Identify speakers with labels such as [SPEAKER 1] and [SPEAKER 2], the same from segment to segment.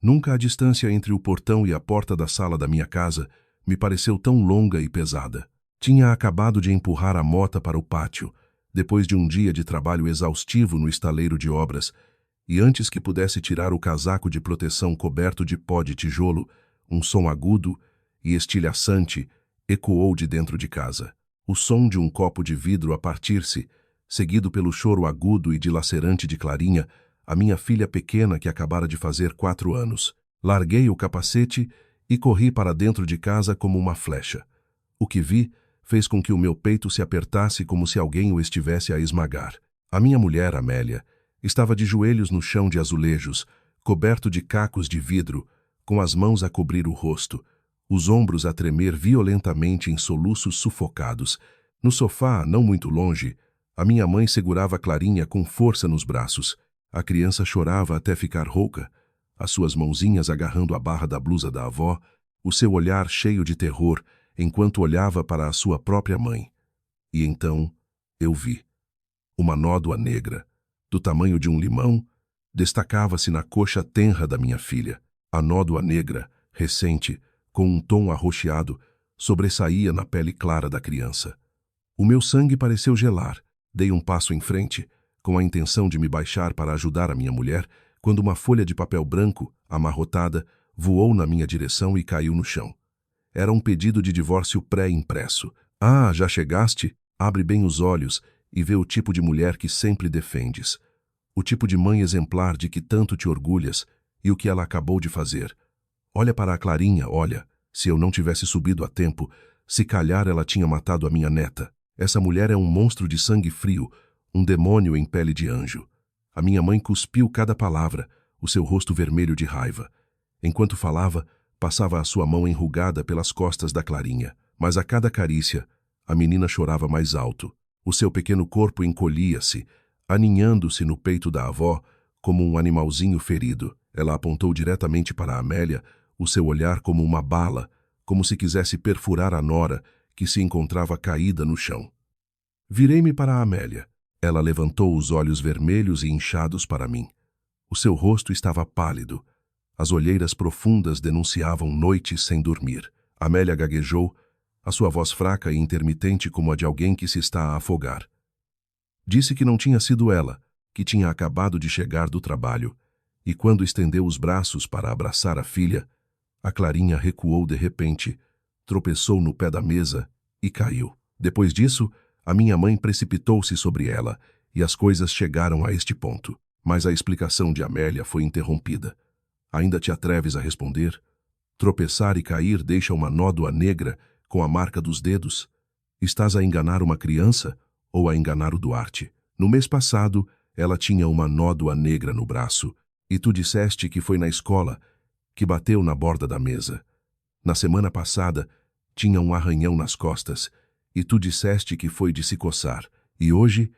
[SPEAKER 1] Nunca a distância entre o portão e a porta da sala da minha casa me pareceu tão longa e pesada. Tinha acabado de empurrar a mota para o pátio, depois de um dia de trabalho exaustivo no estaleiro de obras, e antes que pudesse tirar o casaco de proteção coberto de pó de tijolo, um som agudo e estilhaçante ecoou de dentro de casa. O som de um copo de vidro a partir-se, seguido pelo choro agudo e dilacerante de Clarinha, a minha filha pequena que acabara de fazer 4 anos. Larguei o capacete e corri para dentro de casa como uma flecha. O que vi fez com que o meu peito se apertasse como se alguém o estivesse a esmagar. A minha mulher, Amélia, estava de joelhos no chão de azulejos, coberto de cacos de vidro, com as mãos a cobrir o rosto, os ombros a tremer violentamente em soluços sufocados. No sofá, não muito longe, a minha mãe segurava Clarinha com força nos braços. A criança chorava até ficar rouca, as suas mãozinhas agarrando a barra da blusa da avó, o seu olhar cheio de terror, enquanto olhava para a sua própria mãe. E então eu vi. Uma nódoa negra, do tamanho de um limão, destacava-se na coxa tenra da minha filha. A nódoa negra, recente, com um tom arroxeado, sobressaía na pele clara da criança. O meu sangue pareceu gelar. Dei um passo em frente, com a intenção de me baixar para ajudar a minha mulher, quando uma folha de papel branco, amarrotada, voou na minha direção e caiu no chão. Era um pedido de divórcio pré-impresso. Ah, já chegaste? Abre bem os olhos e vê o tipo de mulher que sempre defendes. O tipo de mãe exemplar de que tanto te orgulhas e o que ela acabou de fazer. Olha para a Clarinha, olha. Se eu não tivesse subido a tempo, se calhar ela tinha matado a minha neta. Essa mulher é um monstro de sangue frio, um demônio em pele de anjo. A minha mãe cuspiu cada palavra, o seu rosto vermelho de raiva. Enquanto falava, passava a sua mão enrugada pelas costas da Clarinha. Mas a cada carícia, a menina chorava mais alto. O seu pequeno corpo encolhia-se, aninhando-se no peito da avó, como um animalzinho ferido. Ela apontou diretamente para a Amélia, o seu olhar como uma bala, como se quisesse perfurar a nora, que se encontrava caída no chão. Virei-me para a Amélia. Ela levantou os olhos vermelhos e inchados para mim. O seu rosto estava pálido. As olheiras profundas denunciavam noites sem dormir. Amélia gaguejou, a sua voz fraca e intermitente como a de alguém que se está a afogar. Disse que não tinha sido ela, que tinha acabado de chegar do trabalho, e quando estendeu os braços para abraçar a filha, a Clarinha recuou de repente, tropeçou no pé da mesa e caiu. Depois disso, a minha mãe precipitou-se sobre ela, e as coisas chegaram a este ponto. Mas a explicação de Amélia foi interrompida. Ainda te atreves a responder? Tropeçar e cair deixa uma nódoa negra com a marca dos dedos? Estás a enganar uma criança ou a enganar o Duarte? No mês passado, ela tinha uma nódoa negra no braço, e tu disseste que foi na escola, que bateu na borda da mesa. Na semana passada, tinha um arranhão nas costas, e tu disseste que foi de se coçar. E hoje,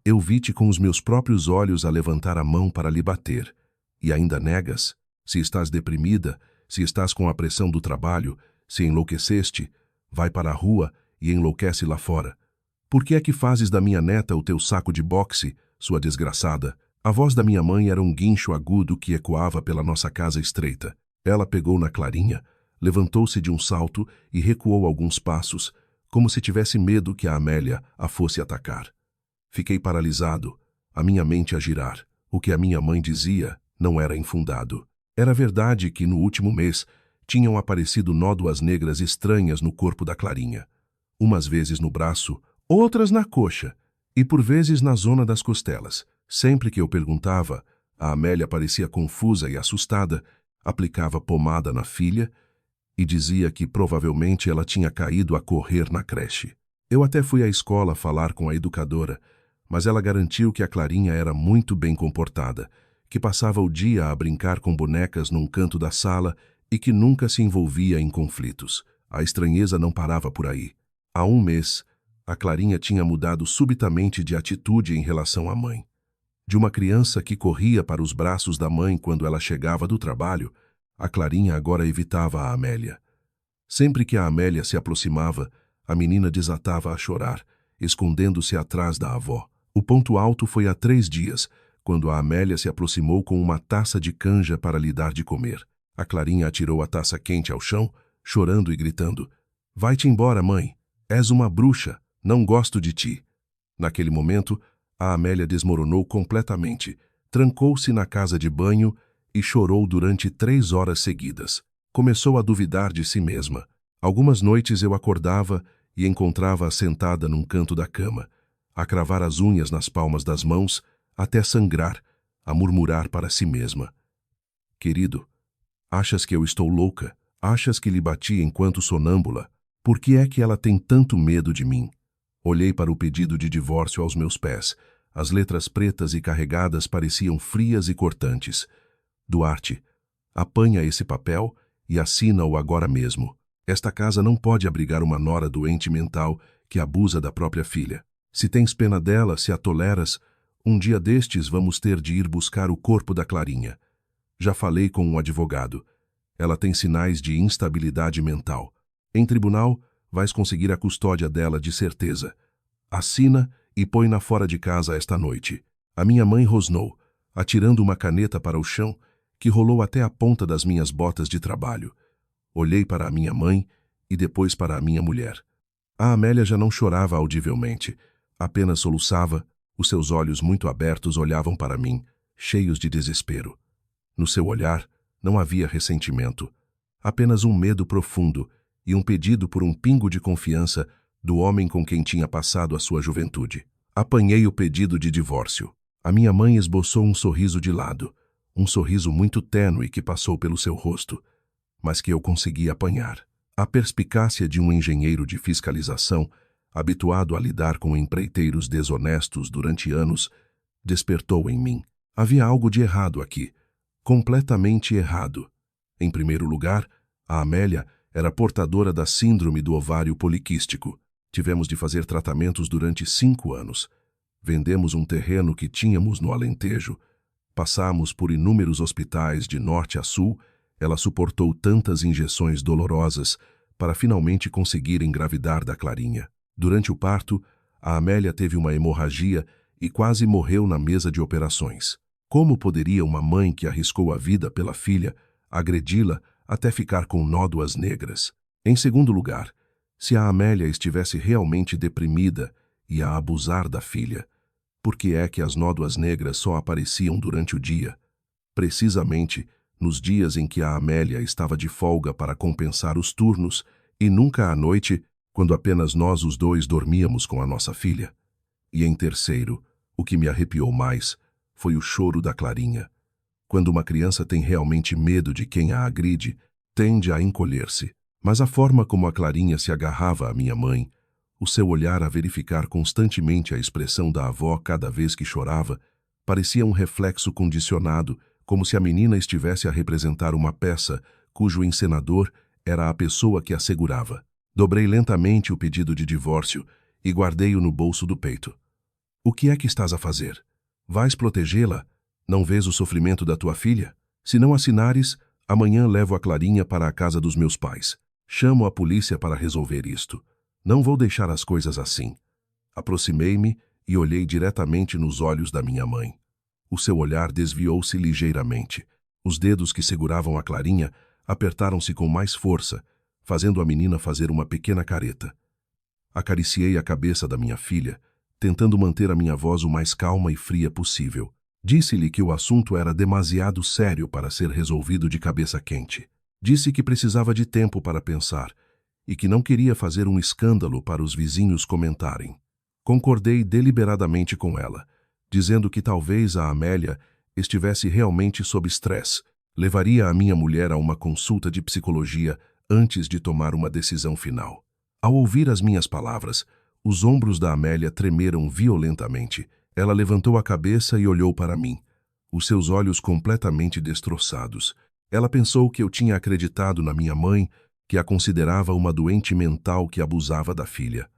[SPEAKER 1] eu vi-te com os meus próprios olhos a levantar a mão para lhe bater. E ainda negas? Se estás deprimida, se estás com a pressão do trabalho, se enlouqueceste, vai para a rua e enlouquece lá fora. Por que é que fazes da minha neta o teu saco de boxe, sua desgraçada? A voz da minha mãe era um guincho agudo que ecoava pela nossa casa estreita. Ela pegou na Clarinha, levantou-se de um salto e recuou alguns passos, como se tivesse medo que a Amélia a fosse atacar. Fiquei paralisado, a minha mente a girar. O que a minha mãe dizia não era infundado. Era verdade que, no último mês, tinham aparecido nódoas negras estranhas no corpo da Clarinha. Umas vezes no braço, outras na coxa, e por vezes na zona das costelas. Sempre que eu perguntava, a Amélia parecia confusa e assustada, aplicava pomada na filha e dizia que provavelmente ela tinha caído a correr na creche. Eu até fui à escola falar com a educadora, mas ela garantiu que a Clarinha era muito bem comportada, que passava o dia a brincar com bonecas num canto da sala e que nunca se envolvia em conflitos. A estranheza não parava por aí. Há um mês, a Clarinha tinha mudado subitamente de atitude em relação à mãe. De uma criança que corria para os braços da mãe quando ela chegava do trabalho, a Clarinha agora evitava a Amélia. Sempre que a Amélia se aproximava, a menina desatava a chorar, escondendo-se atrás da avó. O ponto alto foi há 3 dias, quando a Amélia se aproximou com uma taça de canja para lhe dar de comer. A Clarinha atirou a taça quente ao chão, chorando e gritando: "Vai-te embora, mãe! És uma bruxa! Não gosto de ti!" Naquele momento, a Amélia desmoronou completamente, trancou-se na casa de banho e chorou durante 3 horas seguidas. Começou a duvidar de si mesma. Algumas noites eu acordava e encontrava-a sentada num canto da cama, a cravar as unhas nas palmas das mãos, até sangrar, a murmurar para si mesma: "Querido, achas que eu estou louca? Achas que lhe bati enquanto sonâmbula? Por que é que ela tem tanto medo de mim?" Olhei para o pedido de divórcio aos meus pés. As letras pretas e carregadas pareciam frias e cortantes. "Duarte, apanha esse papel e assina-o agora mesmo. Esta casa não pode abrigar uma nora doente mental que abusa da própria filha. Se tens pena dela, se a toleras, um dia destes vamos ter de ir buscar o corpo da Clarinha. Já falei com um advogado. Ela tem sinais de instabilidade mental. Em tribunal, vais conseguir a custódia dela de certeza. Assina e põe-na fora de casa esta noite." A minha mãe rosnou, atirando uma caneta para o chão, que rolou até a ponta das minhas botas de trabalho. Olhei para a minha mãe e depois para a minha mulher. A Amélia já não chorava audivelmente, apenas soluçava, os seus olhos muito abertos olhavam para mim, cheios de desespero. No seu olhar não havia ressentimento, apenas um medo profundo e um pedido por um pingo de confiança do homem com quem tinha passado a sua juventude. Apanhei o pedido de divórcio. A minha mãe esboçou um sorriso de lado, um sorriso muito tênue que passou pelo seu rosto, mas que eu consegui apanhar. A perspicácia de um engenheiro de fiscalização, habituado a lidar com empreiteiros desonestos durante anos, despertou em mim. Havia algo de errado aqui, completamente errado. Em primeiro lugar, a Amélia era portadora da síndrome do ovário poliquístico. Tivemos de fazer tratamentos durante 5 anos. Vendemos um terreno que tínhamos no Alentejo. Passamos por inúmeros hospitais de norte a sul. Ela suportou tantas injeções dolorosas para finalmente conseguir engravidar da Clarinha. Durante o parto, a Amélia teve uma hemorragia e quase morreu na mesa de operações. Como poderia uma mãe que arriscou a vida pela filha agredi-la até ficar com nódoas negras? Em segundo lugar, se a Amélia estivesse realmente deprimida e a abusar da filha, por que é que as nódoas negras só apareciam durante o dia? Precisamente nos dias em que a Amélia estava de folga para compensar os turnos e nunca à noite, quando apenas nós os dois dormíamos com a nossa filha. E em terceiro, o que me arrepiou mais foi o choro da Clarinha. Quando uma criança tem realmente medo de quem a agride, tende a encolher-se. Mas a forma como a Clarinha se agarrava à minha mãe, o seu olhar a verificar constantemente a expressão da avó cada vez que chorava, parecia um reflexo condicionado, como se a menina estivesse a representar uma peça cujo encenador era a pessoa que a segurava. Dobrei lentamente o pedido de divórcio e guardei-o no bolso do peito. "O que é que estás a fazer? Vais protegê-la? Não vês o sofrimento da tua filha? Se não assinares, amanhã levo a Clarinha para a casa dos meus pais. Chamo a polícia para resolver isto. Não vou deixar as coisas assim." Aproximei-me e olhei diretamente nos olhos da minha mãe. O seu olhar desviou-se ligeiramente. Os dedos que seguravam a Clarinha apertaram-se com mais força, fazendo a menina fazer uma pequena careta. Acariciei a cabeça da minha filha, tentando manter a minha voz o mais calma e fria possível. Disse-lhe que o assunto era demasiado sério para ser resolvido de cabeça quente. Disse que precisava de tempo para pensar e que não queria fazer um escândalo para os vizinhos comentarem. Concordei deliberadamente com ela, dizendo que talvez a Amélia estivesse realmente sob estresse. Levaria a minha mulher a uma consulta de psicologia antes de tomar uma decisão final. Ao ouvir as minhas palavras, os ombros da Amélia tremeram violentamente. Ela levantou a cabeça e olhou para mim, os seus olhos completamente destroçados. Ela pensou que eu tinha acreditado na minha mãe, que a considerava uma doente mental que abusava da filha.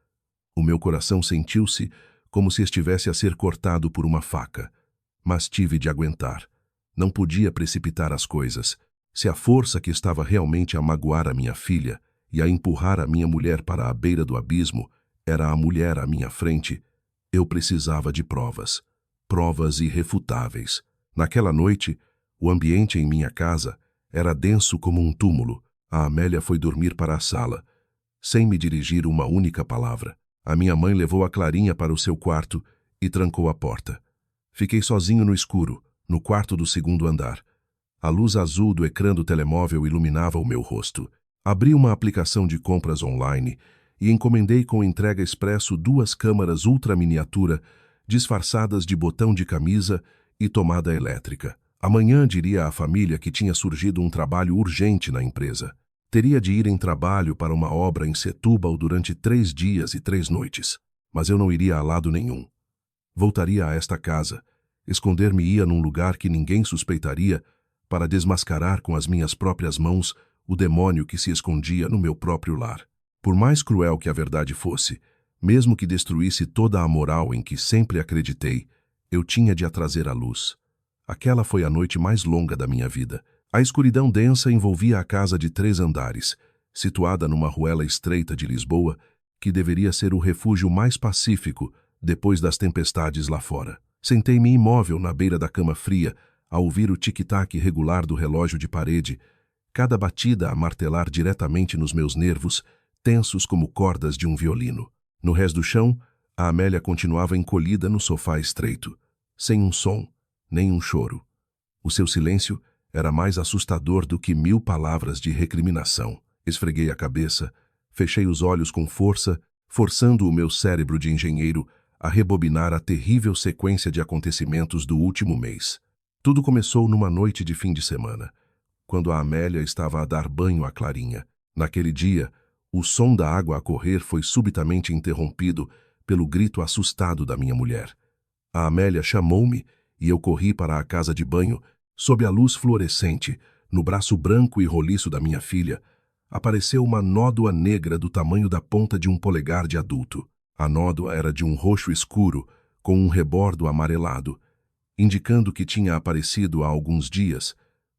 [SPEAKER 1] O meu coração sentiu-se como se estivesse a ser cortado por uma faca, mas tive de aguentar. Não podia precipitar as coisas. Se a força que estava realmente a magoar a minha filha e a empurrar a minha mulher para a beira do abismo era a mulher à minha frente, eu precisava de provas. provas irrefutáveis. Naquela noite, o ambiente em minha casa era denso como um túmulo. A Amélia foi dormir para a sala, sem me dirigir uma única palavra. A minha mãe levou a Clarinha para o seu quarto e trancou a porta. Fiquei sozinho no escuro, no quarto do segundo andar. A luz azul do ecrã do telemóvel iluminava o meu rosto. Abri uma aplicação de compras online e encomendei com entrega expresso 2 câmaras ultra-miniatura disfarçadas de botão de camisa e tomada elétrica. Amanhã diria à família que tinha surgido um trabalho urgente na empresa. Teria de ir em trabalho para uma obra em Setúbal durante 3 dias e 3 noites, mas eu não iria a lado nenhum. Voltaria a esta casa, esconder-me-ia num lugar que ninguém suspeitaria para desmascarar com as minhas próprias mãos o demônio que se escondia no meu próprio lar. Por mais cruel que a verdade fosse, mesmo que destruísse toda a moral em que sempre acreditei, eu tinha de a trazer à luz. Aquela foi a noite mais longa da minha vida. A escuridão densa envolvia a casa de 3 andares, situada numa ruela estreita de Lisboa, que deveria ser o refúgio mais pacífico depois das tempestades lá fora. Sentei-me imóvel na beira da cama fria, a ouvir o tic-tac regular do relógio de parede, cada batida a martelar diretamente nos meus nervos, tensos como cordas de um violino. No rés do chão, a Amélia continuava encolhida no sofá estreito, sem um som, nem um choro. O seu silêncio era mais assustador do que 1000 palavras de recriminação. Esfreguei a cabeça, fechei os olhos com força, forçando o meu cérebro de engenheiro a rebobinar a terrível sequência de acontecimentos do último mês. Tudo começou numa noite de fim de semana, quando a Amélia estava a dar banho à Clarinha. Naquele dia, o som da água a correr foi subitamente interrompido pelo grito assustado da minha mulher. A Amélia chamou-me e eu corri para a casa de banho. Sob a luz fluorescente, no braço branco e roliço da minha filha, apareceu uma nódoa negra do tamanho da ponta de um polegar de adulto. A nódoa era de um roxo escuro, com um rebordo amarelado, indicando que tinha aparecido há alguns dias,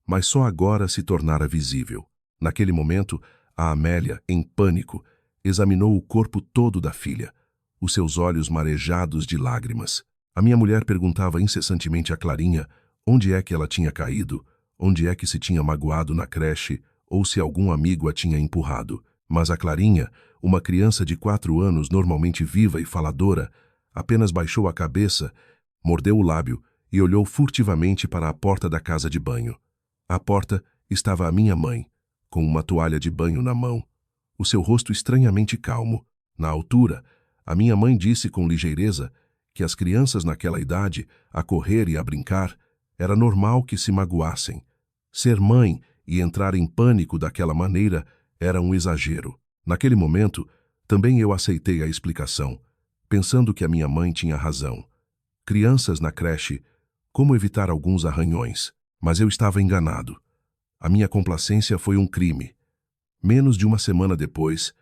[SPEAKER 1] mas só agora se tornara visível. Naquele momento, a Amélia, em pânico, examinou o corpo todo da filha, os seus olhos marejados de lágrimas. A minha mulher perguntava incessantemente a Clarinha onde é que ela tinha caído, onde é que se tinha magoado na creche ou se algum amigo a tinha empurrado. Mas a Clarinha, uma criança de 4 anos normalmente viva e faladora, apenas baixou a cabeça, mordeu o lábio e olhou furtivamente para a porta da casa de banho. À porta estava a minha mãe, com uma toalha de banho na mão, o seu rosto estranhamente calmo. Na altura, a minha mãe disse com ligeireza que as crianças naquela idade, a correr e a brincar, era normal que se magoassem. Ser mãe e entrar em pânico daquela maneira era um exagero. Naquele momento, também eu aceitei a explicação, pensando que a minha mãe tinha razão. Crianças na creche, como evitar alguns arranhões? Mas eu estava enganado. A minha complacência foi um crime. Menos de uma semana depois,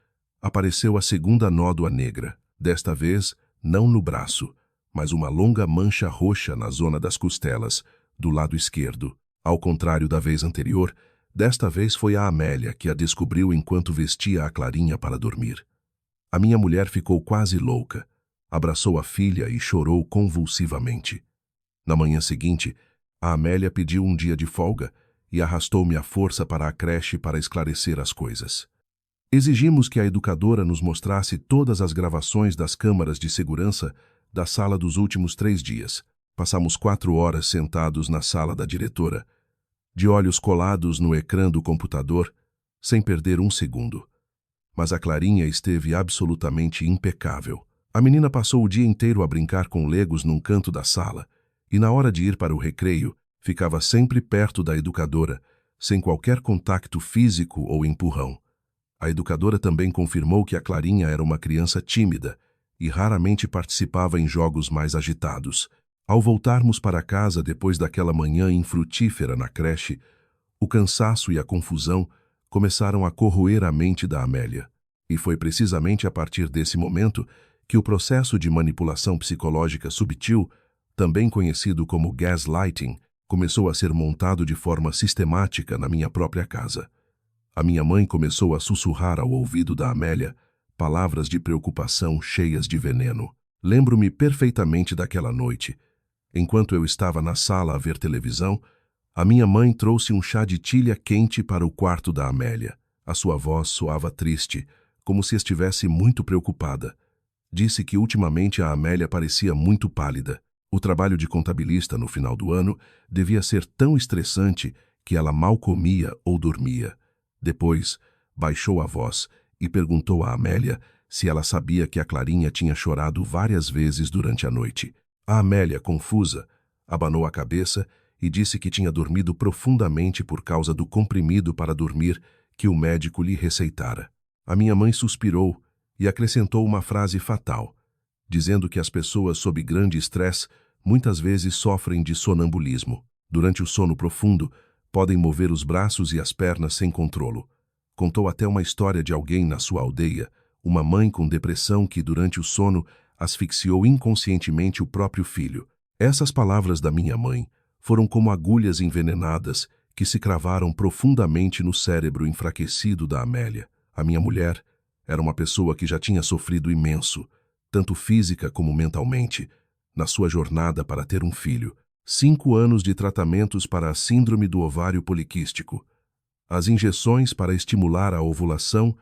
[SPEAKER 1] apareceu a segunda nódoa negra, desta vez não no braço, mas uma longa mancha roxa na zona das costelas, do lado esquerdo. Ao contrário da vez anterior, desta vez foi a Amélia que a descobriu enquanto vestia a Clarinha para dormir. A minha mulher ficou quase louca, abraçou a filha e chorou convulsivamente. Na manhã seguinte, a Amélia pediu um dia de folga e arrastou-me à força para a creche para esclarecer as coisas. Exigimos que a educadora nos mostrasse todas as gravações das câmaras de segurança da sala dos últimos 3 dias. Passamos 4 horas sentados na sala da diretora, de olhos colados no ecrã do computador, sem perder um segundo. Mas a Clarinha esteve absolutamente impecável. A menina passou o dia inteiro a brincar com legos num canto da sala, e na hora de ir para o recreio, ficava sempre perto da educadora, sem qualquer contacto físico ou empurrão. A educadora também confirmou que a Clarinha era uma criança tímida e raramente participava em jogos mais agitados. Ao voltarmos para casa depois daquela manhã infrutífera na creche, o cansaço e a confusão começaram a corroer a mente da Amélia. E foi precisamente a partir desse momento que o processo de manipulação psicológica subtil, também conhecido como gaslighting, começou a ser montado de forma sistemática na minha própria casa. A minha mãe começou a sussurrar ao ouvido da Amélia palavras de preocupação cheias de veneno. Lembro-me perfeitamente daquela noite, Enquanto eu estava na sala a ver televisão, a minha mãe trouxe um chá de tilha quente para o quarto da Amélia. A sua voz soava triste, como se estivesse muito preocupada. Disse que ultimamente a Amélia parecia muito pálida. O trabalho de contabilista no final do ano devia ser tão estressante que ela mal comia ou dormia. Depois, baixou a voz e perguntou a Amélia se ela sabia que a Clarinha tinha chorado várias vezes durante a noite. A Amélia, confusa, abanou a cabeça e disse que tinha dormido profundamente por causa do comprimido para dormir que o médico lhe receitara. A minha mãe suspirou e acrescentou uma frase fatal, dizendo que as pessoas sob grande estresse muitas vezes sofrem de sonambulismo. Durante o sono profundo, podem mover os braços e as pernas sem controlo. Contou até uma história de alguém na sua aldeia, uma mãe com depressão que, durante o sono, asfixiou inconscientemente o próprio filho. Essas palavras da minha mãe foram como agulhas envenenadas que se cravaram profundamente no cérebro enfraquecido da Amélia. A minha mulher era uma pessoa que já tinha sofrido imenso, tanto física como mentalmente, na sua jornada para ter um filho. 5 anos de tratamentos para a síndrome do ovário poliquístico. As injeções para estimular a ovulação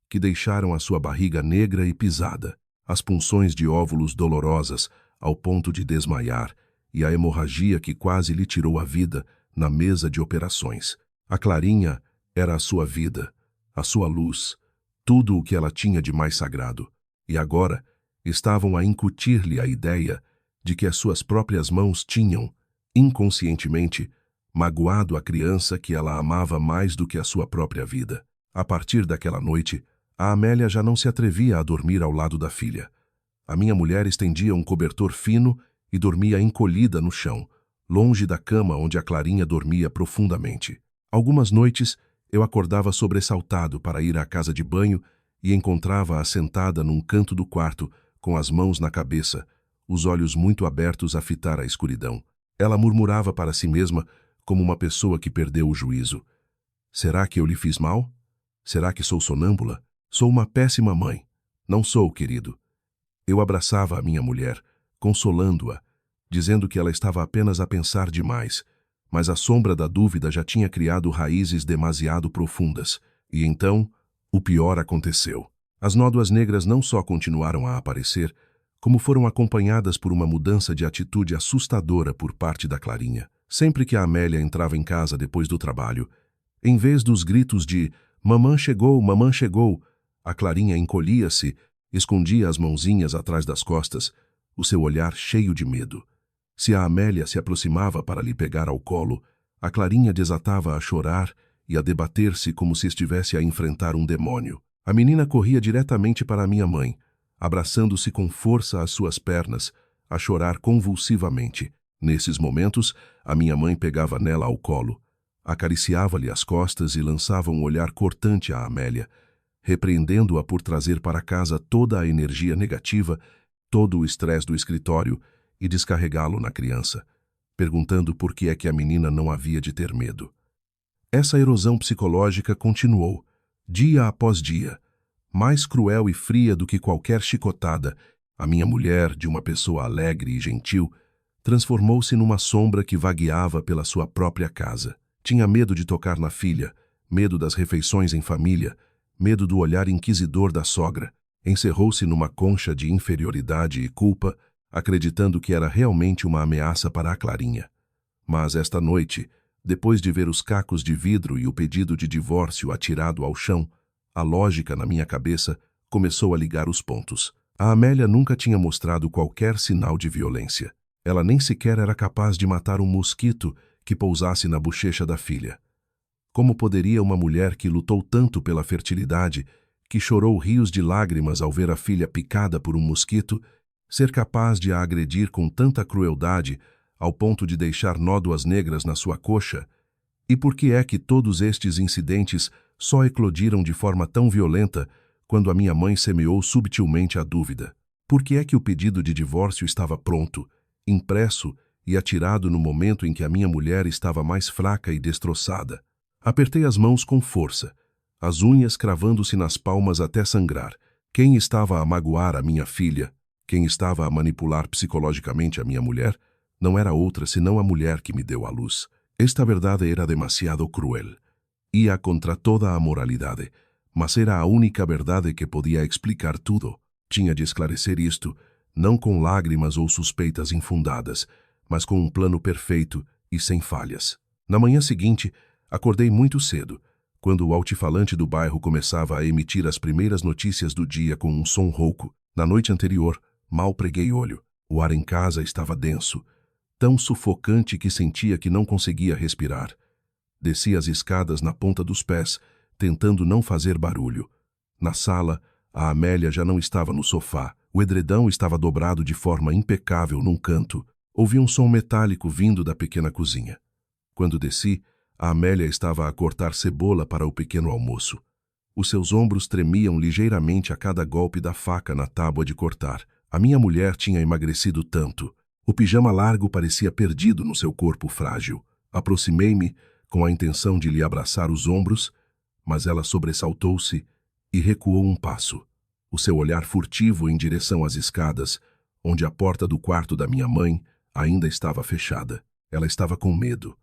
[SPEAKER 1] que deixaram a sua barriga negra e pisada. As punções de óvulos dolorosas ao ponto de desmaiar e a hemorragia que quase lhe tirou a vida na mesa de operações. A Clarinha era a sua vida, a sua luz, tudo o que ela tinha de mais sagrado. E agora estavam a incutir-lhe a ideia de que as suas próprias mãos tinham, inconscientemente, magoado a criança que ela amava mais do que a sua própria vida. A partir daquela noite, a Amélia já não se atrevia a dormir ao lado da filha. A minha mulher estendia um cobertor fino e dormia encolhida no chão, longe da cama onde a Clarinha dormia profundamente. Algumas noites, eu acordava sobressaltado para ir à casa de banho e encontrava-a sentada num canto do quarto, com as mãos na cabeça, os olhos muito abertos a fitar a escuridão. Ela murmurava para si mesma, como uma pessoa que perdeu o juízo. Será que eu lhe fiz mal? Será que sou sonâmbula? Sou uma péssima mãe. Não sou, querido. Eu abraçava a minha mulher, consolando-a, dizendo que ela estava apenas a pensar demais, mas a sombra da dúvida já tinha criado raízes demasiado profundas. E então, o pior aconteceu. As nódoas negras não só continuaram a aparecer, como foram acompanhadas por uma mudança de atitude assustadora por parte da Clarinha. Sempre que a Amélia entrava em casa depois do trabalho, em vez dos gritos de mamãe chegou", a Clarinha encolhia-se, escondia as mãozinhas atrás das costas, o seu olhar cheio de medo. Se a Amélia se aproximava para lhe pegar ao colo, a Clarinha desatava a chorar e a debater-se como se estivesse a enfrentar um demônio. A menina corria diretamente para a minha mãe, abraçando-se com força às suas pernas, a chorar convulsivamente. Nesses momentos, a minha mãe pegava nela ao colo, acariciava-lhe as costas e lançava um olhar cortante à Amélia, repreendendo-a por trazer para casa toda a energia negativa, todo o estresse do escritório e descarregá-lo na criança, perguntando por que é que a menina não havia de ter medo. Essa erosão psicológica continuou, dia após dia, mais cruel e fria do que qualquer chicotada. A minha mulher, de uma pessoa alegre e gentil, transformou-se numa sombra que vagueava pela sua própria casa. Tinha medo de tocar na filha, medo das refeições em família, medo do olhar inquisidor da sogra. Encerrou-se numa concha de inferioridade e culpa, acreditando que era realmente uma ameaça para a Clarinha. Mas esta noite, depois de ver os cacos de vidro e o pedido de divórcio atirado ao chão, a lógica na minha cabeça começou a ligar os pontos. A Amélia nunca tinha mostrado qualquer sinal de violência. Ela nem sequer era capaz de matar um mosquito que pousasse na bochecha da filha. Como poderia uma mulher que lutou tanto pela fertilidade, que chorou rios de lágrimas ao ver a filha picada por um mosquito, ser capaz de a agredir com tanta crueldade ao ponto de deixar nódoas negras na sua coxa? E por que é que todos estes incidentes só eclodiram de forma tão violenta quando a minha mãe semeou subtilmente a dúvida? Por que é que o pedido de divórcio estava pronto, impresso e atirado no momento em que a minha mulher estava mais fraca e destroçada? Apertei as mãos com força, as unhas cravando-se nas palmas até sangrar. Quem estava a magoar a minha filha? Quem estava a manipular psicologicamente a minha mulher? Não era outra senão a mulher que me deu à luz. Esta verdade era demasiado cruel. Ia contra toda a moralidade, mas era a única verdade que podia explicar tudo. Tinha de esclarecer isto, não com lágrimas ou suspeitas infundadas, mas com um plano perfeito e sem falhas. Na manhã seguinte, acordei muito cedo, quando o altifalante do bairro começava a emitir as primeiras notícias do dia com um som rouco. Na noite anterior, mal preguei olho. O ar em casa estava denso, tão sufocante que sentia que não conseguia respirar. Desci as escadas na ponta dos pés, tentando não fazer barulho. Na sala, a Amélia já não estava no sofá. O edredão estava dobrado de forma impecável num canto. Ouvi um som metálico vindo da pequena cozinha. Quando desci, a Amélia estava a cortar cebola para o pequeno almoço. Os seus ombros tremiam ligeiramente a cada golpe da faca na tábua de cortar. A minha mulher tinha emagrecido tanto. O pijama largo parecia perdido no seu corpo frágil. Aproximei-me com a intenção de lhe abraçar os ombros, mas ela sobressaltou-se e recuou um passo. O seu olhar furtivo em direção às escadas, onde a porta do quarto da minha mãe ainda estava fechada. Ela estava com medo.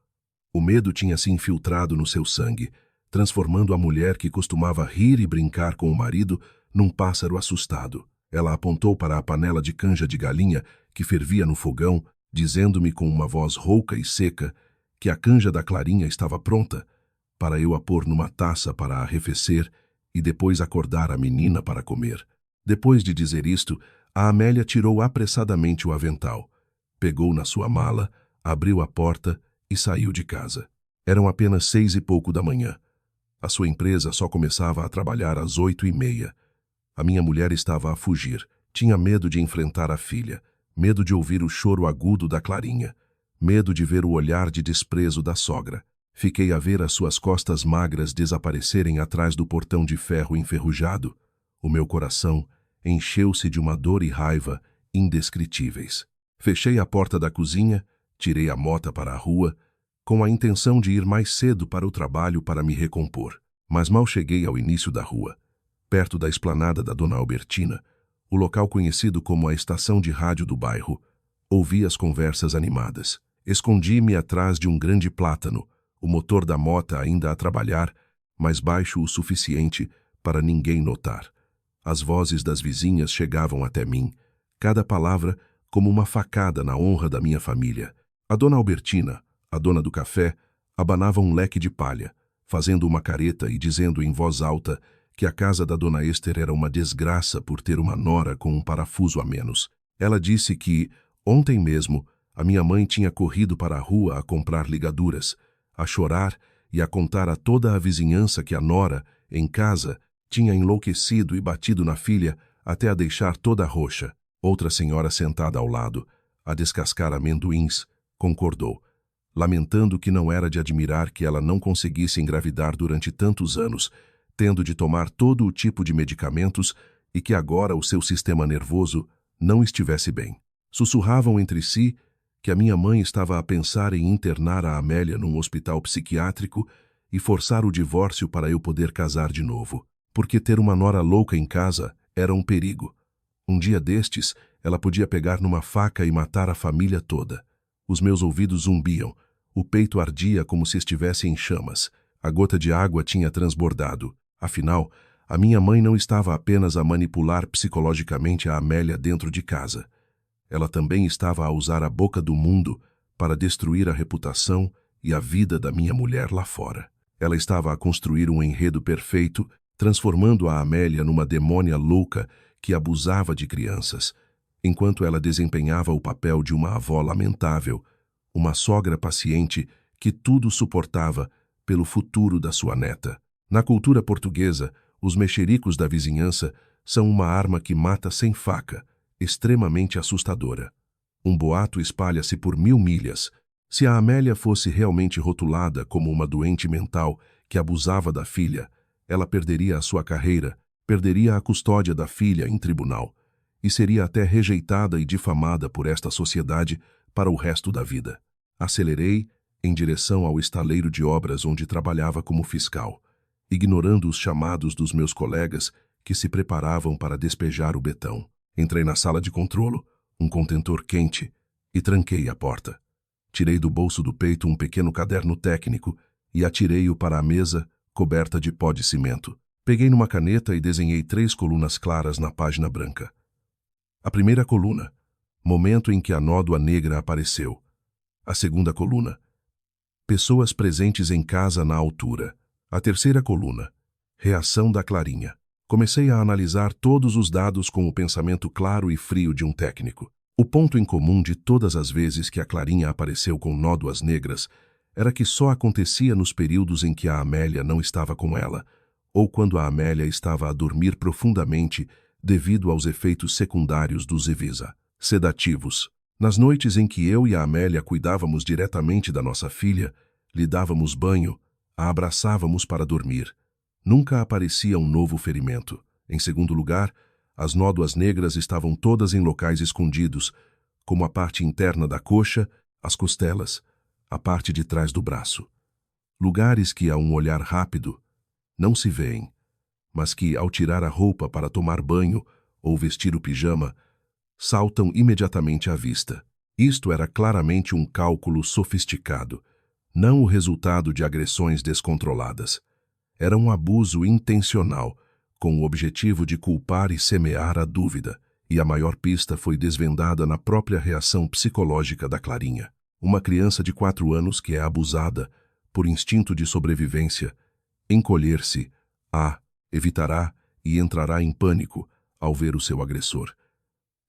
[SPEAKER 1] O medo tinha se infiltrado no seu sangue, transformando a mulher que costumava rir e brincar com o marido num pássaro assustado. Ela apontou para a panela de canja de galinha que fervia no fogão, dizendo-me com uma voz rouca e seca que a canja da Clarinha estava pronta, para eu a pôr numa taça para arrefecer e depois acordar a menina para comer. Depois de dizer isto, a Amélia tirou apressadamente o avental, pegou na sua mala, abriu a porta e saiu de casa. Eram apenas 6 e pouco da manhã. A sua empresa só começava a trabalhar às 8h30. A minha mulher estava a fugir. Tinha medo de enfrentar a filha, medo de ouvir o choro agudo da Clarinha, medo de ver o olhar de desprezo da sogra. Fiquei a ver as suas costas magras desaparecerem atrás do portão de ferro enferrujado. O meu coração encheu-se de uma dor e raiva indescritíveis. Fechei a porta da cozinha, tirei a mota para a rua, com a intenção de ir mais cedo para o trabalho para me recompor. Mas mal cheguei ao início da rua, perto da esplanada da Dona Albertina, o local conhecido como a estação de rádio do bairro, ouvi as conversas animadas. Escondi-me atrás de um grande plátano, o motor da mota ainda a trabalhar, mas baixo o suficiente para ninguém notar. As vozes das vizinhas chegavam até mim, cada palavra como uma facada na honra da minha família. A Dona Albertina, a dona do café, abanava um leque de palha, fazendo uma careta e dizendo em voz alta que a casa da Dona Esther era uma desgraça por ter uma nora com um parafuso a menos. Ela disse que, ontem mesmo, a minha mãe tinha corrido para a rua a comprar ligaduras, a chorar e a contar a toda a vizinhança que a nora, em casa, tinha enlouquecido e batido na filha até a deixar toda roxa. Outra senhora sentada ao lado, a descascar amendoins, concordou, lamentando que não era de admirar que ela não conseguisse engravidar durante tantos anos, tendo de tomar todo o tipo de medicamentos e que agora o seu sistema nervoso não estivesse bem. Sussurravam entre si que a minha mãe estava a pensar em internar a Amélia num hospital psiquiátrico e forçar o divórcio para eu poder casar de novo, porque ter uma nora louca em casa era um perigo. Um dia destes, ela podia pegar numa faca e matar a família toda. Os meus ouvidos zumbiam, o peito ardia como se estivesse em chamas. A gota de água tinha transbordado. Afinal, a minha mãe não estava apenas a manipular psicologicamente a Amélia dentro de casa. Ela também estava a usar a boca do mundo para destruir a reputação e a vida da minha mulher lá fora. Ela estava a construir um enredo perfeito, transformando a Amélia numa demônia louca que abusava de crianças, enquanto ela desempenhava o papel de uma avó lamentável, uma sogra paciente que tudo suportava pelo futuro da sua neta. Na cultura portuguesa, os mexericos da vizinhança são uma arma que mata sem faca, extremamente assustadora. Um boato espalha-se por 1000 milhas. Se a Amélia fosse realmente rotulada como uma doente mental que abusava da filha, ela perderia a sua carreira, perderia a custódia da filha em tribunal e seria até rejeitada e difamada por esta sociedade para o resto da vida. Acelerei em direção ao estaleiro de obras onde trabalhava como fiscal, ignorando os chamados dos meus colegas que se preparavam para despejar o betão. Entrei na sala de controlo, um contentor quente, e tranquei a porta. Tirei do bolso do peito um pequeno caderno técnico e atirei-o para a mesa, coberta de pó de cimento. Peguei numa caneta e desenhei 3 colunas claras na página branca. A primeira coluna, momento em que a nódoa negra apareceu. A segunda coluna, pessoas presentes em casa na altura. A terceira coluna, reação da Clarinha. Comecei a analisar todos os dados com o pensamento claro e frio de um técnico. O ponto em comum de todas as vezes que a Clarinha apareceu com nódoas negras era que só acontecia nos períodos em que a Amélia não estava com ela, ou quando a Amélia estava a dormir profundamente devido aos efeitos secundários dos Evisa, sedativos. Nas noites em que eu e a Amélia cuidávamos diretamente da nossa filha, lhe dávamos banho, a abraçávamos para dormir. Nunca aparecia um novo ferimento. Em segundo lugar, as nódoas negras estavam todas em locais escondidos, como a parte interna da coxa, as costelas, a parte de trás do braço. Lugares que, a um olhar rápido, não se veem, mas que, ao tirar a roupa para tomar banho ou vestir o pijama, saltam imediatamente à vista. Isto era claramente um cálculo sofisticado, não o resultado de agressões descontroladas. Era um abuso intencional, com o objetivo de culpar e semear a dúvida, e a maior pista foi desvendada na própria reação psicológica da Clarinha. Uma criança de 4 anos que é abusada, por instinto de sobrevivência, encolher-se, evitará e entrará em pânico ao ver o seu agressor.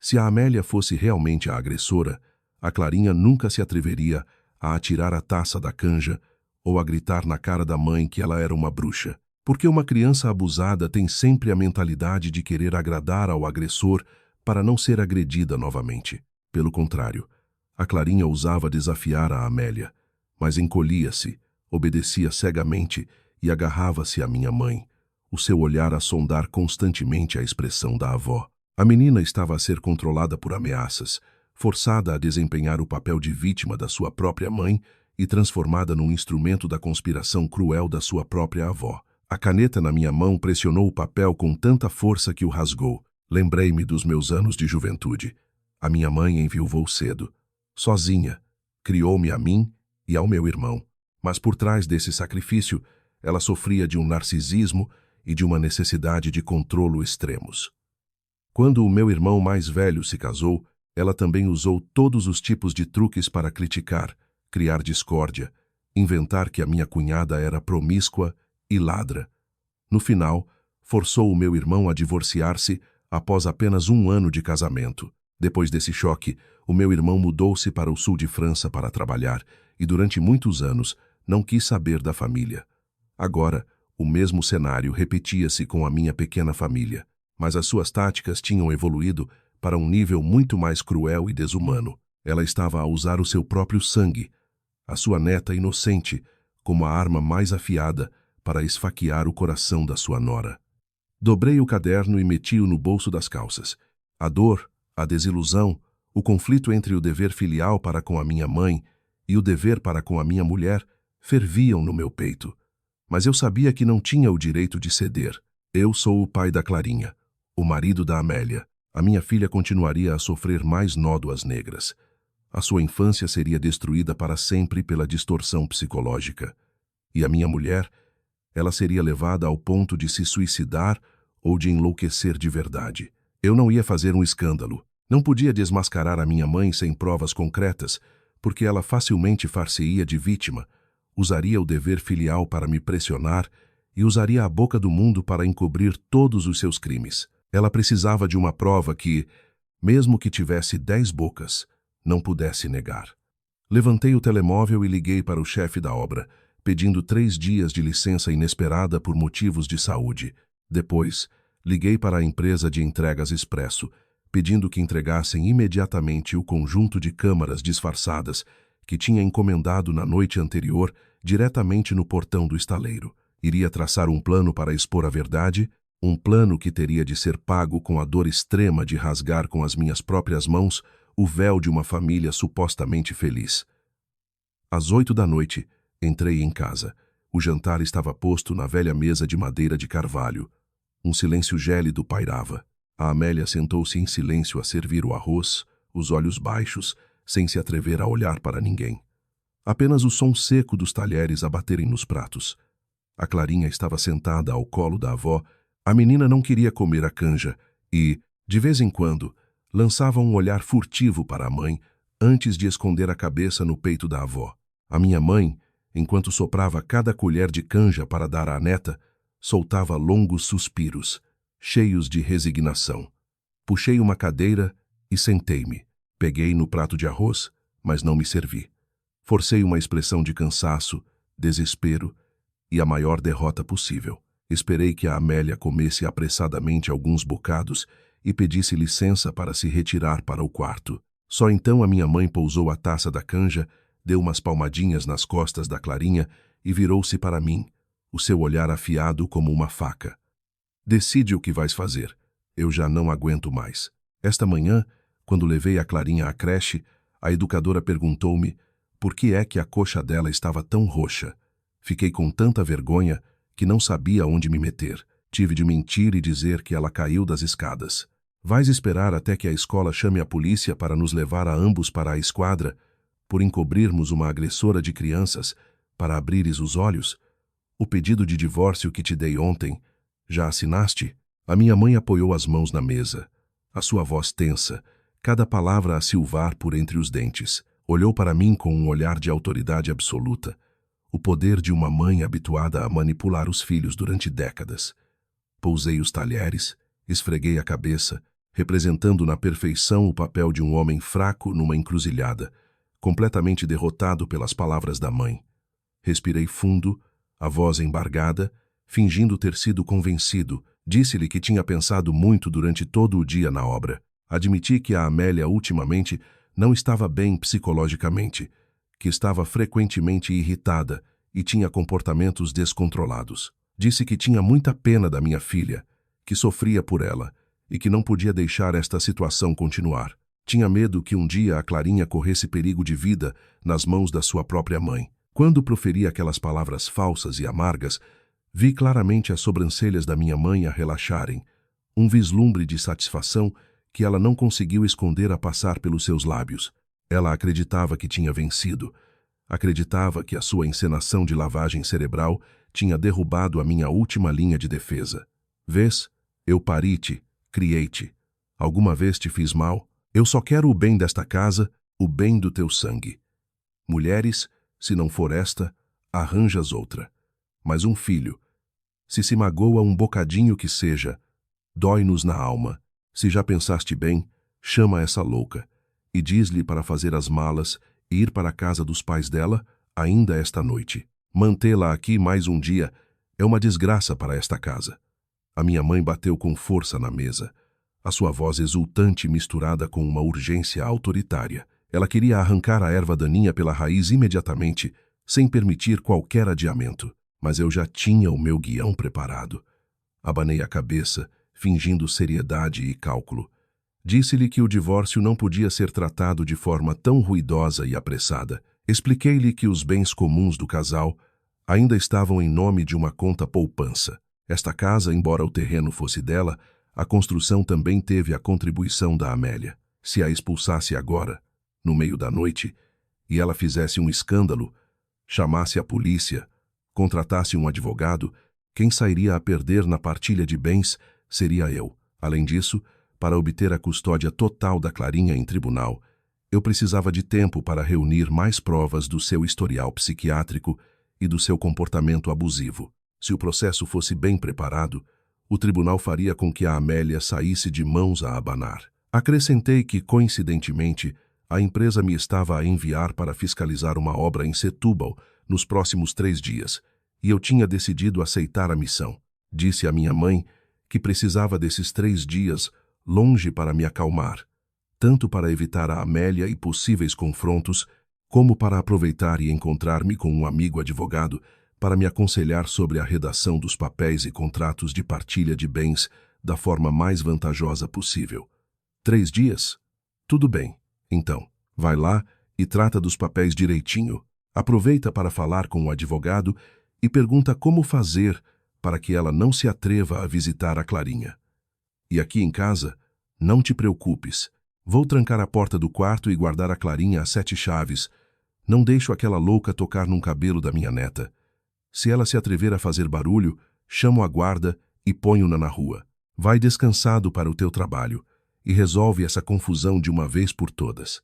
[SPEAKER 1] Se a Amélia fosse realmente a agressora, a Clarinha nunca se atreveria a atirar a taça da canja ou a gritar na cara da mãe que ela era uma bruxa. Porque uma criança abusada tem sempre a mentalidade de querer agradar ao agressor para não ser agredida novamente. Pelo contrário, a Clarinha ousava desafiar a Amélia, mas encolhia-se, obedecia cegamente e agarrava-se à minha mãe, o seu olhar a sondar constantemente a expressão da avó. A menina estava a ser controlada por ameaças, forçada a desempenhar o papel de vítima da sua própria mãe e transformada num instrumento da conspiração cruel da sua própria avó. A caneta na minha mão pressionou o papel com tanta força que o rasgou. Lembrei-me dos meus anos de juventude. A minha mãe enviuvou cedo. Sozinha, criou-me a mim e ao meu irmão. Mas por trás desse sacrifício, ela sofria de um narcisismo e de uma necessidade de controlo extremos. Quando o meu irmão mais velho se casou, ela também usou todos os tipos de truques para criticar, criar discórdia, inventar que a minha cunhada era promíscua e ladra. No final, forçou o meu irmão a divorciar-se após apenas 1 ano de casamento. Depois desse choque, o meu irmão mudou-se para o sul de França para trabalhar e durante muitos anos não quis saber da família. Agora, o mesmo cenário repetia-se com a minha pequena família, mas as suas táticas tinham evoluído para um nível muito mais cruel e desumano. Ela estava a usar o seu próprio sangue, a sua neta inocente, como a arma mais afiada para esfaquear o coração da sua nora. Dobrei o caderno e meti-o no bolso das calças. A dor, a desilusão, o conflito entre o dever filial para com a minha mãe e o dever para com a minha mulher ferviam no meu peito. Mas eu sabia que não tinha o direito de ceder. Eu sou o pai da Clarinha, o marido da Amélia. A minha filha continuaria a sofrer mais nódoas negras. A sua infância seria destruída para sempre pela distorção psicológica. E a minha mulher, ela seria levada ao ponto de se suicidar ou de enlouquecer de verdade. Eu não ia fazer um escândalo. Não podia desmascarar a minha mãe sem provas concretas, porque ela facilmente far-se-ia de vítima, usaria o dever filial para me pressionar e usaria a boca do mundo para encobrir todos os seus crimes. Ela precisava de uma prova que, mesmo que tivesse 10 bocas, não pudesse negar. Levantei o telemóvel e liguei para o chefe da obra, pedindo 3 dias de licença inesperada por motivos de saúde. Depois, liguei para a empresa de entregas expresso, pedindo que entregassem imediatamente o conjunto de câmaras disfarçadas que tinha encomendado na noite anterior diretamente no portão do estaleiro. Iria traçar um plano para expor a verdade, um plano que teria de ser pago com a dor extrema de rasgar com as minhas próprias mãos o véu de uma família supostamente feliz. Às 8 da noite, entrei em casa. O jantar estava posto na velha mesa de madeira de carvalho. Um silêncio gélido pairava. A Amélia sentou-se em silêncio a servir o arroz, os olhos baixos, sem se atrever a olhar para ninguém. Apenas o som seco dos talheres a baterem nos pratos. A Clarinha estava sentada ao colo da avó. A menina não queria comer a canja e, de vez em quando, lançava um olhar furtivo para a mãe antes de esconder a cabeça no peito da avó. A minha mãe, enquanto soprava cada colher de canja para dar à neta, soltava longos suspiros, cheios de resignação. Puxei uma cadeira e sentei-me. Peguei no prato de arroz, mas não me servi. Forcei uma expressão de cansaço, desespero e a maior derrota possível. Esperei que a Amélia comesse apressadamente alguns bocados e pedisse licença para se retirar para o quarto. Só então a minha mãe pousou a taça da canja, deu umas palmadinhas nas costas da Clarinha e virou-se para mim, o seu olhar afiado como uma faca. Decide o que vais fazer. Eu já não aguento mais. Esta manhã, quando levei a Clarinha à creche, a educadora perguntou-me por que é que a coxa dela estava tão roxa. Fiquei com tanta vergonha que não sabia onde me meter. Tive de mentir e dizer que ela caiu das escadas. Vais esperar até que a escola chame a polícia para nos levar a ambos para a esquadra, por encobrirmos uma agressora de crianças, para abrires os olhos? O pedido de divórcio que te dei ontem, já assinaste? A minha mãe apoiou as mãos na mesa, a sua voz tensa, cada palavra a silvar por entre os dentes. Olhou para mim com um olhar de autoridade absoluta, o poder de uma mãe habituada a manipular os filhos durante décadas. Pousei os talheres, esfreguei a cabeça, representando na perfeição o papel de um homem fraco numa encruzilhada, completamente derrotado pelas palavras da mãe. Respirei fundo, a voz embargada, fingindo ter sido convencido. Disse-lhe que tinha pensado muito durante todo o dia na obra. Admiti que a Amélia ultimamente não estava bem psicologicamente, que estava frequentemente irritada e tinha comportamentos descontrolados. Disse que tinha muita pena da minha filha, que sofria por ela e que não podia deixar esta situação continuar. Tinha medo que um dia a Clarinha corresse perigo de vida nas mãos da sua própria mãe. Quando proferi aquelas palavras falsas e amargas, vi claramente as sobrancelhas da minha mãe a relaxarem, um vislumbre de satisfação que ela não conseguiu esconder a passar pelos seus lábios. Ela acreditava que tinha vencido. Acreditava que a sua encenação de lavagem cerebral tinha derrubado a minha última linha de defesa. Vês? Eu pari-te, criei-te. Alguma vez te fiz mal? Eu só quero o bem desta casa, o bem do teu sangue. Mulheres, se não for esta, arranjas outra. Mas um filho, se magoa um bocadinho que seja, dói-nos na alma. Se já pensaste bem, chama essa louca e diz-lhe para fazer as malas e ir para a casa dos pais dela ainda esta noite. Mantê-la aqui mais um dia é uma desgraça para esta casa. A minha mãe bateu com força na mesa, a sua voz exultante misturada com uma urgência autoritária. Ela queria arrancar a erva daninha pela raiz imediatamente, sem permitir qualquer adiamento. Mas eu já tinha o meu guião preparado. Abanei a cabeça, fingindo seriedade e cálculo. Disse-lhe que o divórcio não podia ser tratado de forma tão ruidosa e apressada. Expliquei-lhe que os bens comuns do casal ainda estavam em nome de uma conta poupança. Esta casa, embora o terreno fosse dela, a construção também teve a contribuição da Amélia. Se a expulsasse agora, no meio da noite, e ela fizesse um escândalo, chamasse a polícia, contratasse um advogado, quem sairia a perder na partilha de bens seria eu. Além disso, para obter a custódia total da Clarinha em tribunal, eu precisava de tempo para reunir mais provas do seu historial psiquiátrico e do seu comportamento abusivo. Se o processo fosse bem preparado, o tribunal faria com que a Amélia saísse de mãos a abanar. Acrescentei que, coincidentemente, a empresa me estava a enviar para fiscalizar uma obra em Setúbal nos próximos 3 dias, e eu tinha decidido aceitar a missão. Disse à minha mãe que precisava desses 3 dias longe para me acalmar, tanto para evitar a Amélia e possíveis confrontos, como para aproveitar e encontrar-me com um amigo advogado para me aconselhar sobre a redação dos papéis e contratos de partilha de bens da forma mais vantajosa possível. 3 dias? Tudo bem. Então, vai lá e trata dos papéis direitinho. Aproveita para falar com o advogado e pergunta como fazer para que ela não se atreva a visitar a Clarinha. E aqui em casa, não te preocupes, Vou trancar a porta do quarto e guardar a Clarinha a 7 chaves. Não deixo aquela louca tocar num cabelo da minha neta. Se ela se atrever a fazer barulho, chamo a guarda e ponho-na na rua. Vai descansado para o teu trabalho e resolve essa confusão de uma vez por todas.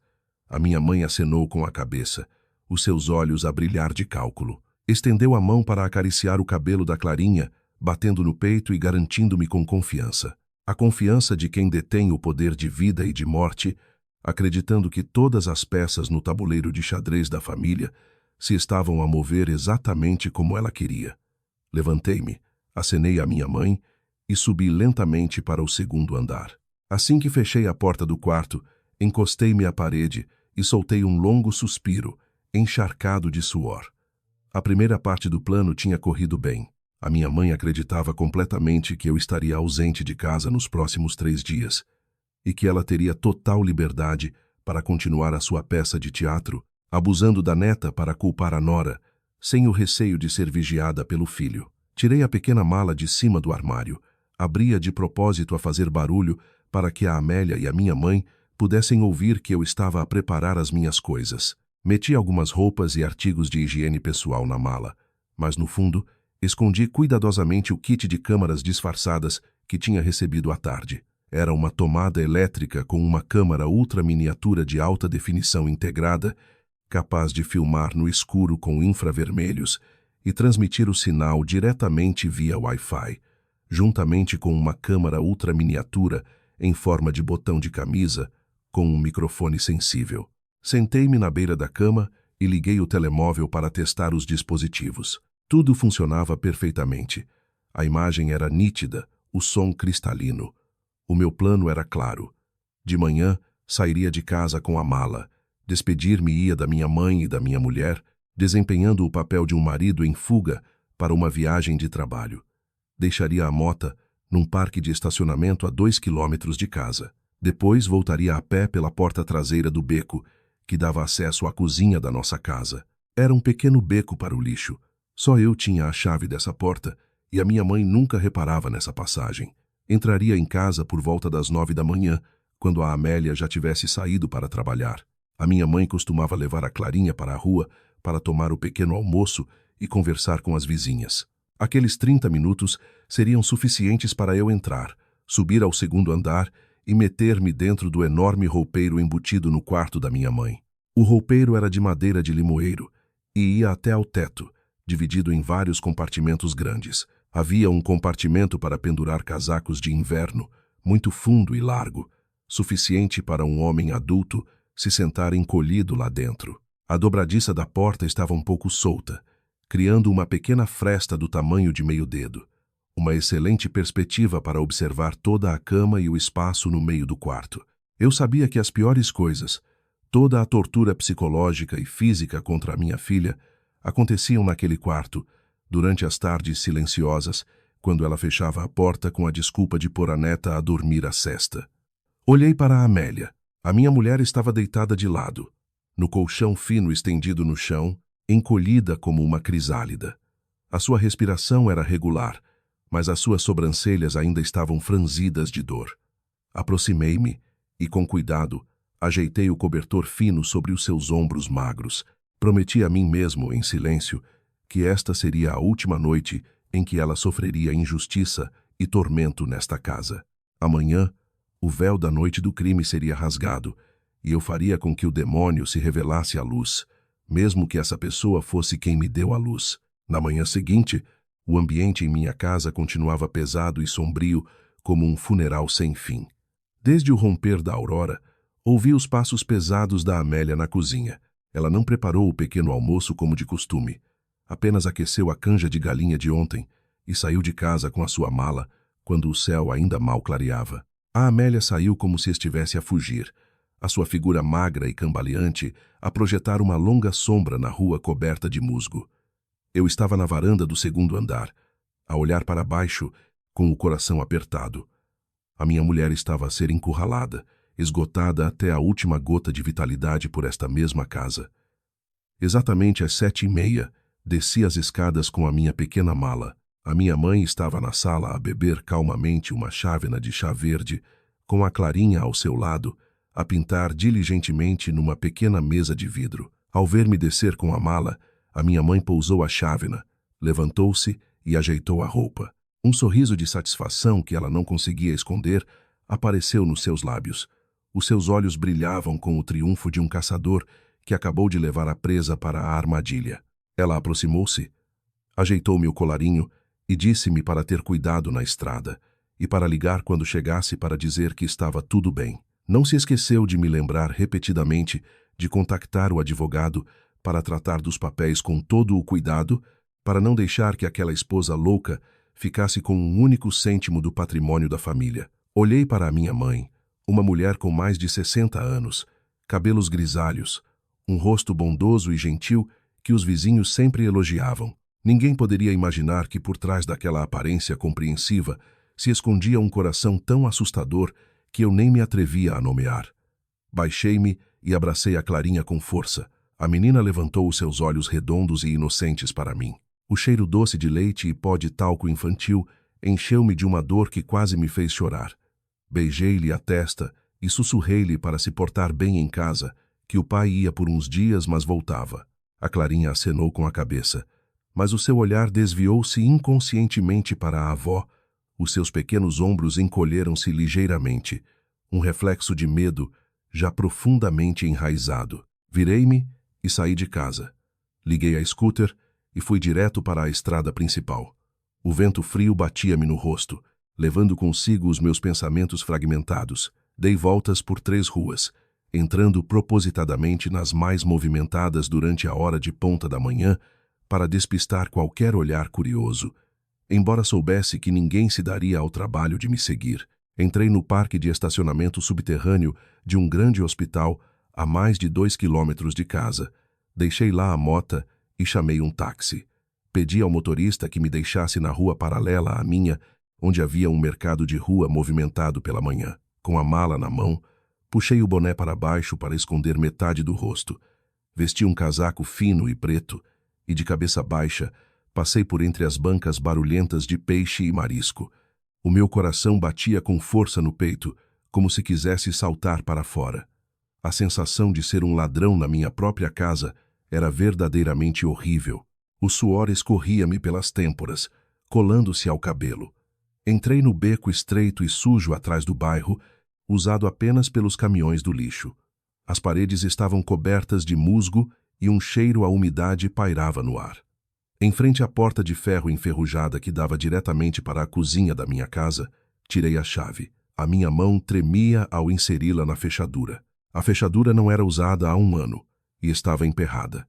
[SPEAKER 1] A minha mãe acenou com a cabeça, os seus olhos a brilhar de cálculo. Estendeu a mão para acariciar o cabelo da Clarinha, batendo no peito e garantindo-me com confiança. A confiança de quem detém o poder de vida e de morte, acreditando que todas as peças no tabuleiro de xadrez da família se estavam a mover exatamente como ela queria. Levantei-me, acenei à minha mãe e subi lentamente para o segundo andar. Assim que fechei a porta do quarto, encostei-me à parede e soltei um longo suspiro, encharcado de suor. A primeira parte do plano tinha corrido bem. A minha mãe acreditava completamente que eu estaria ausente de casa nos próximos 3 dias e que ela teria total liberdade para continuar a sua peça de teatro, abusando da neta para culpar a nora, sem o receio de ser vigiada pelo filho. Tirei a pequena mala de cima do armário, abri-a de propósito a fazer barulho para que a Amélia e a minha mãe pudessem ouvir que eu estava a preparar as minhas coisas. Meti algumas roupas e artigos de higiene pessoal na mala, mas no fundo, escondi cuidadosamente o kit de câmaras disfarçadas que tinha recebido à tarde. Era uma tomada elétrica com uma câmara ultra-miniatura de alta definição integrada, capaz de filmar no escuro com infravermelhos e transmitir o sinal diretamente via Wi-Fi, juntamente com uma câmara ultra-miniatura em forma de botão de camisa com um microfone sensível. Sentei-me na beira da cama e liguei o telemóvel para testar os dispositivos. Tudo funcionava perfeitamente. A imagem era nítida, o som cristalino. O meu plano era claro. De manhã, sairia de casa com a mala. Despedir-me-ia da minha mãe e da minha mulher, desempenhando o papel de um marido em fuga para uma viagem de trabalho. Deixaria a mota num parque de estacionamento a 2 quilômetros de casa. Depois voltaria a pé pela porta traseira do beco, que dava acesso à cozinha da nossa casa. Era um pequeno beco para o lixo. Só eu tinha a chave dessa porta e a minha mãe nunca reparava nessa passagem. Entraria em casa por volta das 9 da manhã, quando a Amélia já tivesse saído para trabalhar. A minha mãe costumava levar a Clarinha para a rua para tomar o pequeno almoço e conversar com as vizinhas. Aqueles 30 minutos seriam suficientes para eu entrar, subir ao segundo andar e meter-me dentro do enorme roupeiro embutido no quarto da minha mãe. O roupeiro era de madeira de limoeiro e ia até ao teto, dividido em vários compartimentos grandes. Havia um compartimento para pendurar casacos de inverno, muito fundo e largo, suficiente para um homem adulto se sentar encolhido lá dentro. A dobradiça da porta estava um pouco solta, criando uma pequena fresta do tamanho de meio dedo. Uma excelente perspectiva para observar toda a cama e o espaço no meio do quarto. Eu sabia que as piores coisas, toda a tortura psicológica e física contra a minha filha, aconteciam naquele quarto, durante as tardes silenciosas, quando ela fechava a porta com a desculpa de pôr a neta a dormir a sesta. Olhei para a Amélia. A minha mulher estava deitada de lado, no colchão fino estendido no chão, encolhida como uma crisálida. A sua respiração era regular, mas as suas sobrancelhas ainda estavam franzidas de dor. Aproximei-me e, com cuidado, ajeitei o cobertor fino sobre os seus ombros magros. Prometi a mim mesmo, em silêncio, que esta seria a última noite em que ela sofreria injustiça e tormento nesta casa. Amanhã, o véu da noite do crime seria rasgado e eu faria com que o demônio se revelasse à luz, mesmo que essa pessoa fosse quem me deu a luz. Na manhã seguinte, o ambiente em minha casa continuava pesado e sombrio, como um funeral sem fim. Desde o romper da aurora, ouvi os passos pesados da Amélia na cozinha. Ela não preparou o pequeno almoço como de costume. Apenas aqueceu a canja de galinha de ontem e saiu de casa com a sua mala, quando o céu ainda mal clareava. A Amélia saiu como se estivesse a fugir, a sua figura magra e cambaleante a projetar uma longa sombra na rua coberta de musgo. Eu estava na varanda do segundo andar, a olhar para baixo, com o coração apertado. A minha mulher estava a ser encurralada, esgotada até a última gota de vitalidade por esta mesma casa. Exatamente às 7h30, desci as escadas com a minha pequena mala. A minha mãe estava na sala a beber calmamente uma chávena de chá verde, com a Clarinha ao seu lado, a pintar diligentemente numa pequena mesa de vidro. Ao ver-me descer com a mala, a minha mãe pousou a chávena, levantou-se e ajeitou a roupa. Um sorriso de satisfação que ela não conseguia esconder apareceu nos seus lábios. Os seus olhos brilhavam com o triunfo de um caçador que acabou de levar a presa para a armadilha. Ela aproximou-se, ajeitou-me o colarinho e disse-me para ter cuidado na estrada e para ligar quando chegasse para dizer que estava tudo bem. Não se esqueceu de me lembrar repetidamente de contactar o advogado para tratar dos papéis com todo o cuidado, para não deixar que aquela esposa louca ficasse com um único cêntimo do patrimônio da família. Olhei para a minha mãe, uma mulher com mais de 60 anos, cabelos grisalhos, um rosto bondoso e gentil que os vizinhos sempre elogiavam. Ninguém poderia imaginar que por trás daquela aparência compreensiva se escondia um coração tão assustador que eu nem me atrevia a nomear. Baixei-me e abracei a Clarinha com força. A menina levantou os seus olhos redondos e inocentes para mim. O cheiro doce de leite e pó de talco infantil encheu-me de uma dor que quase me fez chorar. Beijei-lhe a testa e sussurrei-lhe para se portar bem em casa, que o pai ia por uns dias, mas voltava. A Clarinha acenou com a cabeça, mas o seu olhar desviou-se inconscientemente para a avó. Os seus pequenos ombros encolheram-se ligeiramente, um reflexo de medo já profundamente enraizado. Virei-me e saí de casa. Liguei a scooter e fui direto para a estrada principal. O vento frio batia-me no rosto, levando consigo os meus pensamentos fragmentados. Dei voltas por 3 ruas, entrando propositadamente nas mais movimentadas durante a hora de ponta da manhã para despistar qualquer olhar curioso. Embora soubesse que ninguém se daria ao trabalho de me seguir, entrei no parque de estacionamento subterrâneo de um grande hospital a mais de 2 quilômetros de casa. Deixei lá a mota e chamei um táxi. Pedi ao motorista que me deixasse na rua paralela à minha, onde havia um mercado de rua movimentado pela manhã. Com a mala na mão, puxei o boné para baixo para esconder metade do rosto. Vesti um casaco fino e preto e, de cabeça baixa, passei por entre as bancas barulhentas de peixe e marisco. O meu coração batia com força no peito, como se quisesse saltar para fora. A sensação de ser um ladrão na minha própria casa era verdadeiramente horrível. O suor escorria-me pelas têmporas, colando-se ao cabelo. Entrei no beco estreito e sujo atrás do bairro, usado apenas pelos caminhões do lixo. As paredes estavam cobertas de musgo e um cheiro a umidade pairava no ar. Em frente à porta de ferro enferrujada que dava diretamente para a cozinha da minha casa, tirei a chave. A minha mão tremia ao inseri-la na fechadura. A fechadura não era usada há 1 ano e estava emperrada.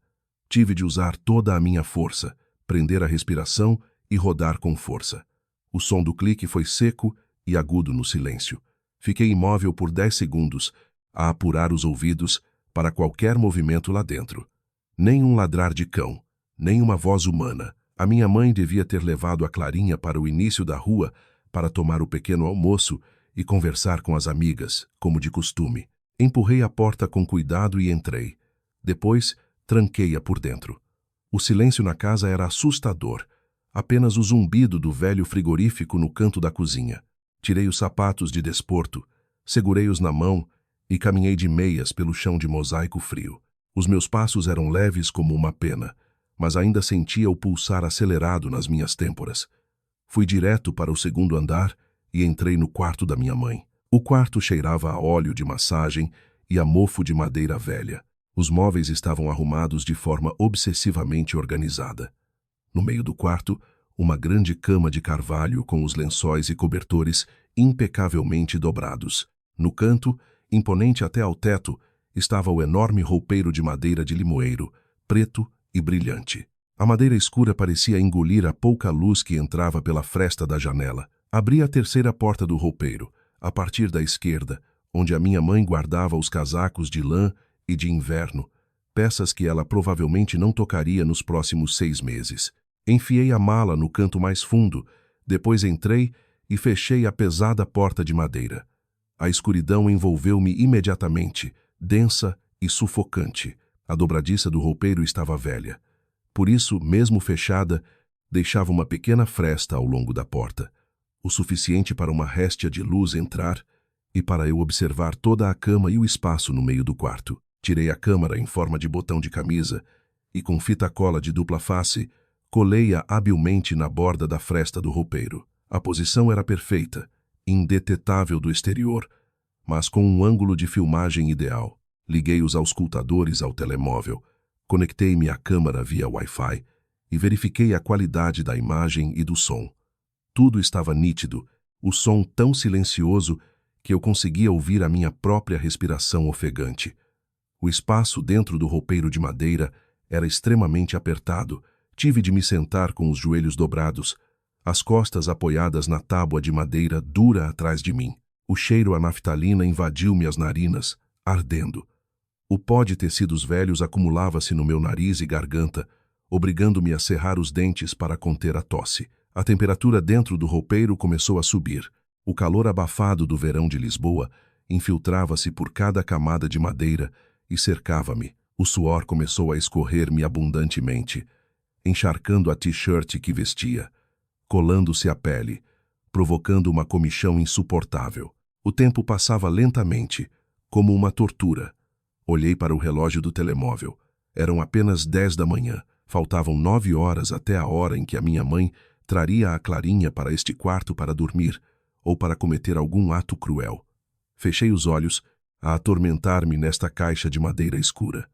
[SPEAKER 1] Tive de usar toda a minha força, prender a respiração e rodar com força. O som do clique foi seco e agudo no silêncio. Fiquei imóvel por 10 segundos, a apurar os ouvidos para qualquer movimento lá dentro. Nem um ladrar de cão, nem uma voz humana. A minha mãe devia ter levado a Clarinha para o início da rua para tomar o pequeno almoço e conversar com as amigas, como de costume. Empurrei a porta com cuidado e entrei. Depois, tranquei-a por dentro. O silêncio na casa era assustador. Apenas o zumbido do velho frigorífico no canto da cozinha. Tirei os sapatos de desporto, segurei-os na mão e caminhei de meias pelo chão de mosaico frio. Os meus passos eram leves como uma pena, mas ainda sentia o pulsar acelerado nas minhas têmporas. Fui direto para o 2º andar e entrei no quarto da minha mãe. O quarto cheirava a óleo de massagem e a mofo de madeira velha. Os móveis estavam arrumados de forma obsessivamente organizada. No meio do quarto, uma grande cama de carvalho com os lençóis e cobertores impecavelmente dobrados. No canto, imponente até ao teto, estava o enorme roupeiro de madeira de limoeiro, preto e brilhante. A madeira escura parecia engolir a pouca luz que entrava pela fresta da janela. Abri a 3ª porta do roupeiro, a partir da esquerda, onde a minha mãe guardava os casacos de lã e de inverno, peças que ela provavelmente não tocaria nos próximos 6 meses. Enfiei a mala no canto mais fundo, depois entrei e fechei a pesada porta de madeira. A escuridão envolveu-me imediatamente, densa e sufocante. A dobradiça do roupeiro estava velha. Por isso, mesmo fechada, deixava uma pequena fresta ao longo da porta, o suficiente para uma réstia de luz entrar e para eu observar toda a cama e o espaço no meio do quarto. Tirei a câmara em forma de botão de camisa e, com fita cola de dupla face, colei-a habilmente na borda da fresta do roupeiro. A posição era perfeita, indetetável do exterior, mas com um ângulo de filmagem ideal. Liguei os auscultadores ao telemóvel, conectei-me à câmara via Wi-Fi e verifiquei a qualidade da imagem e do som. Tudo estava nítido, o som tão silencioso que eu conseguia ouvir a minha própria respiração ofegante. O espaço dentro do roupeiro de madeira era extremamente apertado. Tive de me sentar com os joelhos dobrados, as costas apoiadas na tábua de madeira dura atrás de mim. O cheiro a naftalina invadiu-me as narinas, ardendo. O pó de tecidos velhos acumulava-se no meu nariz e garganta, obrigando-me a cerrar os dentes para conter a tosse. A temperatura dentro do roupeiro começou a subir. O calor abafado do verão de Lisboa infiltrava-se por cada camada de madeira e cercava-me. O suor começou a escorrer-me abundantemente, encharcando a t-shirt que vestia, colando-se à pele, provocando uma comichão insuportável. O tempo passava lentamente, como uma tortura. Olhei para o relógio do telemóvel. Eram apenas 10 da manhã. Faltavam 9 horas até a hora em que a minha mãe traria a Clarinha para este quarto para dormir ou para cometer algum ato cruel. Fechei os olhos, a atormentar-me nesta caixa de madeira escura.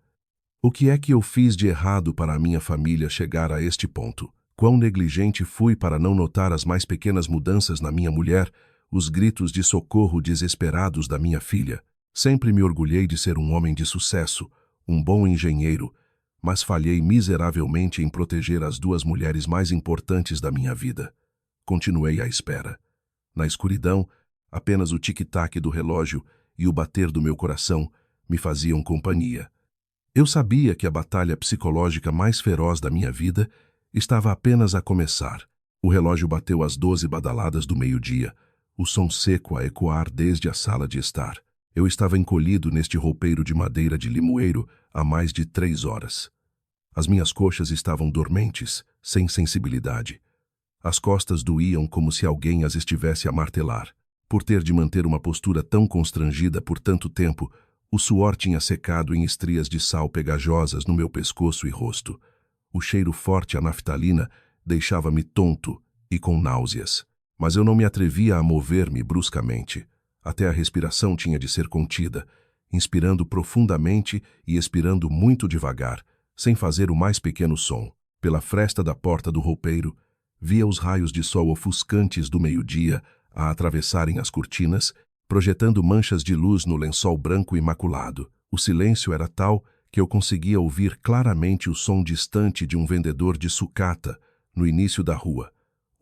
[SPEAKER 1] O que é que eu fiz de errado para a minha família chegar a este ponto? Quão negligente fui para não notar as mais pequenas mudanças na minha mulher, os gritos de socorro desesperados da minha filha. Sempre me orgulhei de ser um homem de sucesso, um bom engenheiro, mas falhei miseravelmente em proteger as duas mulheres mais importantes da minha vida. Continuei à espera. Na escuridão, apenas o tic-tac do relógio e o bater do meu coração me faziam companhia. Eu sabia que a batalha psicológica mais feroz da minha vida estava apenas a começar. O relógio bateu às 12 badaladas do meio-dia, o som seco a ecoar desde a sala de estar. Eu estava encolhido neste roupeiro de madeira de limoeiro há mais de 3 horas. As minhas coxas estavam dormentes, sem sensibilidade. As costas doíam como se alguém as estivesse a martelar. Por ter de manter uma postura tão constrangida por tanto tempo, o suor tinha secado em estrias de sal pegajosas no meu pescoço e rosto. O cheiro forte a naftalina deixava-me tonto e com náuseas. Mas eu não me atrevia a mover-me bruscamente. Até a respiração tinha de ser contida, inspirando profundamente e expirando muito devagar, sem fazer o mais pequeno som. Pela fresta da porta do roupeiro, via os raios de sol ofuscantes do meio-dia a atravessarem as cortinas, projetando manchas de luz no lençol branco imaculado. O silêncio era tal que eu conseguia ouvir claramente o som distante de um vendedor de sucata no início da rua,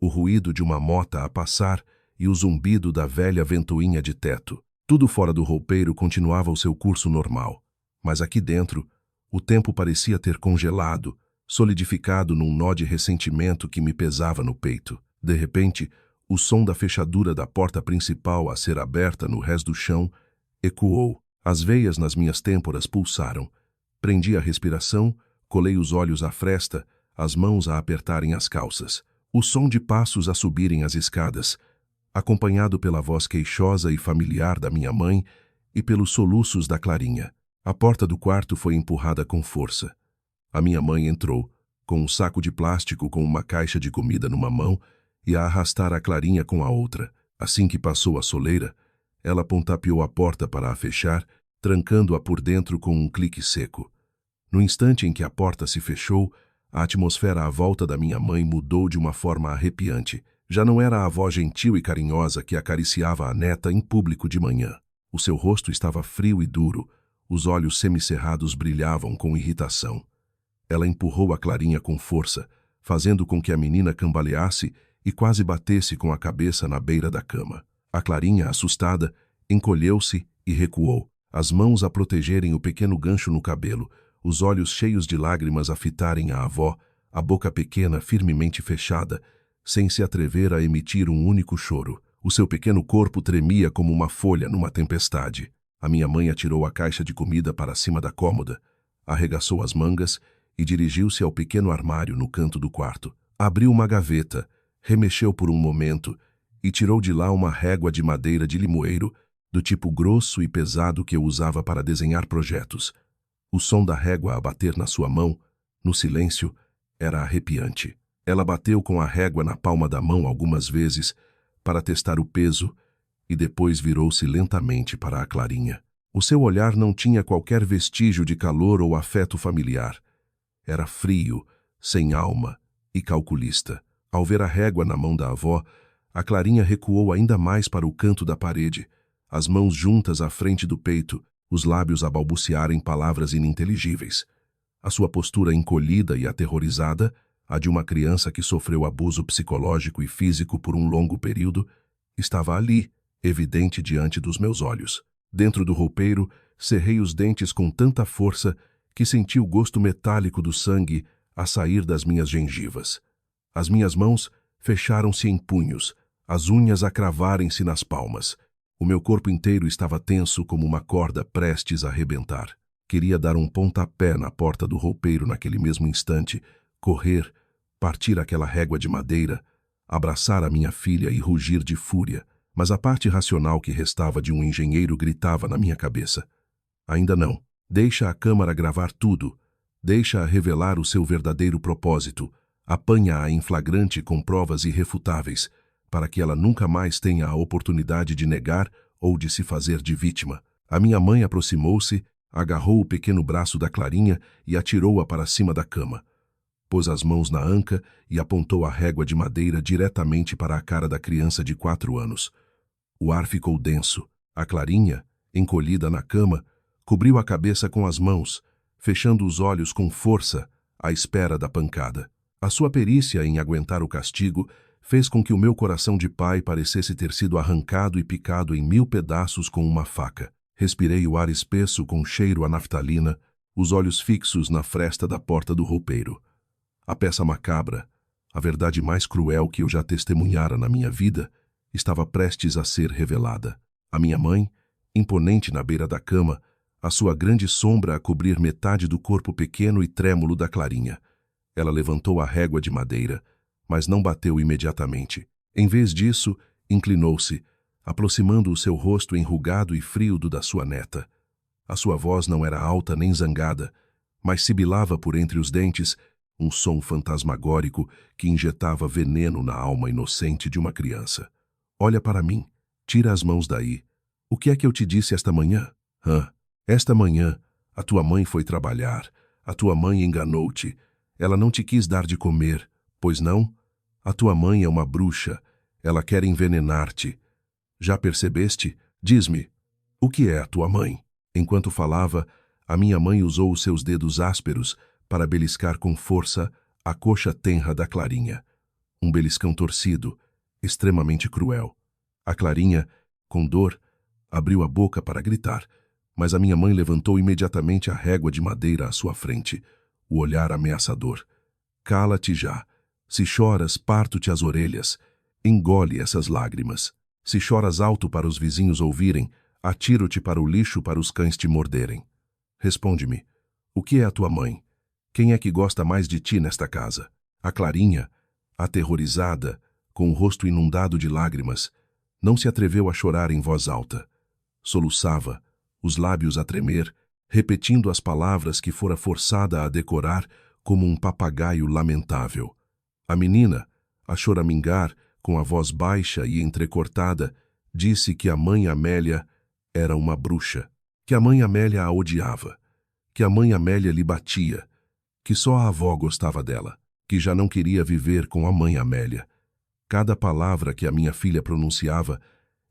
[SPEAKER 1] o ruído de uma mota a passar e o zumbido da velha ventoinha de teto. Tudo fora do roupeiro continuava o seu curso normal, mas aqui dentro, o tempo parecia ter congelado, solidificado num nó de ressentimento que me pesava no peito. De repente, o som da fechadura da porta principal a ser aberta no rés do chão ecoou. As veias nas minhas têmporas pulsaram. Prendi a respiração, colei os olhos à fresta, as mãos a apertarem as calças. O som de passos a subirem as escadas, acompanhado pela voz queixosa e familiar da minha mãe e pelos soluços da Clarinha. A porta do quarto foi empurrada com força. A minha mãe entrou, com um saco de plástico com uma caixa de comida numa mão e a arrastar a Clarinha com a outra. Assim que passou a soleira, ela pontapeou a porta para a fechar, trancando-a por dentro com um clique seco. No instante em que a porta se fechou, a atmosfera à volta da minha mãe mudou de uma forma arrepiante. Já não era a avó gentil e carinhosa que acariciava a neta em público de manhã. O seu rosto estava frio e duro, os olhos semicerrados brilhavam com irritação. Ela empurrou a Clarinha com força, fazendo com que a menina cambaleasse e quase batesse com a cabeça na beira da cama. A Clarinha, assustada, encolheu-se e recuou, as mãos a protegerem o pequeno gancho no cabelo, os olhos cheios de lágrimas a fitarem a avó, a boca pequena firmemente fechada, sem se atrever a emitir um único choro. O seu pequeno corpo tremia como uma folha numa tempestade. A minha mãe atirou a caixa de comida para cima da cômoda, arregaçou as mangas e dirigiu-se ao pequeno armário no canto do quarto. Abriu uma gaveta, remexeu por um momento e tirou de lá uma régua de madeira de limoeiro do tipo grosso e pesado que eu usava para desenhar projetos. O som da régua a bater na sua mão, no silêncio, era arrepiante. Ela bateu com a régua na palma da mão algumas vezes para testar o peso e depois virou-se lentamente para a Clarinha. O seu olhar não tinha qualquer vestígio de calor ou afeto familiar. Era frio, sem alma e calculista. Ao ver a régua na mão da avó, a Clarinha recuou ainda mais para o canto da parede, as mãos juntas à frente do peito, os lábios a balbuciarem palavras ininteligíveis. A sua postura encolhida e aterrorizada, a de uma criança que sofreu abuso psicológico e físico por um longo período, estava ali, evidente diante dos meus olhos. Dentro do roupeiro, cerrei os dentes com tanta força que senti o gosto metálico do sangue a sair das minhas gengivas. As minhas mãos fecharam-se em punhos, as unhas a cravarem-se nas palmas. O meu corpo inteiro estava tenso como uma corda prestes a arrebentar. Queria dar um pontapé na porta do roupeiro naquele mesmo instante, correr, partir aquela régua de madeira, abraçar a minha filha e rugir de fúria, mas a parte racional que restava de um engenheiro gritava na minha cabeça. Ainda não. Deixa a Câmara gravar tudo. Deixa-a revelar o seu verdadeiro propósito. Apanha-a em flagrante com provas irrefutáveis, para que ela nunca mais tenha a oportunidade de negar ou de se fazer de vítima. A minha mãe aproximou-se, agarrou o pequeno braço da Clarinha e atirou-a para cima da cama. Pôs as mãos na anca e apontou a régua de madeira diretamente para a cara da criança de 4 anos. O ar ficou denso. A Clarinha, encolhida na cama, cobriu a cabeça com as mãos, fechando os olhos com força, à espera da pancada. A sua perícia em aguentar o castigo fez com que o meu coração de pai parecesse ter sido arrancado e picado em 1000 pedaços com uma faca. Respirei o ar espesso com cheiro a naftalina, os olhos fixos na fresta da porta do roupeiro. A peça macabra, a verdade mais cruel que eu já testemunhara na minha vida, estava prestes a ser revelada. A minha mãe, imponente na beira da cama, a sua grande sombra a cobrir metade do corpo pequeno e trêmulo da Clarinha. Ela levantou a régua de madeira, mas não bateu imediatamente. Em vez disso, inclinou-se, aproximando o seu rosto enrugado e frio do da sua neta. A sua voz não era alta nem zangada, mas sibilava por entre os dentes um som fantasmagórico que injetava veneno na alma inocente de uma criança. Olha para mim, tira as mãos daí. O que é que eu te disse esta manhã? Esta manhã, a tua mãe foi trabalhar, a tua mãe enganou-te, ela não te quis dar de comer, pois não? A tua mãe é uma bruxa, ela quer envenenar-te. Já percebeste? Diz-me, o que é a tua mãe? Enquanto falava, a minha mãe usou os seus dedos ásperos para beliscar com força a coxa tenra da Clarinha. Um beliscão torcido, extremamente cruel. A Clarinha, com dor, abriu a boca para gritar, mas a minha mãe levantou imediatamente a régua de madeira à sua frente, o olhar ameaçador. Cala-te já. Se choras, parto-te as orelhas. Engole essas lágrimas. Se choras alto para os vizinhos ouvirem, atiro-te para o lixo para os cães te morderem. Responde-me, o que é a tua mãe? Quem é que gosta mais de ti nesta casa? A Clarinha, aterrorizada, com o rosto inundado de lágrimas, não se atreveu a chorar em voz alta. Soluçava, os lábios a tremer, repetindo as palavras que fora forçada a decorar como um papagaio lamentável. A menina, a choramingar, com a voz baixa e entrecortada, disse que a mãe Amélia era uma bruxa, que a mãe Amélia a odiava, que a mãe Amélia lhe batia, que só a avó gostava dela, que já não queria viver com a mãe Amélia. Cada palavra que a minha filha pronunciava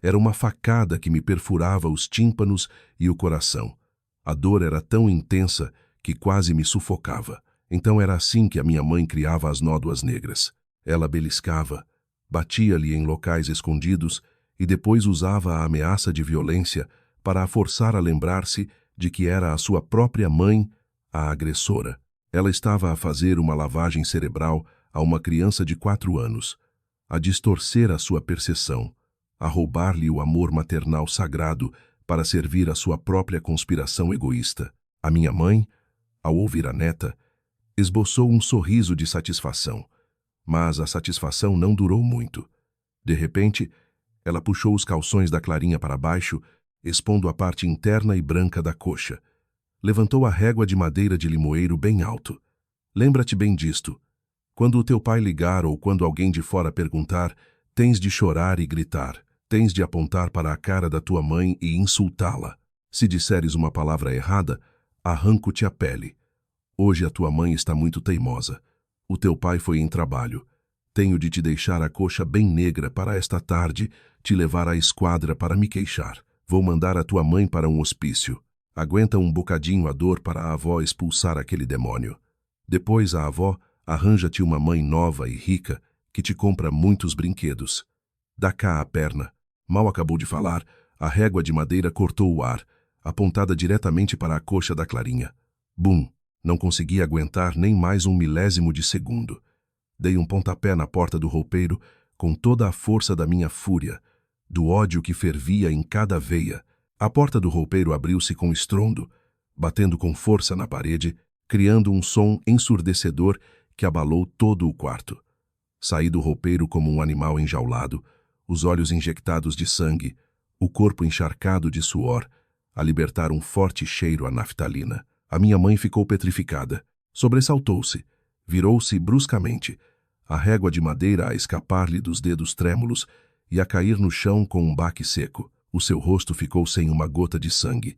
[SPEAKER 1] era uma facada que me perfurava os tímpanos e o coração. A dor era tão intensa que quase me sufocava. Então era assim que a minha mãe criava as nódoas negras. Ela beliscava, batia-lhe em locais escondidos e depois usava a ameaça de violência para a forçar a lembrar-se de que era a sua própria mãe a agressora. Ela estava a fazer uma lavagem cerebral a uma criança de 4 anos, a distorcer a sua percepção, a roubar-lhe o amor maternal sagrado para servir a sua própria conspiração egoísta. A minha mãe, ao ouvir a neta, esboçou um sorriso de satisfação, mas a satisfação não durou muito. De repente, ela puxou os calções da Clarinha para baixo expondo a parte interna e branca da coxa. Levantou a régua de madeira de limoeiro bem alto. Lembra-te bem disto. Quando o teu pai ligar ou quando alguém de fora perguntar, tens de chorar e gritar. Tens de apontar para a cara da tua mãe e insultá-la. Se disseres uma palavra errada, arranco-te a pele. Hoje a tua mãe está muito teimosa. O teu pai foi em trabalho. Tenho de te deixar a coxa bem negra para esta tarde te levar à esquadra para me queixar. Vou mandar a tua mãe para um hospício. Aguenta um bocadinho a dor para a avó expulsar aquele demônio. Depois a avó arranja-te uma mãe nova e rica que te compra muitos brinquedos. Dá cá a perna. Mal acabou de falar, a régua de madeira cortou o ar, apontada diretamente para a coxa da Clarinha. Bum! Não consegui aguentar nem mais um milésimo de segundo. Dei um pontapé na porta do roupeiro com toda a força da minha fúria, do ódio que fervia em cada veia. A porta do roupeiro abriu-se com estrondo, batendo com força na parede, criando um som ensurdecedor que abalou todo o quarto. Saí do roupeiro como um animal enjaulado, os olhos injectados de sangue, o corpo encharcado de suor, a libertar um forte cheiro a naftalina. A minha mãe ficou petrificada. Sobressaltou-se, virou-se bruscamente, a régua de madeira a escapar-lhe dos dedos trêmulos e a cair no chão com um baque seco. O seu rosto ficou sem uma gota de sangue,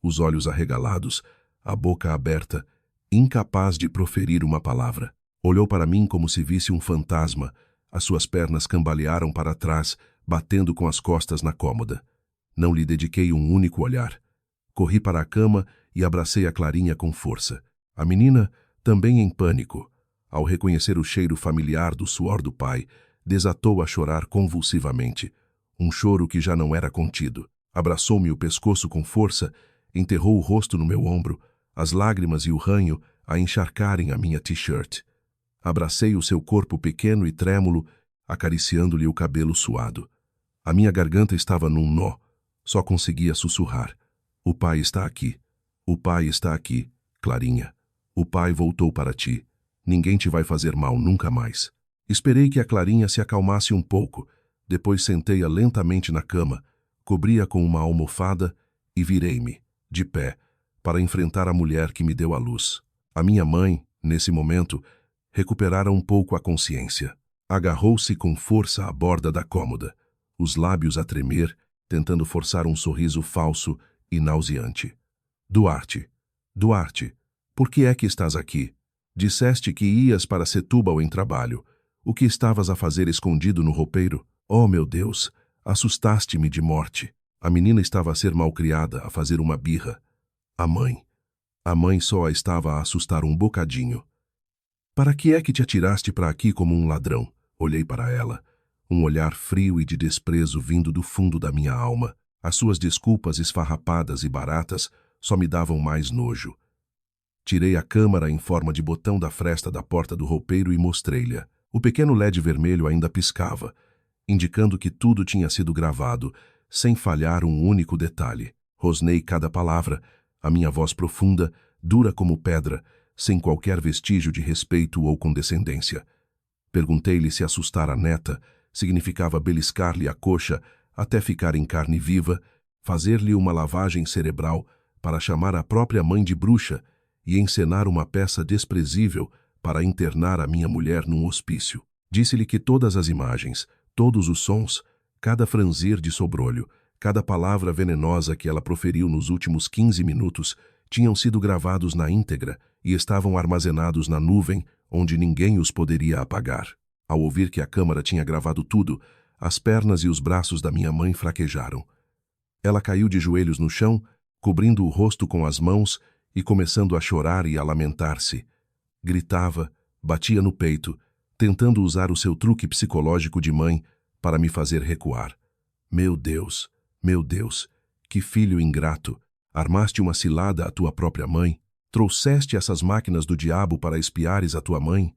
[SPEAKER 1] os olhos arregalados, a boca aberta, incapaz de proferir uma palavra. Olhou para mim como se visse um fantasma. As suas pernas cambalearam para trás, batendo com as costas na cômoda. Não lhe dediquei um único olhar. Corri para a cama e abracei a Clarinha com força. A menina, também em pânico, ao reconhecer o cheiro familiar do suor do pai, desatou a chorar convulsivamente. Um choro que já não era contido. Abraçou-me o pescoço com força, enterrou o rosto no meu ombro, as lágrimas e o ranho a encharcarem a minha t-shirt. Abracei o seu corpo pequeno e trêmulo, acariciando-lhe o cabelo suado. A minha garganta estava num nó, só conseguia sussurrar. O pai está aqui. O pai está aqui, Clarinha. O pai voltou para ti. Ninguém te vai fazer mal nunca mais. Esperei que a Clarinha se acalmasse um pouco, depois sentei-a lentamente na cama, cobri-a com uma almofada e virei-me, de pé, para enfrentar a mulher que me deu à luz. A minha mãe, nesse momento, recuperara um pouco a consciência. Agarrou-se com força à borda da cômoda, os lábios a tremer, tentando forçar um sorriso falso e nauseante. Duarte, Duarte, por que é que estás aqui? Disseste que ias para Setúbal em trabalho. O que estavas a fazer escondido no roupeiro? Oh, meu Deus, assustaste-me de morte. A menina estava a ser malcriada, a fazer uma birra. A mãe só a estava a assustar um bocadinho. Para que é que te atiraste para aqui como um ladrão? Olhei para ela, um olhar frio e de desprezo vindo do fundo da minha alma. As suas desculpas esfarrapadas e baratas só me davam mais nojo. Tirei a câmara em forma de botão da fresta da porta do roupeiro e mostrei-lhe. O pequeno LED vermelho ainda piscava, indicando que tudo tinha sido gravado, sem falhar um único detalhe. Rosnei cada palavra, a minha voz profunda, dura como pedra, sem qualquer vestígio de respeito ou condescendência. Perguntei-lhe se assustar a neta significava beliscar-lhe a coxa até ficar em carne viva, fazer-lhe uma lavagem cerebral para chamar a própria mãe de bruxa e encenar uma peça desprezível para internar a minha mulher num hospício. Disse-lhe que todas as imagens, todos os sons, cada franzir de sobrolho, cada palavra venenosa que ela proferiu nos últimos 15 minutos tinham sido gravados na íntegra e estavam armazenados na nuvem onde ninguém os poderia apagar. Ao ouvir que a câmara tinha gravado tudo, as pernas e os braços da minha mãe fraquejaram. Ela caiu de joelhos no chão, cobrindo o rosto com as mãos e começando a chorar e a lamentar-se. Gritava, batia no peito, tentando usar o seu truque psicológico de mãe para me fazer recuar. Meu Deus, que filho ingrato! Armaste uma cilada à tua própria mãe? Trouxeste essas máquinas do diabo para espiares a tua mãe?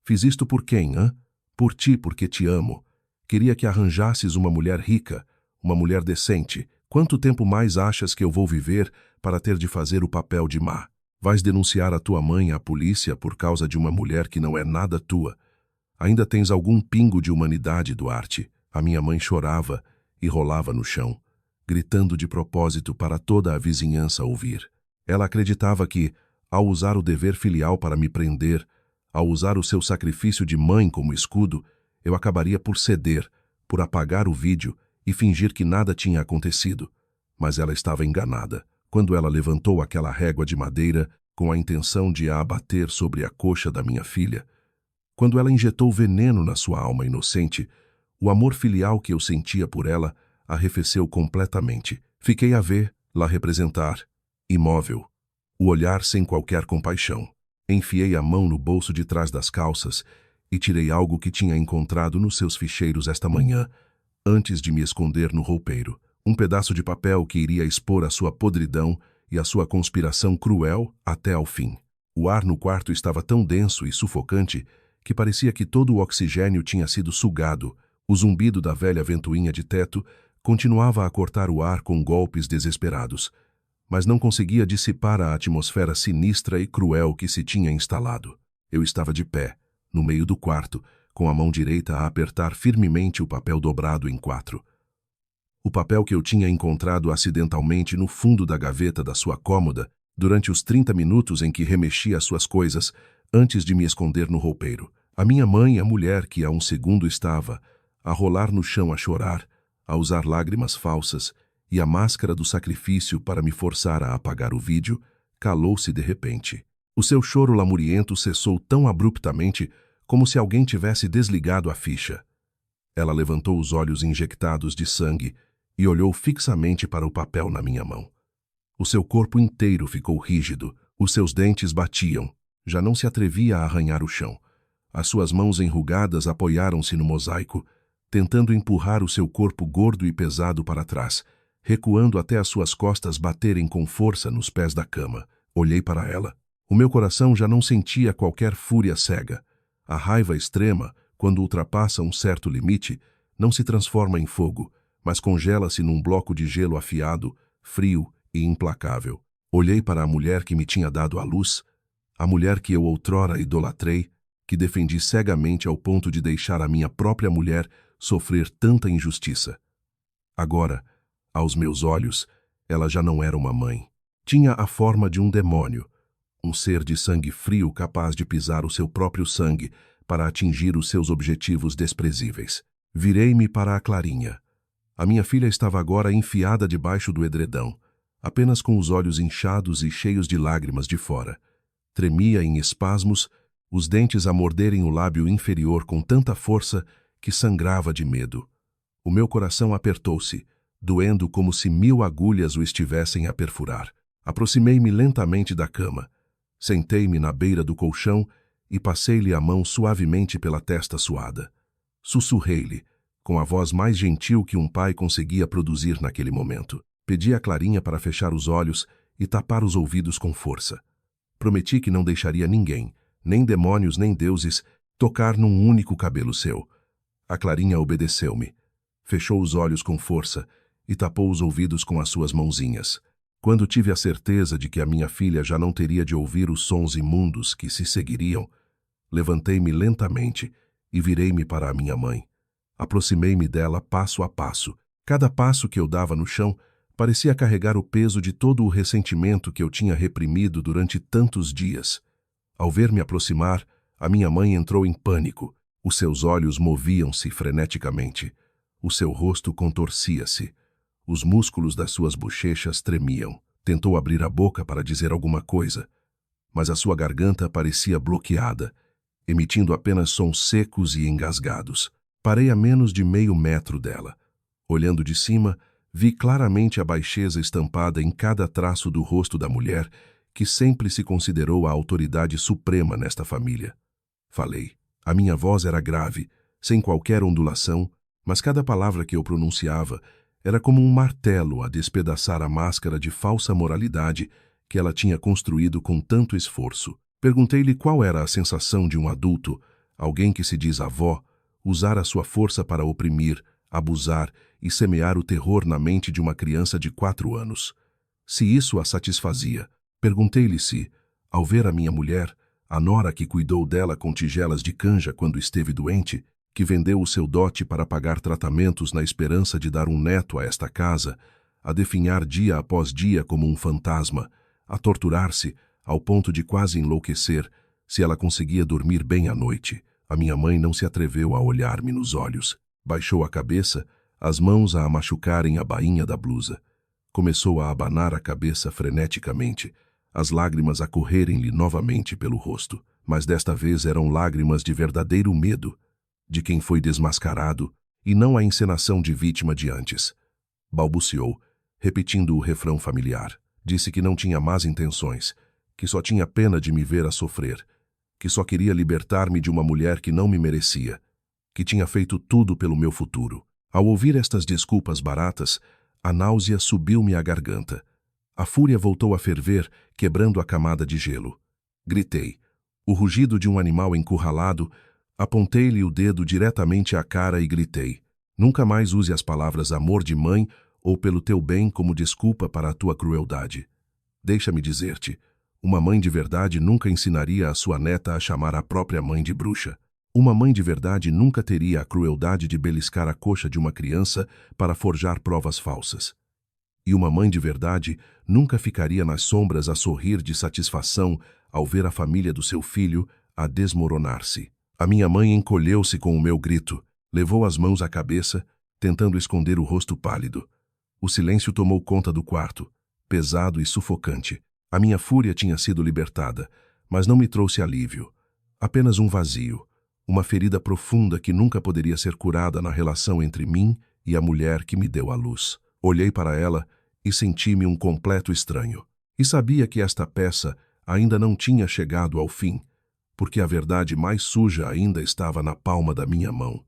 [SPEAKER 1] Fiz isto por quem, hã? Por ti, porque te amo. Queria que arranjasses uma mulher rica, uma mulher decente. Quanto tempo mais achas que eu vou viver para ter de fazer o papel de má? Vais denunciar a tua mãe à polícia por causa de uma mulher que não é nada tua. Ainda tens algum pingo de humanidade, Duarte? A minha mãe chorava e rolava no chão. gritando de propósito para toda a vizinhança ouvir. Ela acreditava que, ao usar o dever filial para me prender, ao usar o seu sacrifício de mãe como escudo, eu acabaria por ceder, por apagar o vídeo e fingir que nada tinha acontecido. Mas ela estava enganada. Quando ela levantou aquela régua de madeira com a intenção de a abater sobre a coxa da minha filha, quando ela injetou veneno na sua alma inocente, o amor filial que eu sentia por ela arrefeceu completamente. Fiquei a vê-la representar, imóvel, o olhar sem qualquer compaixão. Enfiei a mão no bolso de trás das calças e tirei algo que tinha encontrado nos seus ficheiros esta manhã, antes de me esconder no roupeiro. Um pedaço de papel que iria expor a sua podridão e a sua conspiração cruel até ao fim. O ar no quarto estava tão denso e sufocante que parecia que todo o oxigênio tinha sido sugado. O zumbido da velha ventoinha de teto continuava a cortar o ar com golpes desesperados, mas não conseguia dissipar a atmosfera sinistra e cruel que se tinha instalado. Eu estava de pé, no meio do quarto, com a mão direita a apertar firmemente o papel dobrado em 4. O papel que eu tinha encontrado acidentalmente no fundo da gaveta da sua cômoda durante os 30 minutos em que remexia suas coisas antes de me esconder no roupeiro. A minha mãe, a mulher que há um segundo estava a rolar no chão a chorar, a usar lágrimas falsas e a máscara do sacrifício para me forçar a apagar o vídeo, calou-se de repente. O seu choro lamuriento cessou tão abruptamente como se alguém tivesse desligado a ficha. Ela levantou os olhos injectados de sangue e olhou fixamente para o papel na minha mão. O seu corpo inteiro ficou rígido, os seus dentes batiam, já não se atrevia a arranhar o chão. As suas mãos enrugadas apoiaram-se no mosaico, tentando empurrar o seu corpo gordo e pesado para trás, recuando até as suas costas baterem com força nos pés da cama. Olhei para ela. O meu coração já não sentia qualquer fúria cega. A raiva extrema, quando ultrapassa um certo limite, não se transforma em fogo, mas congela-se num bloco de gelo afiado, frio e implacável. Olhei para a mulher que me tinha dado à luz, a mulher que eu outrora idolatrei, que defendi cegamente ao ponto de deixar a minha própria mulher sofrer tanta injustiça. Agora, aos meus olhos, ela já não era uma mãe. Tinha a forma de um demônio, um ser de sangue frio capaz de pisar o seu próprio sangue para atingir os seus objetivos desprezíveis. Virei-me para a Clarinha. A minha filha estava agora enfiada debaixo do edredão, apenas com os olhos inchados e cheios de lágrimas de fora. Tremia em espasmos, os dentes a morderem o lábio inferior com tanta força que sangrava de medo. O meu coração apertou-se, doendo como se 1000 agulhas o estivessem a perfurar. Aproximei-me lentamente da cama, sentei-me na beira do colchão e passei-lhe a mão suavemente pela testa suada. Sussurrei-lhe, com a voz mais gentil que um pai conseguia produzir naquele momento. Pedi a Clarinha para fechar os olhos e tapar os ouvidos com força. Prometi que não deixaria ninguém, nem demônios nem deuses, tocar num único cabelo seu. A Clarinha obedeceu-me. Fechou os olhos com força e tapou os ouvidos com as suas mãozinhas. Quando tive a certeza de que a minha filha já não teria de ouvir os sons imundos que se seguiriam, levantei-me lentamente e virei-me para a minha mãe. Aproximei-me dela passo a passo. Cada passo que eu dava no chão parecia carregar o peso de todo o ressentimento que eu tinha reprimido durante tantos dias. Ao ver-me aproximar, a minha mãe entrou em pânico. Os seus olhos moviam-se freneticamente. O seu rosto contorcia-se. Os músculos das suas bochechas tremiam. Tentou abrir a boca para dizer alguma coisa, mas a sua garganta parecia bloqueada, emitindo apenas sons secos e engasgados. Parei a menos de meio metro dela. Olhando de cima, vi claramente a baixeza estampada em cada traço do rosto da mulher que sempre se considerou a autoridade suprema nesta família. Falei. A minha voz era grave, sem qualquer ondulação, mas cada palavra que eu pronunciava era como um martelo a despedaçar a máscara de falsa moralidade que ela tinha construído com tanto esforço. Perguntei-lhe qual era a sensação de um adulto, alguém que se diz avó, usar a sua força para oprimir, abusar e semear o terror na mente de uma criança de 4 anos. Se isso a satisfazia, perguntei-lhe se, ao ver a minha mulher, a nora que cuidou dela com tigelas de canja quando esteve doente, que vendeu o seu dote para pagar tratamentos na esperança de dar um neto a esta casa, a definhar dia após dia como um fantasma, a torturar-se ao ponto de quase enlouquecer se ela conseguia dormir bem à noite. A minha mãe não se atreveu a olhar-me nos olhos. Baixou a cabeça, as mãos a machucarem a bainha da blusa. Começou a abanar a cabeça freneticamente, as lágrimas a correrem-lhe novamente pelo rosto. Mas desta vez eram lágrimas de verdadeiro medo, de quem foi desmascarado, e não a encenação de vítima de antes. Balbuciou, repetindo o refrão familiar. Disse que não tinha más intenções, que só tinha pena de me ver a sofrer, que só queria libertar-me de uma mulher que não me merecia, que tinha feito tudo pelo meu futuro. Ao ouvir estas desculpas baratas, a náusea subiu-me à garganta. A fúria voltou a ferver, quebrando a camada de gelo. Gritei. O rugido de um animal encurralado, apontei-lhe o dedo diretamente à cara e gritei. Nunca mais use as palavras amor de mãe ou pelo teu bem como desculpa para a tua crueldade. Deixa-me dizer-te, uma mãe de verdade nunca ensinaria a sua neta a chamar a própria mãe de bruxa. Uma mãe de verdade nunca teria a crueldade de beliscar a coxa de uma criança para forjar provas falsas. E uma mãe de verdade nunca ficaria nas sombras a sorrir de satisfação ao ver a família do seu filho a desmoronar-se. A minha mãe encolheu-se com o meu grito, levou as mãos à cabeça, tentando esconder o rosto pálido. O silêncio tomou conta do quarto, pesado e sufocante. A minha fúria tinha sido libertada, mas não me trouxe alívio. Apenas um vazio, uma ferida profunda que nunca poderia ser curada na relação entre mim e a mulher que me deu à luz. Olhei para ela e senti-me um completo estranho. E sabia que esta peça ainda não tinha chegado ao fim, porque a verdade mais suja ainda estava na palma da minha mão.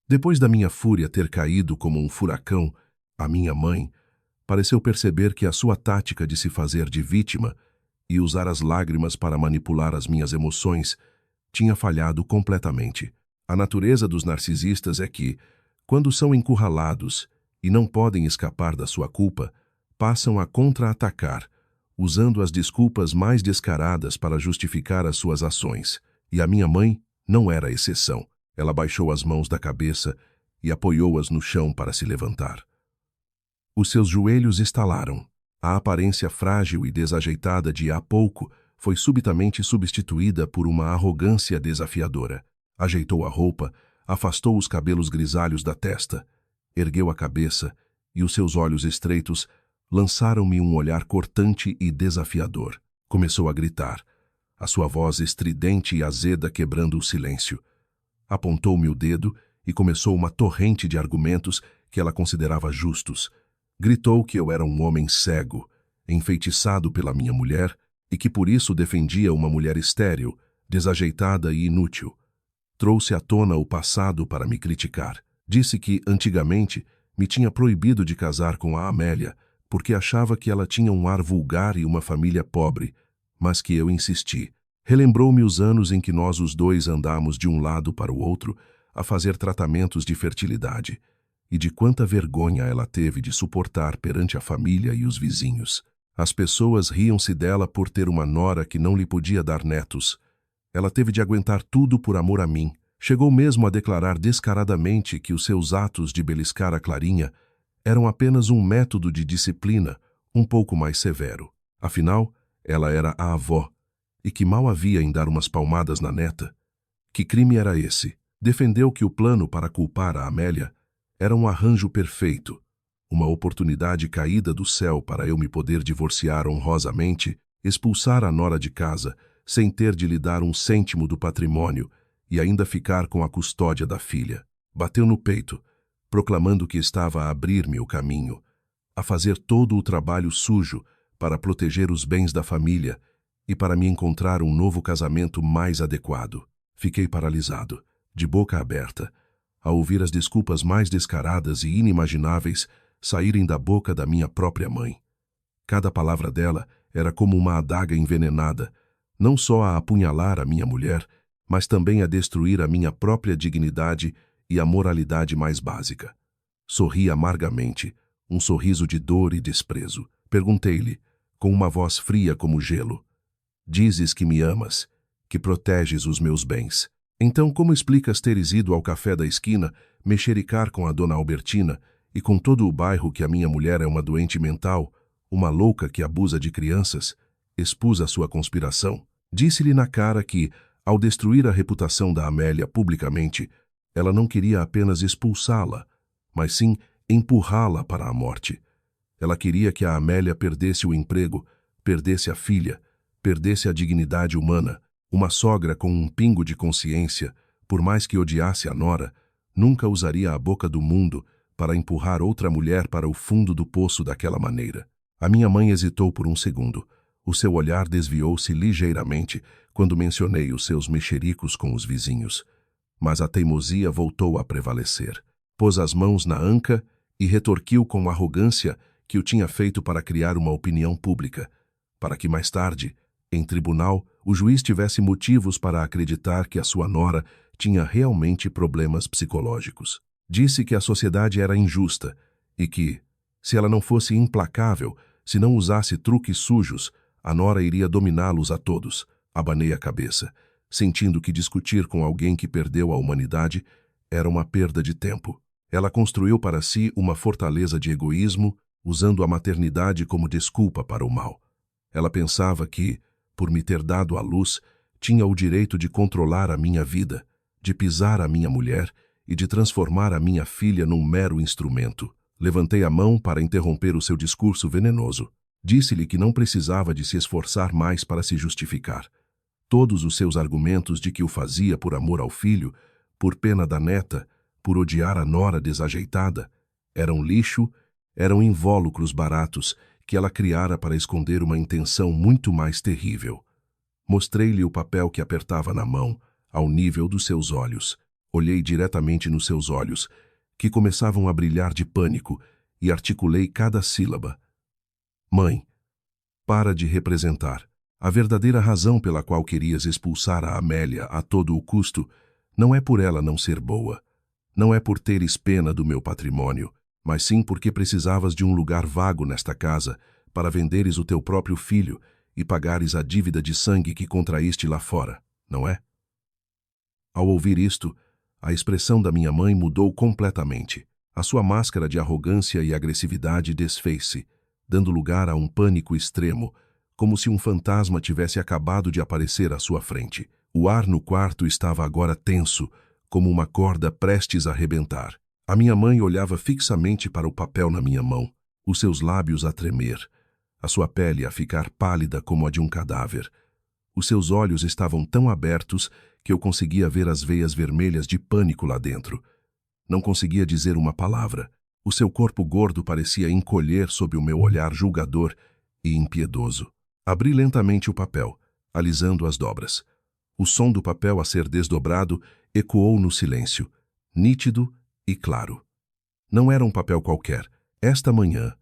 [SPEAKER 1] Depois da minha fúria ter caído como um furacão, a minha mãe pareceu perceber que a sua tática de se fazer de vítima e usar as lágrimas para manipular as minhas emoções tinha falhado completamente. A natureza dos narcisistas é que, quando são encurralados e não podem escapar da sua culpa, passam a contra-atacar, usando as desculpas mais descaradas para justificar as suas ações. E a minha mãe não era a exceção. Ela baixou as mãos da cabeça e apoiou-as no chão para se levantar. Os seus joelhos estalaram. A aparência frágil e desajeitada de há pouco foi subitamente substituída por uma arrogância desafiadora. Ajeitou a roupa, afastou os cabelos grisalhos da testa, ergueu a cabeça e os seus olhos estreitos lançaram-me um olhar cortante e desafiador. Começou a gritar, a sua voz estridente e azeda quebrando o silêncio. Apontou-me o dedo e começou uma torrente de argumentos que ela considerava justos. Gritou que eu era um homem cego, enfeitiçado pela minha mulher e que por isso defendia uma mulher estéril, desajeitada e inútil. Trouxe à tona o passado para me criticar. Disse que, antigamente, me tinha proibido de casar com a Amélia, porque achava que ela tinha um ar vulgar e uma família pobre, mas que eu insisti. Relembrou-me os anos em que nós os dois andámos de um lado para o outro a fazer tratamentos de fertilidade, e de quanta vergonha ela teve de suportar perante a família e os vizinhos. As pessoas riam-se dela por ter uma nora que não lhe podia dar netos. Ela teve de aguentar tudo por amor a mim. Chegou mesmo a declarar descaradamente que os seus atos de beliscar a Clarinha eram apenas um método de disciplina um pouco mais severo. Afinal, ela era a avó, e que mal havia em dar umas palmadas na neta. Que crime era esse? Defendeu que o plano para culpar a Amélia era um arranjo perfeito, uma oportunidade caída do céu para eu me poder divorciar honrosamente, expulsar a nora de casa, sem ter de lhe dar um cêntimo do patrimônio e ainda ficar com a custódia da filha. Bateu no peito, proclamando que estava a abrir-me o caminho, a fazer todo o trabalho sujo para proteger os bens da família e para me encontrar um novo casamento mais adequado. Fiquei paralisado, de boca aberta, a ouvir as desculpas mais descaradas e inimagináveis saírem da boca da minha própria mãe. Cada palavra dela era como uma adaga envenenada, não só a apunhalar a minha mulher, mas também a destruir a minha própria dignidade e a moralidade mais básica. Sorri amargamente, um sorriso de dor e desprezo. Perguntei-lhe, com uma voz fria como gelo: dizes que me amas, que proteges os meus bens. Então como explicas teres ido ao café da esquina mexericar com a dona Albertina e com todo o bairro que a minha mulher é uma doente mental, uma louca que abusa de crianças, expus a sua conspiração. Disse-lhe na cara que, ao destruir a reputação da Amélia publicamente, ela não queria apenas expulsá-la, mas sim empurrá-la para a morte. Ela queria que a Amélia perdesse o emprego, perdesse a filha, perdesse a dignidade humana. Uma sogra com um pingo de consciência, por mais que odiasse a nora, nunca usaria a boca do mundo para empurrar outra mulher para o fundo do poço daquela maneira. A minha mãe hesitou por um segundo. O seu olhar desviou-se ligeiramente quando mencionei os seus mexericos com os vizinhos. Mas a teimosia voltou a prevalecer. Pôs as mãos na anca e retorquiu com arrogância que o tinha feito para criar uma opinião pública, para que mais tarde, em tribunal, o juiz tivesse motivos para acreditar que a sua nora tinha realmente problemas psicológicos. Disse que a sociedade era injusta e que, se ela não fosse implacável, se não usasse truques sujos, a nora iria dominá-los a todos. Abanei a cabeça, sentindo que discutir com alguém que perdeu a humanidade era uma perda de tempo. Ela construiu para si uma fortaleza de egoísmo, usando a maternidade como desculpa para o mal. Ela pensava que, por me ter dado à luz, tinha o direito de controlar a minha vida, de pisar a minha mulher e de transformar a minha filha num mero instrumento. Levantei a mão para interromper o seu discurso venenoso. Disse-lhe que não precisava de se esforçar mais para se justificar. Todos os seus argumentos de que o fazia por amor ao filho, por pena da neta, por odiar a nora desajeitada, eram lixo, eram invólucros baratos que ela criara para esconder uma intenção muito mais terrível. Mostrei-lhe o papel que apertava na mão, ao nível dos seus olhos. Olhei diretamente nos seus olhos, que começavam a brilhar de pânico, e articulei cada sílaba. Mãe, para de representar. A verdadeira razão pela qual querias expulsar a Amélia a todo o custo não é por ela não ser boa, não é por teres pena do meu patrimônio, mas sim porque precisavas de um lugar vago nesta casa para venderes o teu próprio filho e pagares a dívida de sangue que contraíste lá fora, não é? Ao ouvir isto, a expressão da minha mãe mudou completamente. A sua máscara de arrogância e agressividade desfez-se, dando lugar a um pânico extremo, como se um fantasma tivesse acabado de aparecer à sua frente. O ar no quarto estava agora tenso, como uma corda prestes a rebentar. A minha mãe olhava fixamente para o papel na minha mão, os seus lábios a tremer, a sua pele a ficar pálida como a de um cadáver. Os seus olhos estavam tão abertos que eu conseguia ver as veias vermelhas de pânico lá dentro. Não conseguia dizer uma palavra. O seu corpo gordo parecia encolher sob o meu olhar julgador e impiedoso. Abri lentamente o papel, alisando as dobras. O som do papel a ser desdobrado ecoou no silêncio, nítido e claro. Não era um papel qualquer. Esta manhã,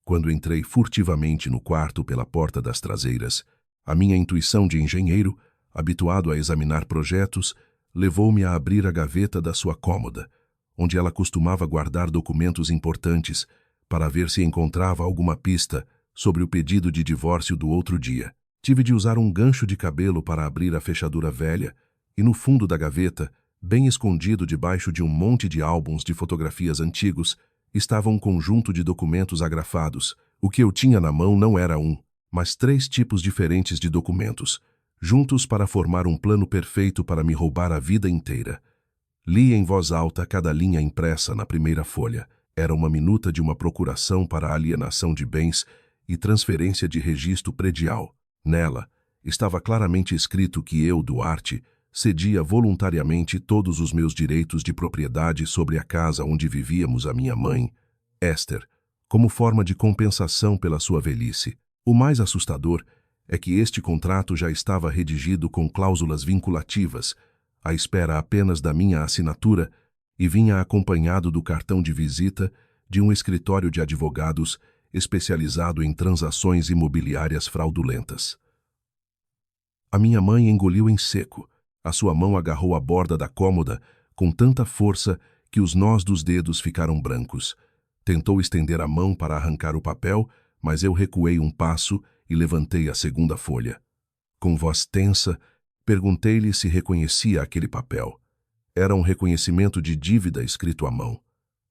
[SPEAKER 1] quando entrei furtivamente no quarto pela porta das traseiras, a minha intuição de engenheiro, habituado a examinar projetos, levou-me a abrir a gaveta da sua cômoda, onde ela costumava guardar documentos importantes, para ver se encontrava alguma pista sobre o pedido de divórcio do outro dia. Tive de usar um gancho de cabelo para abrir a fechadura velha, e no fundo da gaveta, bem escondido debaixo de um monte de álbuns de fotografias antigos, estava um conjunto de documentos agrafados. O que eu tinha na mão não era um, mas 3 tipos diferentes de documentos, juntos para formar um plano perfeito para me roubar a vida inteira. Li em voz alta cada linha impressa na primeira folha. Era uma minuta de uma procuração para alienação de bens e transferência de registro predial. Nela, estava claramente escrito que eu, Duarte, cedia voluntariamente todos os meus direitos de propriedade sobre a casa onde vivíamos a minha mãe, Esther, como forma de compensação pela sua velhice. O mais assustador é que este contrato já estava redigido com cláusulas vinculativas, à espera apenas da minha assinatura, e vinha acompanhado do cartão de visita de um escritório de advogados especializado em transações imobiliárias fraudulentas. A minha mãe engoliu em seco. A sua mão agarrou a borda da cômoda com tanta força que os nós dos dedos ficaram brancos. Tentou estender a mão para arrancar o papel, mas eu recuei um passo e levantei a segunda folha. Com voz tensa, perguntei-lhe se reconhecia aquele papel. Era um reconhecimento de dívida escrito à mão.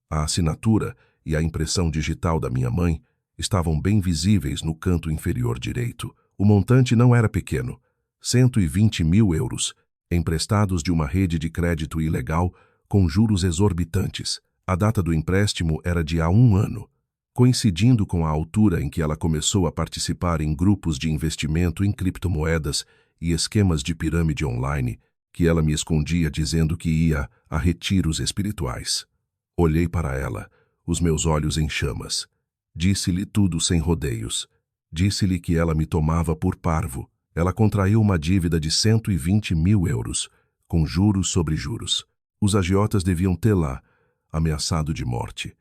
[SPEAKER 1] A assinatura e a impressão digital da minha mãe estavam bem visíveis no canto inferior direito. O montante não era pequeno, 120 mil euros, emprestados de uma rede de crédito ilegal com juros exorbitantes. A data do empréstimo era de há 1 ano, coincidindo com a altura em que ela começou a participar em grupos de investimento em criptomoedas e esquemas de pirâmide online, que ela me escondia dizendo que ia a retiros espirituais. Olhei para ela, os meus olhos em chamas. Disse-lhe tudo sem rodeios. Disse-lhe que ela me tomava por parvo. Ela contraiu uma dívida de 120 mil euros, com juros sobre juros. Os agiotas deviam tê-la ameaçado de morte.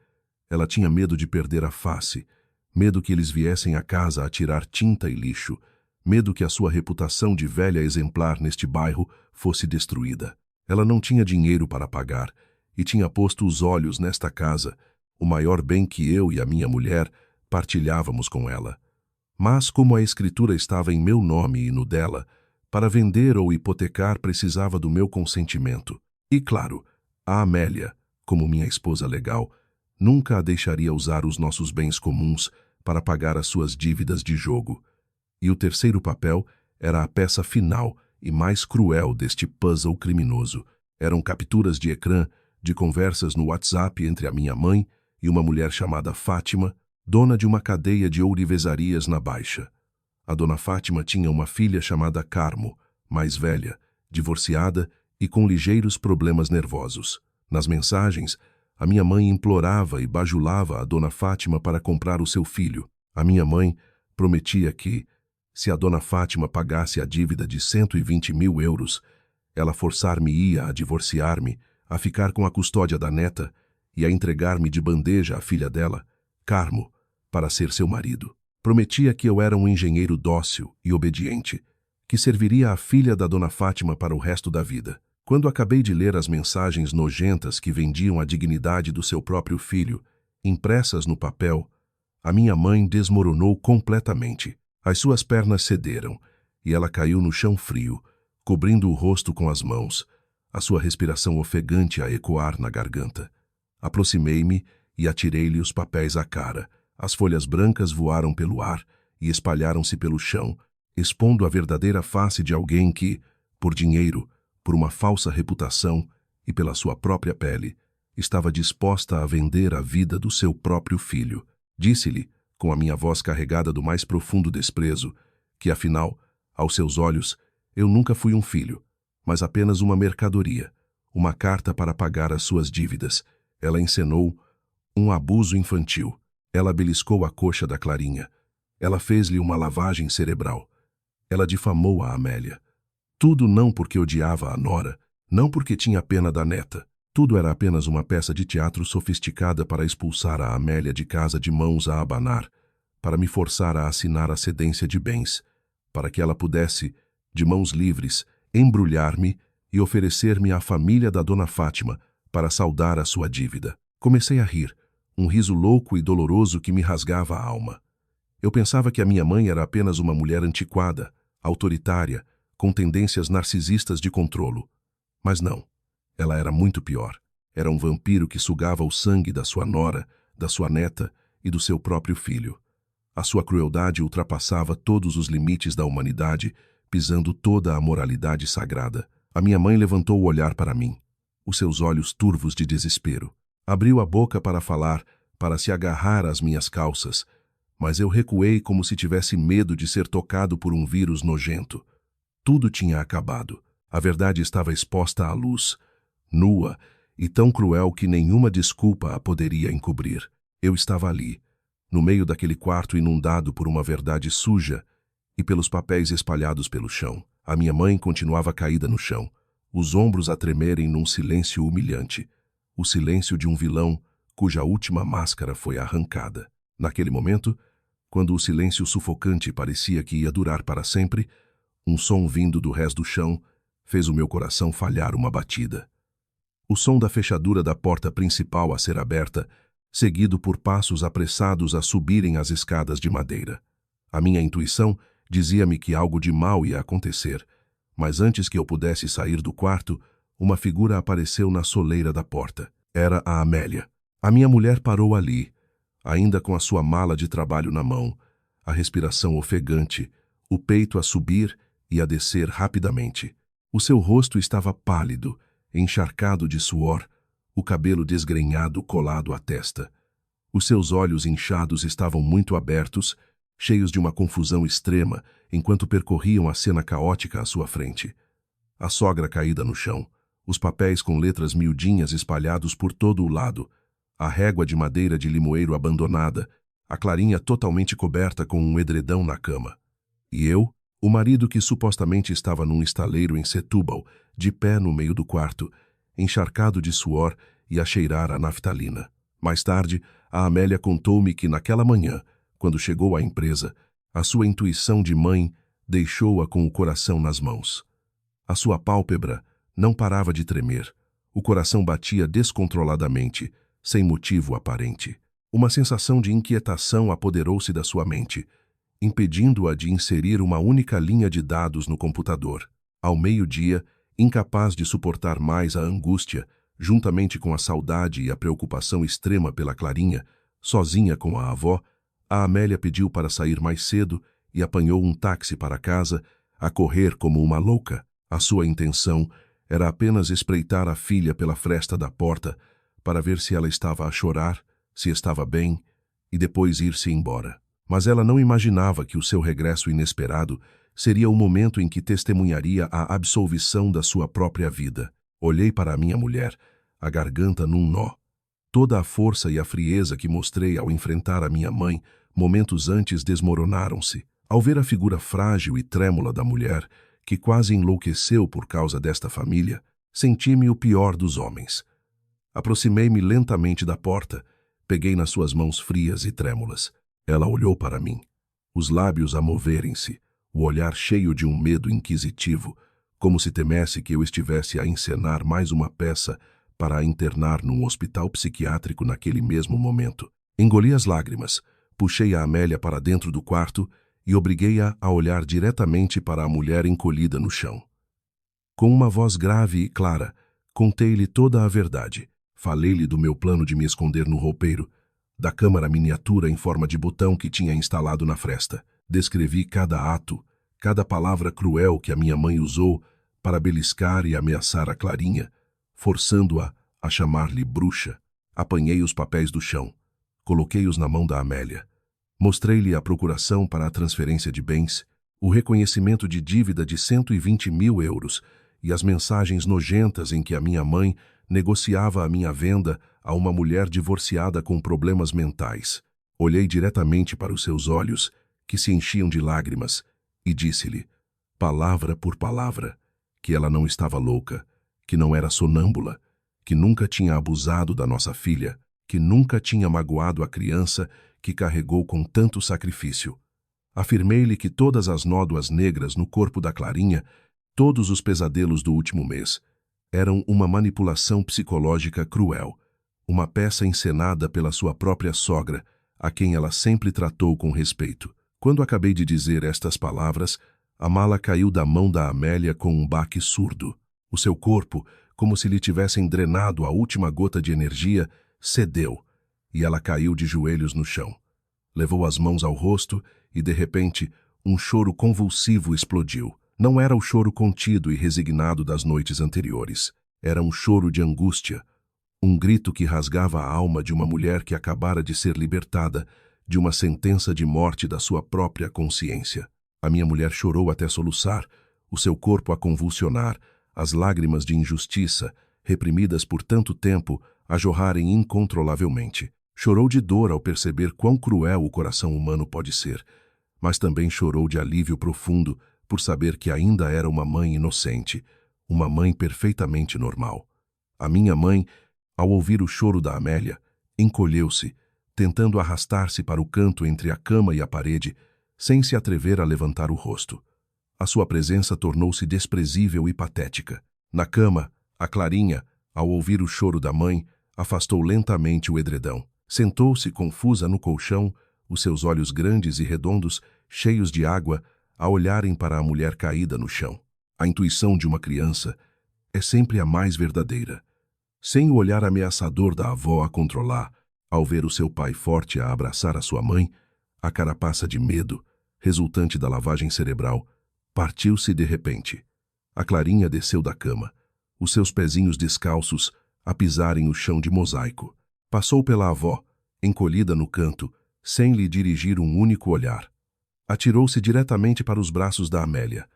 [SPEAKER 1] Ela tinha medo de perder a face, medo que eles viessem à casa a tirar tinta e lixo, medo que a sua reputação de velha exemplar neste bairro fosse destruída. Ela não tinha dinheiro para pagar e tinha posto os olhos nesta casa, o maior bem que eu e a minha mulher partilhávamos com ela. Mas, como a escritura estava em meu nome e no dela, para vender ou hipotecar precisava do meu consentimento. E, claro, a Amélia, como minha esposa legal, nunca a deixaria usar os nossos bens comuns para pagar as suas dívidas de jogo. E o terceiro papel era a peça final e mais cruel deste puzzle criminoso. Eram capturas de ecrã de conversas no WhatsApp entre a minha mãe e uma mulher chamada Fátima, dona de uma cadeia de ourivezarias na Baixa. A dona Fátima tinha uma filha chamada Carmo, mais velha, divorciada e com ligeiros problemas nervosos. Nas mensagens, a minha mãe implorava e bajulava a dona Fátima para comprar o seu filho. A minha mãe prometia que, se a dona Fátima pagasse a dívida de 120 mil euros, ela forçar-me-ia a divorciar-me, a ficar com a custódia da neta e a entregar-me de bandeja à filha dela, Carmo, para ser seu marido. Prometia que eu era um engenheiro dócil e obediente, que serviria a filha da dona Fátima para o resto da vida. Quando acabei de ler as mensagens nojentas que vendiam a dignidade do seu próprio filho, impressas no papel, a minha mãe desmoronou completamente. As suas pernas cederam e ela caiu no chão frio, cobrindo o rosto com as mãos, a sua respiração ofegante a ecoar na garganta. Aproximei-me e atirei-lhe os papéis à cara. As folhas brancas voaram pelo ar e espalharam-se pelo chão, expondo a verdadeira face de alguém que, por dinheiro, por uma falsa reputação e pela sua própria pele, estava disposta a vender a vida do seu próprio filho. Disse-lhe, com a minha voz carregada do mais profundo desprezo, que afinal, aos seus olhos, eu nunca fui um filho, mas apenas uma mercadoria, uma carta para pagar as suas dívidas. Ela encenou um abuso infantil. Ela beliscou a coxa da Clarinha. Ela fez-lhe uma lavagem cerebral. Ela difamou a Amélia. Tudo não porque odiava a nora, não porque tinha pena da neta. Tudo era apenas uma peça de teatro sofisticada para expulsar a Amélia de casa de mãos a abanar, para me forçar a assinar a cedência de bens, para que ela pudesse, de mãos livres, embrulhar-me e oferecer-me à família da dona Fátima para saldar a sua dívida. Comecei a rir, um riso louco e doloroso que me rasgava a alma. Eu pensava que a minha mãe era apenas uma mulher antiquada, autoritária, com tendências narcisistas de controlo. Mas não. Ela era muito pior. Era um vampiro que sugava o sangue da sua nora, da sua neta e do seu próprio filho. A sua crueldade ultrapassava todos os limites da humanidade, pisando toda a moralidade sagrada. A minha mãe levantou o olhar para mim, os seus olhos turvos de desespero. Abriu a boca para falar, para se agarrar às minhas calças, mas eu recuei como se tivesse medo de ser tocado por um vírus nojento. Tudo tinha acabado. A verdade estava exposta à luz, nua e tão cruel que nenhuma desculpa a poderia encobrir. Eu estava ali, no meio daquele quarto inundado por uma verdade suja e pelos papéis espalhados pelo chão. A minha mãe continuava caída no chão, os ombros a tremerem num silêncio humilhante, o silêncio de um vilão cuja última máscara foi arrancada. Naquele momento, quando o silêncio sufocante parecia que ia durar para sempre, um som vindo do rés do chão fez o meu coração falhar uma batida. O som da fechadura da porta principal a ser aberta, seguido por passos apressados a subirem as escadas de madeira. A minha intuição dizia-me que algo de mal ia acontecer, mas antes que eu pudesse sair do quarto, uma figura apareceu na soleira da porta. Era a Amélia. A minha mulher parou ali, ainda com a sua mala de trabalho na mão, a respiração ofegante, o peito a subir e a descer rapidamente. O seu rosto estava pálido, encharcado de suor, o cabelo desgrenhado colado à testa. Os seus olhos inchados estavam muito abertos, cheios de uma confusão extrema, enquanto percorriam a cena caótica à sua frente. A sogra caída no chão, os papéis com letras miudinhas espalhados por todo o lado, a régua de madeira de limoeiro abandonada, a Clarinha totalmente coberta com um edredão na cama. E eu, o marido que supostamente estava num estaleiro em Setúbal, de pé no meio do quarto, encharcado de suor e a cheirar a naftalina. Mais tarde, a Amélia contou-me que naquela manhã, quando chegou à empresa, a sua intuição de mãe deixou-a com o coração nas mãos. A sua pálpebra não parava de tremer, o coração batia descontroladamente, sem motivo aparente. Uma sensação de inquietação apoderou-se da sua mente, impedindo-a de inserir uma única linha de dados no computador. Ao meio-dia, incapaz de suportar mais a angústia, juntamente com a saudade e a preocupação extrema pela Clarinha, sozinha com a avó, a Amélia pediu para sair mais cedo e apanhou um táxi para casa, a correr como uma louca. A sua intenção era apenas espreitar a filha pela fresta da porta para ver se ela estava a chorar, se estava bem, e depois ir-se embora. Mas ela não imaginava que o seu regresso inesperado seria o momento em que testemunharia a absolvição da sua própria vida. Olhei para a minha mulher, a garganta num nó. Toda a força e a frieza que mostrei ao enfrentar a minha mãe, momentos antes desmoronaram-se. Ao ver a figura frágil e trêmula da mulher, que quase enlouqueceu por causa desta família, senti-me o pior dos homens. Aproximei-me lentamente da porta, peguei nas suas mãos frias e trêmulas. Ela olhou para mim, os lábios a moverem-se, o olhar cheio de um medo inquisitivo, como se temesse que eu estivesse a encenar mais uma peça para a internar num hospital psiquiátrico naquele mesmo momento. Engoli as lágrimas, puxei a Amélia para dentro do quarto e obriguei-a a olhar diretamente para a mulher encolhida no chão. Com uma voz grave e clara, contei-lhe toda a verdade. Falei-lhe do meu plano de me esconder no roupeiro, da câmara miniatura em forma de botão que tinha instalado na fresta. Descrevi cada ato, cada palavra cruel que a minha mãe usou para beliscar e ameaçar a Clarinha, forçando-a a chamar-lhe bruxa. Apanhei os papéis do chão, coloquei-os na mão da Amélia. Mostrei-lhe a procuração para a transferência de bens, o reconhecimento de dívida de 120 mil euros e as mensagens nojentas em que a minha mãe negociava a minha venda a uma mulher divorciada com problemas mentais. Olhei diretamente para os seus olhos, que se enchiam de lágrimas, e disse-lhe, palavra por palavra, que ela não estava louca, que não era sonâmbula, que nunca tinha abusado da nossa filha, que nunca tinha magoado a criança que carregou com tanto sacrifício. Afirmei-lhe que todas as nódoas negras no corpo da Clarinha, todos os pesadelos do último mês, eram uma manipulação psicológica cruel, uma peça encenada pela sua própria sogra, a quem ela sempre tratou com respeito. Quando acabei de dizer estas palavras, a mala caiu da mão da Amélia com um baque surdo. O seu corpo, como se lhe tivessem drenado a última gota de energia, cedeu, e ela caiu de joelhos no chão. Levou as mãos ao rosto e, de repente, um choro convulsivo explodiu. Não era o choro contido e resignado das noites anteriores. Era um choro de angústia, um grito que rasgava a alma de uma mulher que acabara de ser libertada de uma sentença de morte da sua própria consciência. A minha mulher chorou até soluçar, o seu corpo a convulsionar, as lágrimas de injustiça, reprimidas por tanto tempo, a jorrarem incontrolavelmente. Chorou de dor ao perceber quão cruel o coração humano pode ser, mas também chorou de alívio profundo por saber que ainda era uma mãe inocente, uma mãe perfeitamente normal. A minha mãe, ao ouvir o choro da Amélia, encolheu-se, tentando arrastar-se para o canto entre a cama e a parede, sem se atrever a levantar o rosto. A sua presença tornou-se desprezível e patética. Na cama, a Clarinha, ao ouvir o choro da mãe, afastou lentamente o edredão. Sentou-se confusa no colchão, os seus olhos grandes e redondos, cheios de água, a olharem para a mulher caída no chão. A intuição de uma criança é sempre a mais verdadeira. Sem o olhar ameaçador da avó a controlar, Ao ver o seu pai forte a abraçar a sua mãe, a carapaça de medo, resultante da lavagem cerebral, partiu-se de repente. A Clarinha desceu da cama, os seus pezinhos descalços a pisarem o chão de mosaico. Passou pela avó, encolhida no canto, sem lhe dirigir um único olhar. Atirou-se diretamente para os braços da Amélia.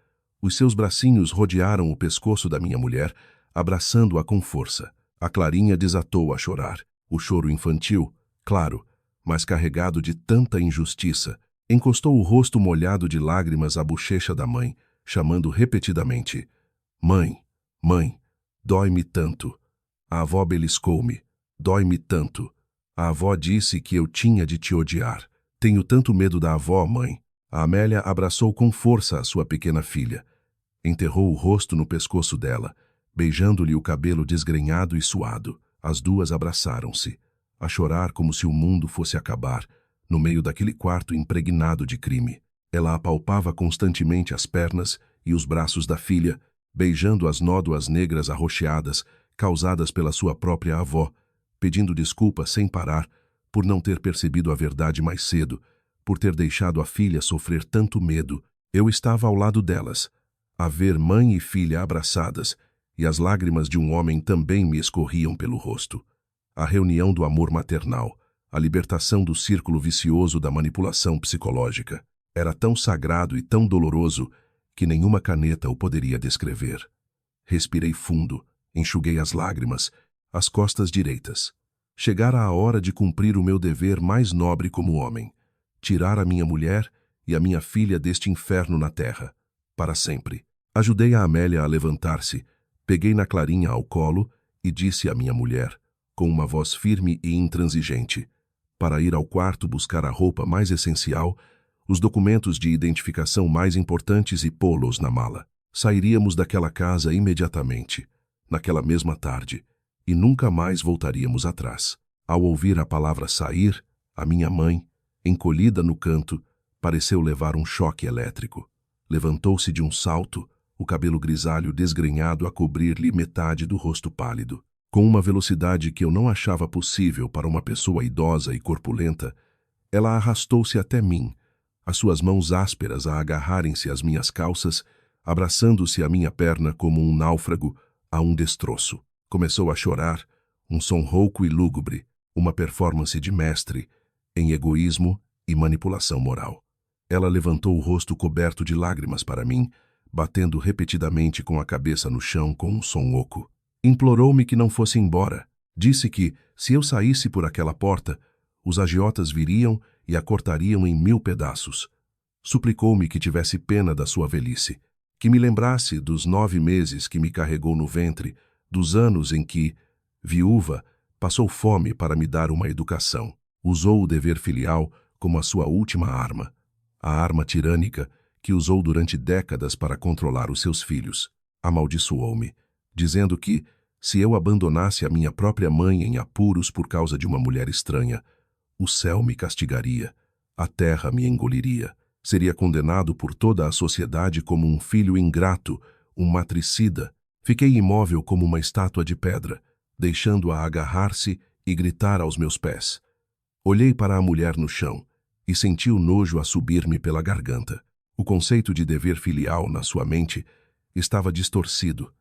[SPEAKER 1] Os seus bracinhos rodearam o pescoço da minha mulher, abraçando-a com força. A Clarinha desatou a chorar. O choro infantil, claro, mas carregado de tanta injustiça, encostou o rosto molhado de lágrimas à bochecha da mãe, chamando repetidamente: "Mãe, mãe, dói-me tanto." A avó beliscou-me: "Dói-me tanto. A avó disse que eu tinha de te odiar. Tenho tanto medo da avó, mãe." A Amélia abraçou com força a sua pequena filha. Enterrou o rosto no pescoço dela, beijando-lhe o cabelo desgrenhado e suado. As duas abraçaram-se, a chorar como se o mundo fosse acabar, no meio daquele quarto impregnado de crime. Ela apalpava constantemente as pernas e os braços da filha, beijando as nódoas negras arroxeadas, causadas pela sua própria avó, pedindo desculpas sem parar por não ter percebido a verdade mais cedo, por ter deixado a filha sofrer tanto medo. Eu estava ao lado delas, a ver mãe e filha abraçadas, e as lágrimas de um homem também me escorriam pelo rosto. A reunião do amor maternal, a libertação do círculo vicioso da manipulação psicológica, era tão sagrado e tão doloroso que nenhuma caneta o poderia descrever. Respirei fundo, enxuguei as lágrimas, as costas direitas. Chegara a hora de cumprir o meu dever mais nobre como homem, tirar a minha mulher e a minha filha deste inferno na terra, para sempre. Ajudei a Amélia a levantar-se, peguei na Clarinha ao colo e disse à minha mulher, com uma voz firme e intransigente, para ir ao quarto buscar a roupa mais essencial, os documentos de identificação mais importantes e pô-los na mala. Sairíamos daquela casa imediatamente, naquela mesma tarde, e nunca mais voltaríamos atrás. Ao ouvir a palavra sair, a minha mãe, encolhida no canto, pareceu levar um choque elétrico. Levantou-se de um salto, o cabelo grisalho desgrenhado a cobrir-lhe metade do rosto pálido. Com uma velocidade que eu não achava possível para uma pessoa idosa e corpulenta, ela arrastou-se até mim, as suas mãos ásperas a agarrarem-se às minhas calças, abraçando-se à minha perna como um náufrago a um destroço. Começou a chorar, um som rouco e lúgubre, uma performance de mestre, em egoísmo e manipulação moral. Ela levantou o rosto coberto de lágrimas para mim, batendo repetidamente com a cabeça no chão com um som oco. Implorou-me que não fosse embora. Disse que, se eu saísse por aquela porta, os agiotas viriam e a cortariam em 1000 pedaços. Suplicou-me que tivesse pena da sua velhice, que me lembrasse dos 9 meses que me carregou no ventre, dos anos em que, viúva, passou fome para me dar uma educação. Usou o dever filial como a sua última arma, a arma tirânica que usou durante décadas para controlar os seus filhos. Amaldiçoou-me, dizendo que, se eu abandonasse a minha própria mãe em apuros por causa de uma mulher estranha, o céu me castigaria, a terra me engoliria. Seria condenado por toda a sociedade como um filho ingrato, um matricida. Fiquei imóvel como uma estátua de pedra, deixando-a agarrar-se e gritar aos meus pés. Olhei para a mulher no chão e senti o nojo a subir-me pela garganta. O conceito de dever filial na sua mente estava distorcido,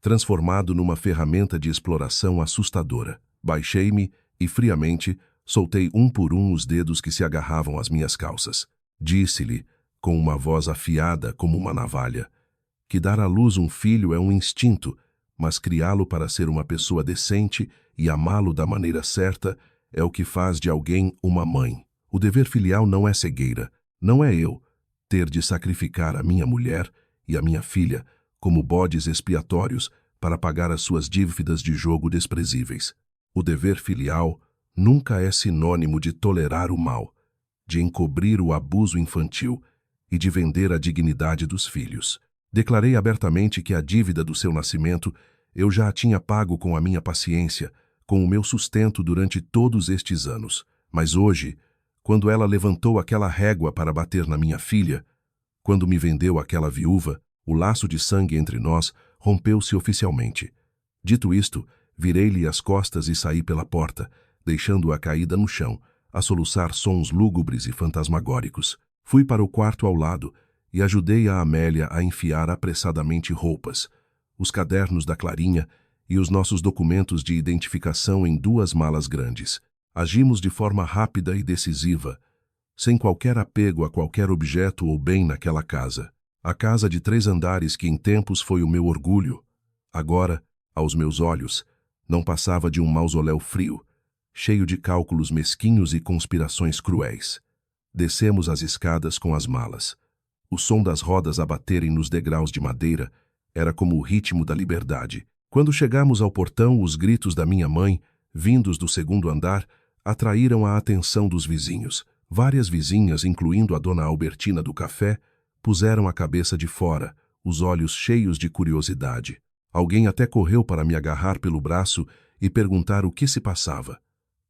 [SPEAKER 1] transformado numa ferramenta de exploração assustadora. Baixei-me e, friamente, soltei um por um os dedos que se agarravam às minhas calças. Disse-lhe, com uma voz afiada como uma navalha, que dar à luz um filho é um instinto, mas criá-lo para ser uma pessoa decente e amá-lo da maneira certa é o que faz de alguém uma mãe. O dever filial não é cegueira, não é eu ter de sacrificar a minha mulher e a minha filha como bodes expiatórios para pagar as suas dívidas de jogo desprezíveis. O dever filial nunca é sinônimo de tolerar o mal, de encobrir o abuso infantil e de vender a dignidade dos filhos. Declarei abertamente que a dívida do seu nascimento eu já a tinha pago com a minha paciência, com o meu sustento durante todos estes anos. Mas hoje, quando ela levantou aquela régua para bater na minha filha, quando me vendeu aquela viúva, o laço de sangue entre nós rompeu-se oficialmente. Dito isto, virei-lhe as costas e saí pela porta, deixando-a caída no chão, a soluçar sons lúgubres e fantasmagóricos. Fui para o quarto ao lado e ajudei a Amélia a enfiar apressadamente roupas, os cadernos da Clarinha e os nossos documentos de identificação em 2 malas grandes. Agimos de forma rápida e decisiva, sem qualquer apego a qualquer objeto ou bem naquela casa. A casa de 3 andares que em tempos foi o meu orgulho, agora, aos meus olhos, não passava de um mausoléu frio, cheio de cálculos mesquinhos e conspirações cruéis. Descemos as escadas com as malas. O som das rodas a baterem nos degraus de madeira era como o ritmo da liberdade. Quando chegamos ao portão, os gritos da minha mãe, vindos do 2º andar, atraíram a atenção dos vizinhos. Várias vizinhas, incluindo a dona Albertina do café, puseram a cabeça de fora, os olhos cheios de curiosidade. Alguém até correu para me agarrar pelo braço e perguntar o que se passava.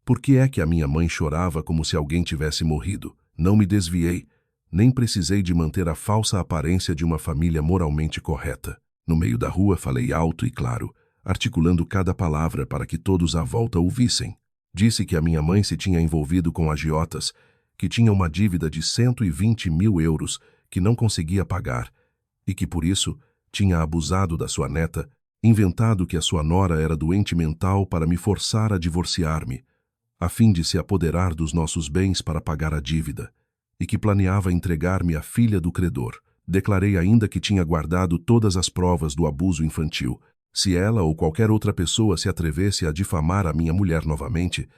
[SPEAKER 1] Por que é que a minha mãe chorava como se alguém tivesse morrido? Não me desviei, nem precisei de manter a falsa aparência de uma família moralmente correta. No meio da rua falei alto e claro, articulando cada palavra para que todos à volta ouvissem. Disse que a minha mãe se tinha envolvido com agiotas, que tinha uma dívida de 120 mil euros que não conseguia pagar e que, por isso, tinha abusado da sua neta, inventado que a sua nora era doente mental para me forçar a divorciar-me, a fim de se apoderar dos nossos bens para pagar a dívida, e que planeava entregar-me à filha do credor. Declarei ainda que tinha guardado todas as provas do abuso infantil. Se ela ou qualquer outra pessoa se atrevesse a difamar a minha mulher novamente,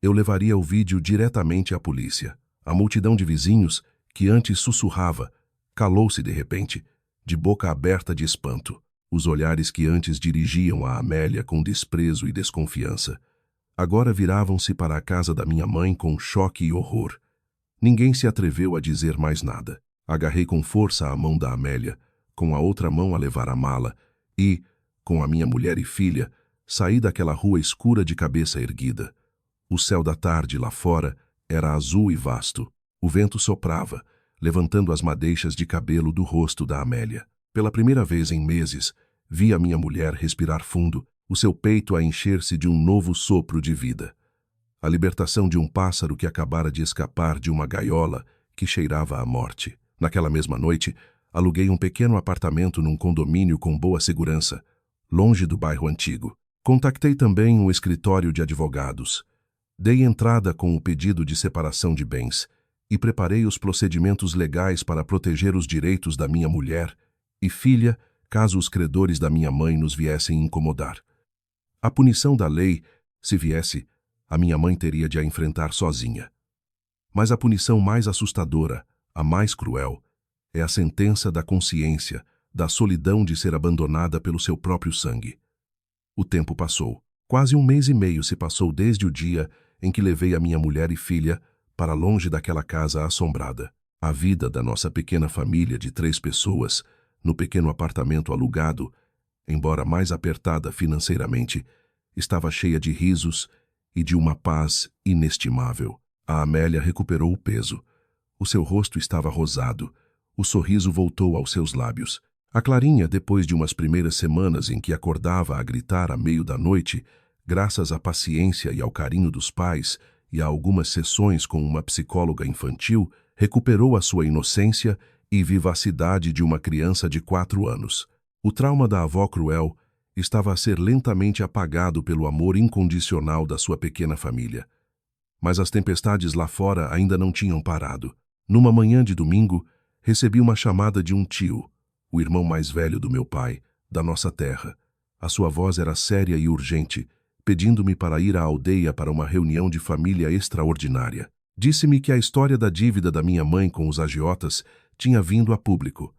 [SPEAKER 1] eu levaria o vídeo diretamente à polícia. A multidão de vizinhos, que antes sussurrava, calou-se de repente, de boca aberta de espanto. Os olhares que antes dirigiam a Amélia com desprezo e desconfiança, agora viravam-se para a casa da minha mãe com choque e horror. Ninguém se atreveu a dizer mais nada. Agarrei com força a mão da Amélia, com a outra mão a levar a mala, e, com a minha mulher e filha, saí daquela rua escura de cabeça erguida. O céu da tarde lá fora era azul e vasto. O vento soprava, levantando as madeixas de cabelo do rosto da Amélia. Pela primeira vez em meses, vi a minha mulher respirar fundo, o seu peito a encher-se de um novo sopro de vida. A libertação de um pássaro que acabara de escapar de uma gaiola que cheirava à morte. Naquela mesma noite, aluguei um pequeno apartamento num condomínio com boa segurança, longe do bairro antigo. Contactei também um escritório de advogados. Dei entrada com o pedido de separação de bens e preparei os procedimentos legais para proteger os direitos da minha mulher e filha, caso os credores da minha mãe nos viessem incomodar. A punição da lei, se viesse, a minha mãe teria de a enfrentar sozinha. Mas a punição mais assustadora, a mais cruel, é a sentença da consciência, da solidão de ser abandonada pelo seu próprio sangue. O tempo passou. Quase 1 mês e meio se passou desde o dia em que levei a minha mulher e filha para longe daquela casa assombrada. A vida da nossa pequena família de 3 pessoas, no pequeno apartamento alugado, embora mais apertada financeiramente, estava cheia de risos e de uma paz inestimável. A Amélia recuperou o peso. O seu rosto estava rosado. O sorriso voltou aos seus lábios. A Clarinha, depois de umas primeiras semanas em que acordava a gritar à meio da noite, graças à paciência e ao carinho dos pais e a algumas sessões com uma psicóloga infantil, recuperou a sua inocência e vivacidade de uma criança de 4 anos. O trauma da avó cruel estava a ser lentamente apagado pelo amor incondicional da sua pequena família. Mas as tempestades lá fora ainda não tinham parado. Numa manhã de domingo, recebi uma chamada de um tio, o irmão mais velho do meu pai, da nossa terra. A sua voz era séria e urgente, pedindo-me para ir à aldeia para uma reunião de família extraordinária. Disse-me que a história da dívida da minha mãe com os agiotas tinha vindo a público.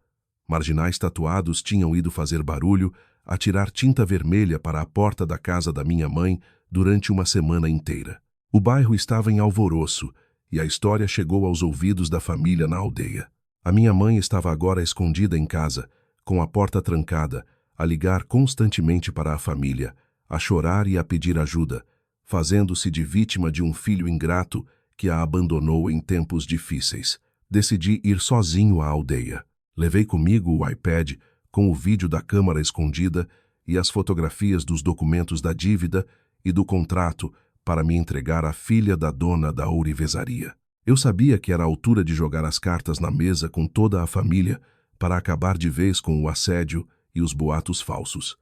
[SPEAKER 1] Marginais tatuados tinham ido fazer barulho, atirar tinta vermelha para a porta da casa da minha mãe durante uma semana inteira. O bairro estava em alvoroço e a história chegou aos ouvidos da família na aldeia. A minha mãe estava agora escondida em casa, com a porta trancada, a ligar constantemente para a família, a chorar e a pedir ajuda, fazendo-se de vítima de um filho ingrato que a abandonou em tempos difíceis. Decidi ir sozinho à aldeia. Levei comigo o iPad com o vídeo da câmara escondida e as fotografias dos documentos da dívida e do contrato para me entregar à filha da dona da ourivesaria. Eu sabia que era a altura de jogar as cartas na mesa com toda a família para acabar de vez com o assédio e os boatos falsos.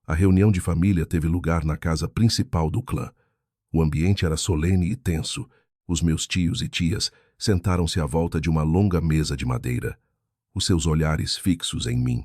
[SPEAKER 1] A reunião de família teve lugar na casa principal do clã. O ambiente era solene e tenso. Os meus tios e tias sentaram-se à volta de uma longa mesa de madeira, os seus olhares fixos em mim.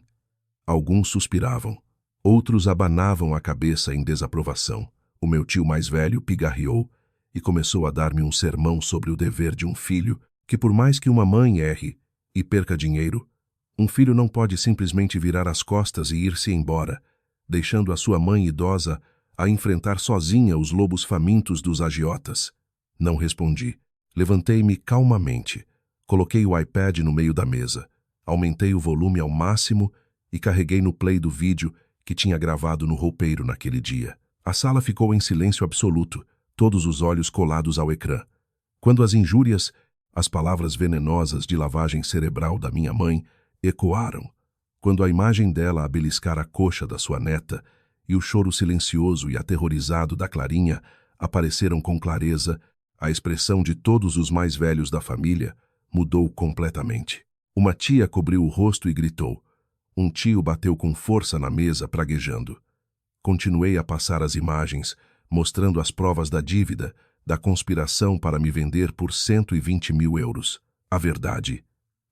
[SPEAKER 1] Alguns suspiravam, outros abanavam a cabeça em desaprovação. O meu tio mais velho pigarreou e começou a dar-me um sermão sobre o dever de um filho, que por mais que uma mãe erre e perca dinheiro, um filho não pode simplesmente virar as costas e ir-se embora, deixando a sua mãe idosa a enfrentar sozinha os lobos famintos dos agiotas. Não respondi. Levantei-me calmamente, coloquei o iPad no meio da mesa, aumentei o volume ao máximo e carreguei no play do vídeo que tinha gravado no roupeiro naquele dia. A sala ficou em silêncio absoluto, todos os olhos colados ao ecrã. Quando as injúrias, as palavras venenosas de lavagem cerebral da minha mãe ecoaram, quando a imagem dela a beliscar a coxa da sua neta e o choro silencioso e aterrorizado da Clarinha apareceram com clareza, a expressão de todos os mais velhos da família mudou completamente. Uma tia cobriu o rosto e gritou. Um tio bateu com força na mesa, praguejando. Continuei a passar as imagens, mostrando as provas da dívida, da conspiração para me vender por 120 mil euros. A verdade,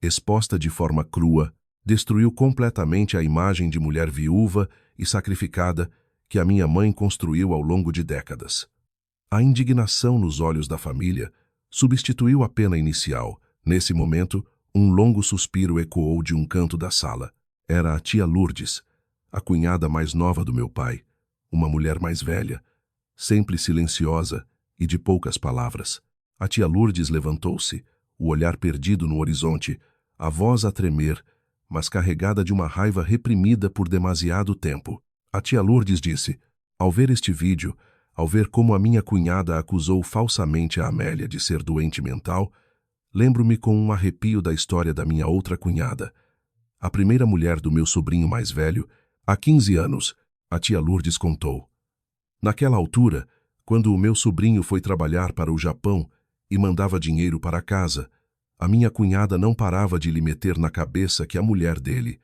[SPEAKER 1] exposta de forma crua, destruiu completamente a imagem de mulher viúva e sacrificada que a minha mãe construiu ao longo de décadas. A indignação nos olhos da família substituiu a pena inicial. Nesse momento, um longo suspiro ecoou de um canto da sala. Era a tia Lourdes, a cunhada mais nova do meu pai, uma mulher mais velha, sempre silenciosa e de poucas palavras. A tia Lourdes levantou-se, o olhar perdido no horizonte, a voz a tremer, mas carregada de uma raiva reprimida por demasiado tempo. A tia Lourdes disse: ao ver este vídeo, ao ver como a minha cunhada acusou falsamente a Amélia de ser doente mental, lembro-me com um arrepio da história da minha outra cunhada, a primeira mulher do meu sobrinho mais velho, há 15 anos, a tia Lourdes contou. Naquela altura, quando o meu sobrinho foi trabalhar para o Japão e mandava dinheiro para casa, a minha cunhada não parava de lhe meter na cabeça que a mulher dele,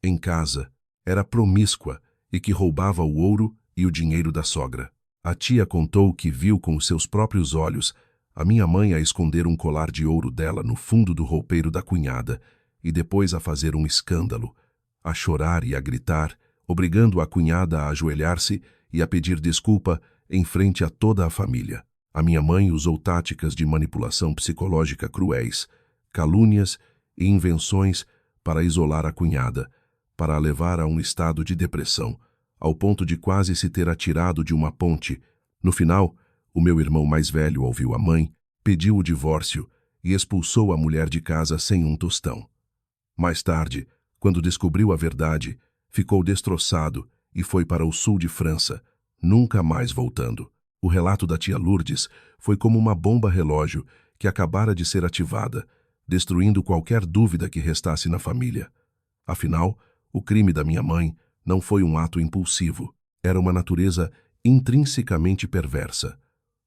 [SPEAKER 1] em casa, era promíscua e que roubava o ouro e o dinheiro da sogra. A tia contou que viu com os seus próprios olhos a minha mãe a esconder um colar de ouro dela no fundo do roupeiro da cunhada e depois a fazer um escândalo, a chorar e a gritar, obrigando a cunhada a ajoelhar-se e a pedir desculpa em frente a toda a família. A minha mãe usou táticas de manipulação psicológica cruéis, calúnias e invenções para isolar a cunhada, para a levar a um estado de depressão, ao ponto de quase se ter atirado de uma ponte. No final, o meu irmão mais velho ouviu a mãe, pediu o divórcio e expulsou a mulher de casa sem um tostão. Mais tarde, quando descobriu a verdade, ficou destroçado e foi para o sul de França, nunca mais voltando. O relato da tia Lourdes foi como uma bomba relógio que acabara de ser ativada, destruindo qualquer dúvida que restasse na família. Afinal, o crime da minha mãe não foi um ato impulsivo, era uma natureza intrinsecamente perversa,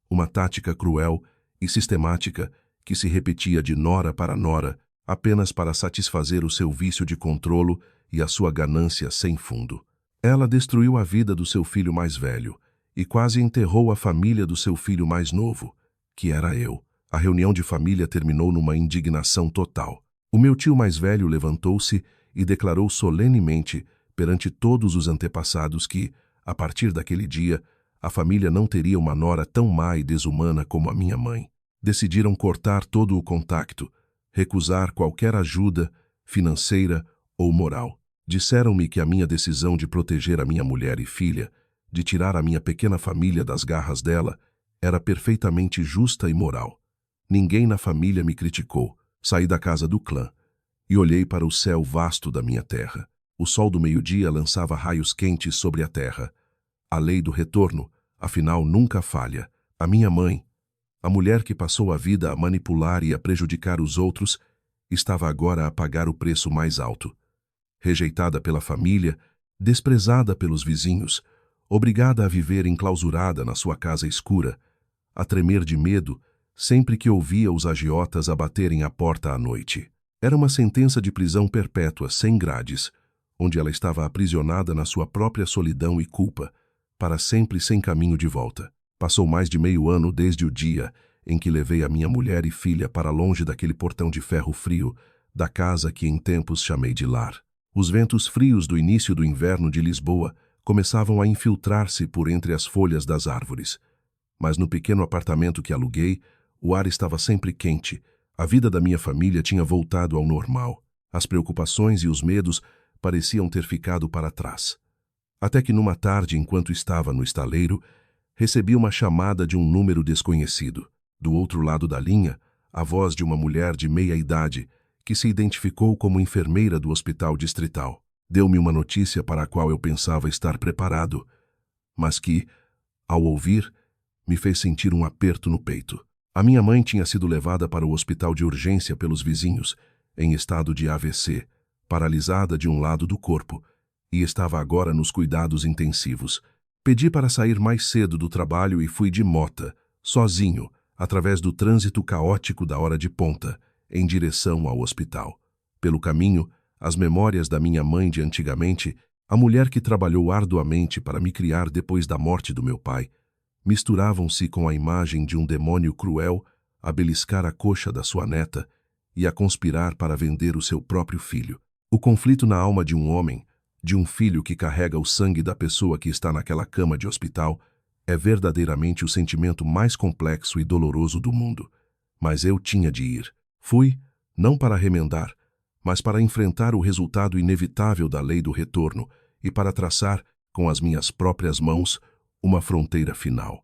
[SPEAKER 1] uma tática cruel e sistemática que se repetia de nora para nora apenas para satisfazer o seu vício de controlo e a sua ganância sem fundo. Ela destruiu a vida do seu filho mais velho e quase enterrou a família do seu filho mais novo, que era eu. A reunião de família terminou numa indignação total. O meu tio mais velho levantou-se e declarou solenemente perante todos os antepassados que, a partir daquele dia, a família não teria uma nora tão má e desumana como a minha mãe. Decidiram cortar todo o contacto, recusar qualquer ajuda financeira ou moral. Disseram-me que a minha decisão de proteger a minha mulher e filha, de tirar a minha pequena família das garras dela, era perfeitamente justa e moral. Ninguém na família me criticou. Saí da casa do clã e olhei para o céu vasto da minha terra. O sol do meio-dia lançava raios quentes sobre a terra. A lei do retorno, afinal, nunca falha. A minha mãe, a mulher que passou a vida a manipular e a prejudicar os outros, estava agora a pagar o preço mais alto. Rejeitada pela família, desprezada pelos vizinhos, obrigada a viver enclausurada na sua casa escura, a tremer de medo, sempre que ouvia os agiotas abaterem a porta à noite. Era uma sentença de prisão perpétua, sem grades, onde ela estava aprisionada na sua própria solidão e culpa, para sempre sem caminho de volta. Passou mais de meio ano desde o dia em que levei a minha mulher e filha para longe daquele portão de ferro frio, da casa que em tempos chamei de lar. Os ventos frios do início do inverno de Lisboa começavam a infiltrar-se por entre as folhas das árvores. Mas no pequeno apartamento que aluguei, o ar estava sempre quente. A vida da minha família tinha voltado ao normal. As preocupações e os medos pareciam ter ficado para trás. Até que numa tarde, enquanto estava no estaleiro, recebi uma chamada de um número desconhecido. Do outro lado da linha, a voz de uma mulher de meia idade, que se identificou como enfermeira do hospital distrital. Deu-me uma notícia para a qual eu pensava estar preparado, mas que, ao ouvir, me fez sentir um aperto no peito. A minha mãe tinha sido levada para o hospital de urgência pelos vizinhos, em estado de AVC, paralisada de um lado do corpo, e estava agora nos cuidados intensivos. Pedi para sair mais cedo do trabalho e fui de mota, sozinho, através do trânsito caótico da hora de ponta, em direção ao hospital. Pelo caminho, as memórias da minha mãe de antigamente, a mulher que trabalhou arduamente para me criar depois da morte do meu pai, misturavam-se com a imagem de um demônio cruel a beliscar a coxa da sua neta e a conspirar para vender o seu próprio filho. O conflito na alma de um homem, de um filho que carrega o sangue da pessoa que está naquela cama de hospital, é verdadeiramente o sentimento mais complexo e doloroso do mundo. Mas eu tinha de ir. Fui, não para remendar, mas para enfrentar o resultado inevitável da lei do retorno e para traçar, com as minhas próprias mãos, uma fronteira final.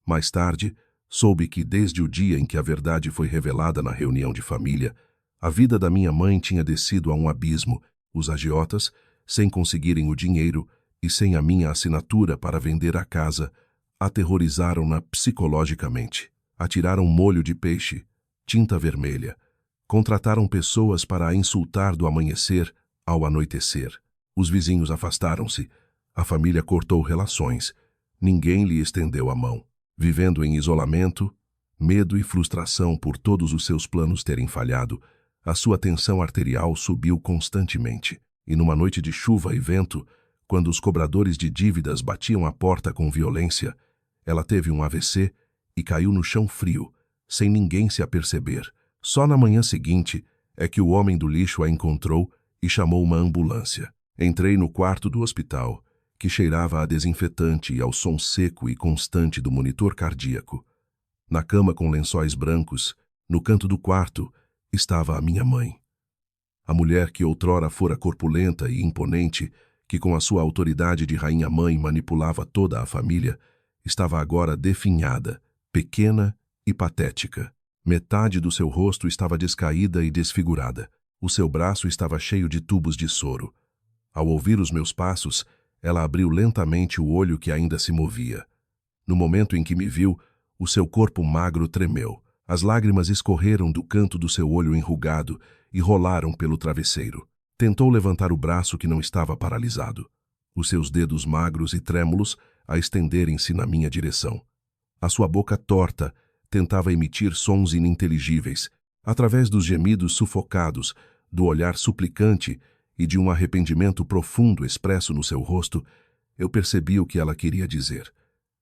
[SPEAKER 1] Mais tarde, soube que desde o dia em que a verdade foi revelada na reunião de família, a vida da minha mãe tinha descido a um abismo. Os agiotas, sem conseguirem o dinheiro e sem a minha assinatura para vender a casa, aterrorizaram-na psicologicamente. Atiraram molho de peixe, tinta vermelha. Contrataram pessoas para a insultar do amanhecer ao anoitecer. Os vizinhos afastaram-se. A família cortou relações. Ninguém lhe estendeu a mão. Vivendo em isolamento, medo e frustração por todos os seus planos terem falhado, a sua tensão arterial subiu constantemente. E numa noite de chuva e vento, quando os cobradores de dívidas batiam a porta com violência, ela teve um AVC e caiu no chão frio, sem ninguém se aperceber. Só na manhã seguinte é que o homem do lixo a encontrou e chamou uma ambulância. Entrei no quarto do hospital, que cheirava a desinfetante e ao som seco e constante do monitor cardíaco. Na cama com lençóis brancos, no canto do quarto, estava a minha mãe. A mulher que outrora fora corpulenta e imponente, que com a sua autoridade de rainha-mãe manipulava toda a família, estava agora definhada, pequena e patética. Metade do seu rosto estava descaída e desfigurada. O seu braço estava cheio de tubos de soro. Ao ouvir os meus passos, ela abriu lentamente o olho que ainda se movia. No momento em que me viu, o seu corpo magro tremeu. As lágrimas escorreram do canto do seu olho enrugado e rolaram pelo travesseiro. Tentou levantar o braço que não estava paralisado. Os seus dedos magros e trêmulos a estenderem-se na minha direção. A sua boca torta tentava emitir sons ininteligíveis, através dos gemidos sufocados, do olhar suplicante e de um arrependimento profundo expresso no seu rosto. Eu percebi o que ela queria dizer.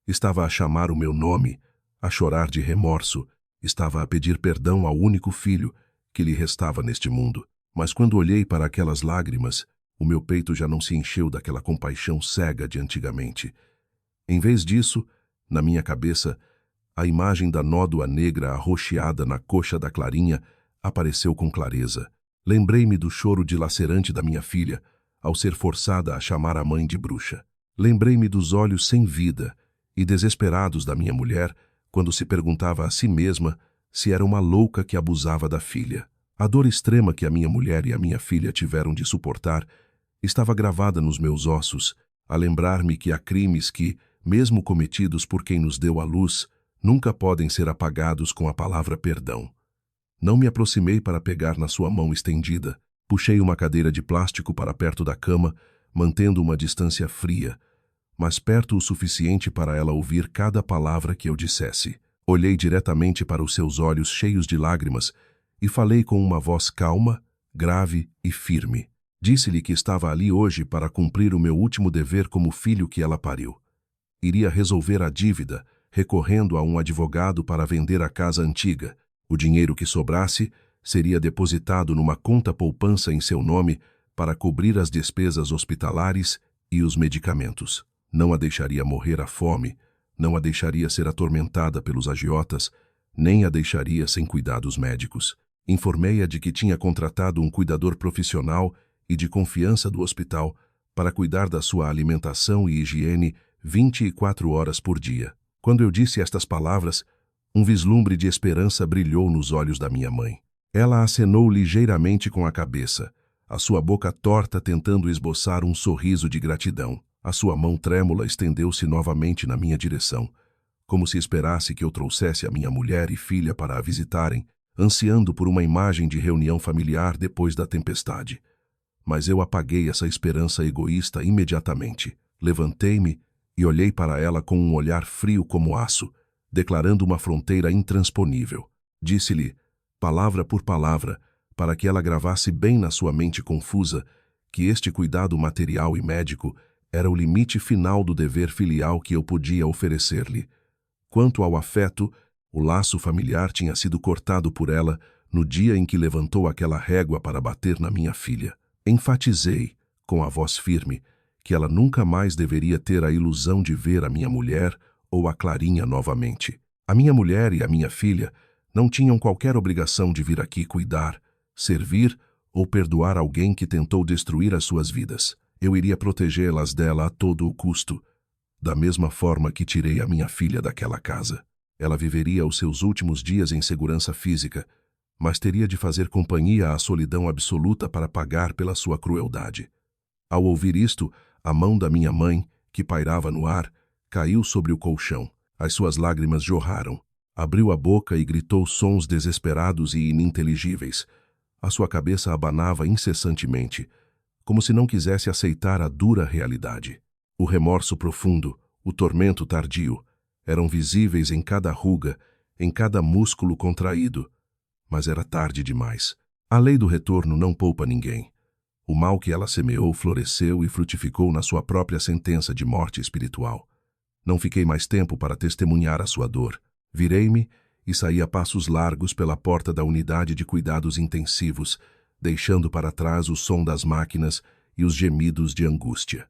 [SPEAKER 1] Estava a chamar o meu nome, a chorar de remorso, estava a pedir perdão ao único filho que lhe restava neste mundo. Mas quando olhei para aquelas lágrimas, o meu peito já não se encheu daquela compaixão cega de antigamente. Em vez disso, na minha cabeça, a imagem da nódoa negra arroxeada na coxa da Clarinha apareceu com clareza. Lembrei-me do choro dilacerante da minha filha, ao ser forçada a chamar a mãe de bruxa. Lembrei-me dos olhos sem vida e desesperados da minha mulher, quando se perguntava a si mesma se era uma louca que abusava da filha. A dor extrema que a minha mulher e a minha filha tiveram de suportar estava gravada nos meus ossos, a lembrar-me que há crimes que, mesmo cometidos por quem nos deu a luz, nunca podem ser apagados com a palavra perdão. Não me aproximei para pegar na sua mão estendida. Puxei uma cadeira de plástico para perto da cama, mantendo uma distância fria, mas perto o suficiente para ela ouvir cada palavra que eu dissesse. Olhei diretamente para os seus olhos cheios de lágrimas e falei com uma voz calma, grave e firme. Disse-lhe que estava ali hoje para cumprir o meu último dever como filho que ela pariu. Iria resolver a dívida, recorrendo a um advogado para vender a casa antiga. O dinheiro que sobrasse seria depositado numa conta poupança em seu nome para cobrir as despesas hospitalares e os medicamentos. Não a deixaria morrer à fome, não a deixaria ser atormentada pelos agiotas, nem a deixaria sem cuidados médicos. Informei-a de que tinha contratado um cuidador profissional e de confiança do hospital para cuidar da sua alimentação e higiene 24 horas por dia. Quando eu disse estas palavras, um vislumbre de esperança brilhou nos olhos da minha mãe. Ela acenou ligeiramente com a cabeça, a sua boca torta tentando esboçar um sorriso de gratidão. A sua mão trêmula estendeu-se novamente na minha direção, como se esperasse que eu trouxesse a minha mulher e filha para a visitarem, ansiando por uma imagem de reunião familiar depois da tempestade. Mas eu apaguei essa esperança egoísta imediatamente. Levantei-me e olhei para ela com um olhar frio como aço, declarando uma fronteira intransponível. Disse-lhe, palavra por palavra, para que ela gravasse bem na sua mente confusa, que este cuidado material e médico era o limite final do dever filial que eu podia oferecer-lhe. Quanto ao afeto, o laço familiar tinha sido cortado por ela no dia em que levantou aquela régua para bater na minha filha. Enfatizei, com a voz firme, que ela nunca mais deveria ter a ilusão de ver a minha mulher ou a Clarinha novamente. A minha mulher e a minha filha não tinham qualquer obrigação de vir aqui cuidar, servir ou perdoar alguém que tentou destruir as suas vidas. Eu iria protegê-las dela a todo o custo, da mesma forma que tirei a minha filha daquela casa. Ela viveria os seus últimos dias em segurança física, mas teria de fazer companhia à solidão absoluta para pagar pela sua crueldade. Ao ouvir isto, a mão da minha mãe, que pairava no ar, caiu sobre o colchão. As suas lágrimas jorraram. Abriu a boca e gritou sons desesperados e ininteligíveis. A sua cabeça abanava incessantemente, como se não quisesse aceitar a dura realidade. O remorso profundo, o tormento tardio, eram visíveis em cada ruga, em cada músculo contraído. Mas era tarde demais. A lei do retorno não poupa ninguém. O mal que ela semeou floresceu e frutificou na sua própria sentença de morte espiritual. Não fiquei mais tempo para testemunhar a sua dor. Virei-me e saí a passos largos pela porta da unidade de cuidados intensivos, deixando para trás o som das máquinas e os gemidos de angústia.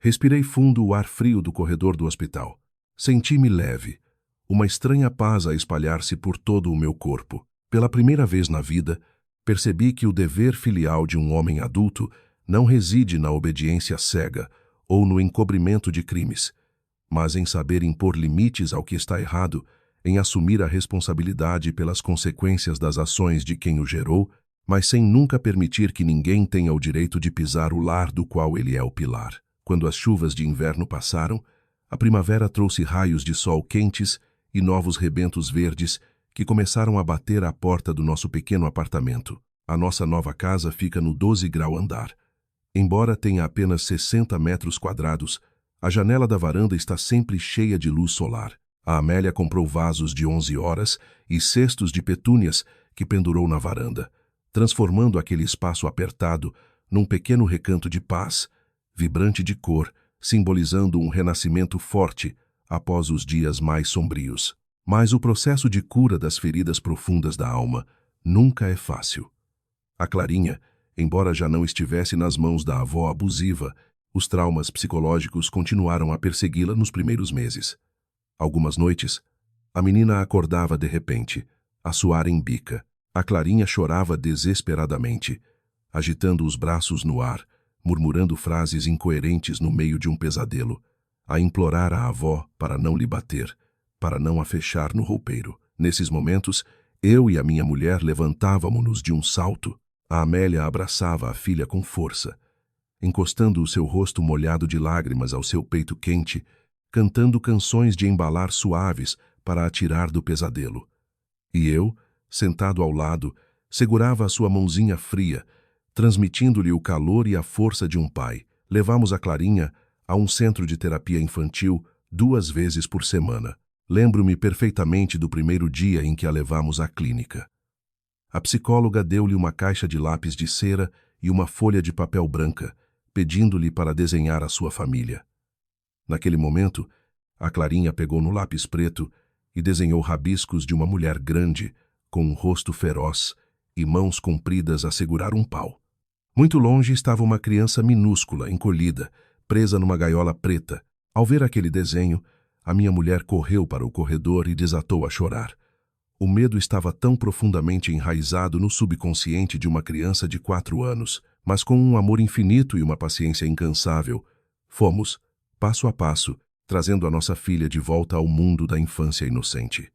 [SPEAKER 1] Respirei fundo o ar frio do corredor do hospital. Senti-me leve, uma estranha paz a espalhar-se por todo o meu corpo. Pela primeira vez na vida, percebi que o dever filial de um homem adulto não reside na obediência cega ou no encobrimento de crimes, mas em saber impor limites ao que está errado, em assumir a responsabilidade pelas consequências das ações de quem o gerou, mas sem nunca permitir que ninguém tenha o direito de pisar o lar do qual ele é o pilar. Quando as chuvas de inverno passaram, a primavera trouxe raios de sol quentes e novos rebentos verdes que começaram a bater à porta do nosso pequeno apartamento. A nossa nova casa fica no 12º andar. Embora tenha apenas 60 metros quadrados, a janela da varanda está sempre cheia de luz solar. A Amélia comprou vasos de 11 horas e cestos de petúnias que pendurou na varanda, transformando aquele espaço apertado num pequeno recanto de paz, vibrante de cor, simbolizando um renascimento forte após os dias mais sombrios. Mas o processo de cura das feridas profundas da alma nunca é fácil. A Clarinha, embora já não estivesse nas mãos da avó abusiva, os traumas psicológicos continuaram a persegui-la nos primeiros meses. Algumas noites, a menina acordava de repente, a suar em bica. A Clarinha chorava desesperadamente, agitando os braços no ar, murmurando frases incoerentes no meio de um pesadelo, a implorar à avó para não lhe bater, para não a fechar no roupeiro. Nesses momentos, eu e a minha mulher levantávamo-nos de um salto. A Amélia abraçava a filha com força, encostando o seu rosto molhado de lágrimas ao seu peito quente, cantando canções de embalar suaves para a tirar do pesadelo. E eu, sentado ao lado, segurava a sua mãozinha fria, transmitindo-lhe o calor e a força de um pai. Levamos a Clarinha a um centro de terapia infantil 2 vezes por semana. Lembro-me perfeitamente do primeiro dia em que a levamos à clínica. A psicóloga deu-lhe uma caixa de lápis de cera e uma folha de papel branca, pedindo-lhe para desenhar a sua família. Naquele momento, a Clarinha pegou no lápis preto e desenhou rabiscos de uma mulher grande, com um rosto feroz e mãos compridas a segurar um pau. Muito longe estava uma criança minúscula, encolhida, presa numa gaiola preta. Ao ver aquele desenho, a minha mulher correu para o corredor e desatou a chorar. O medo estava tão profundamente enraizado no subconsciente de uma criança de 4 anos, mas com um amor infinito e uma paciência incansável, fomos, passo a passo, trazendo a nossa filha de volta ao mundo da infância inocente.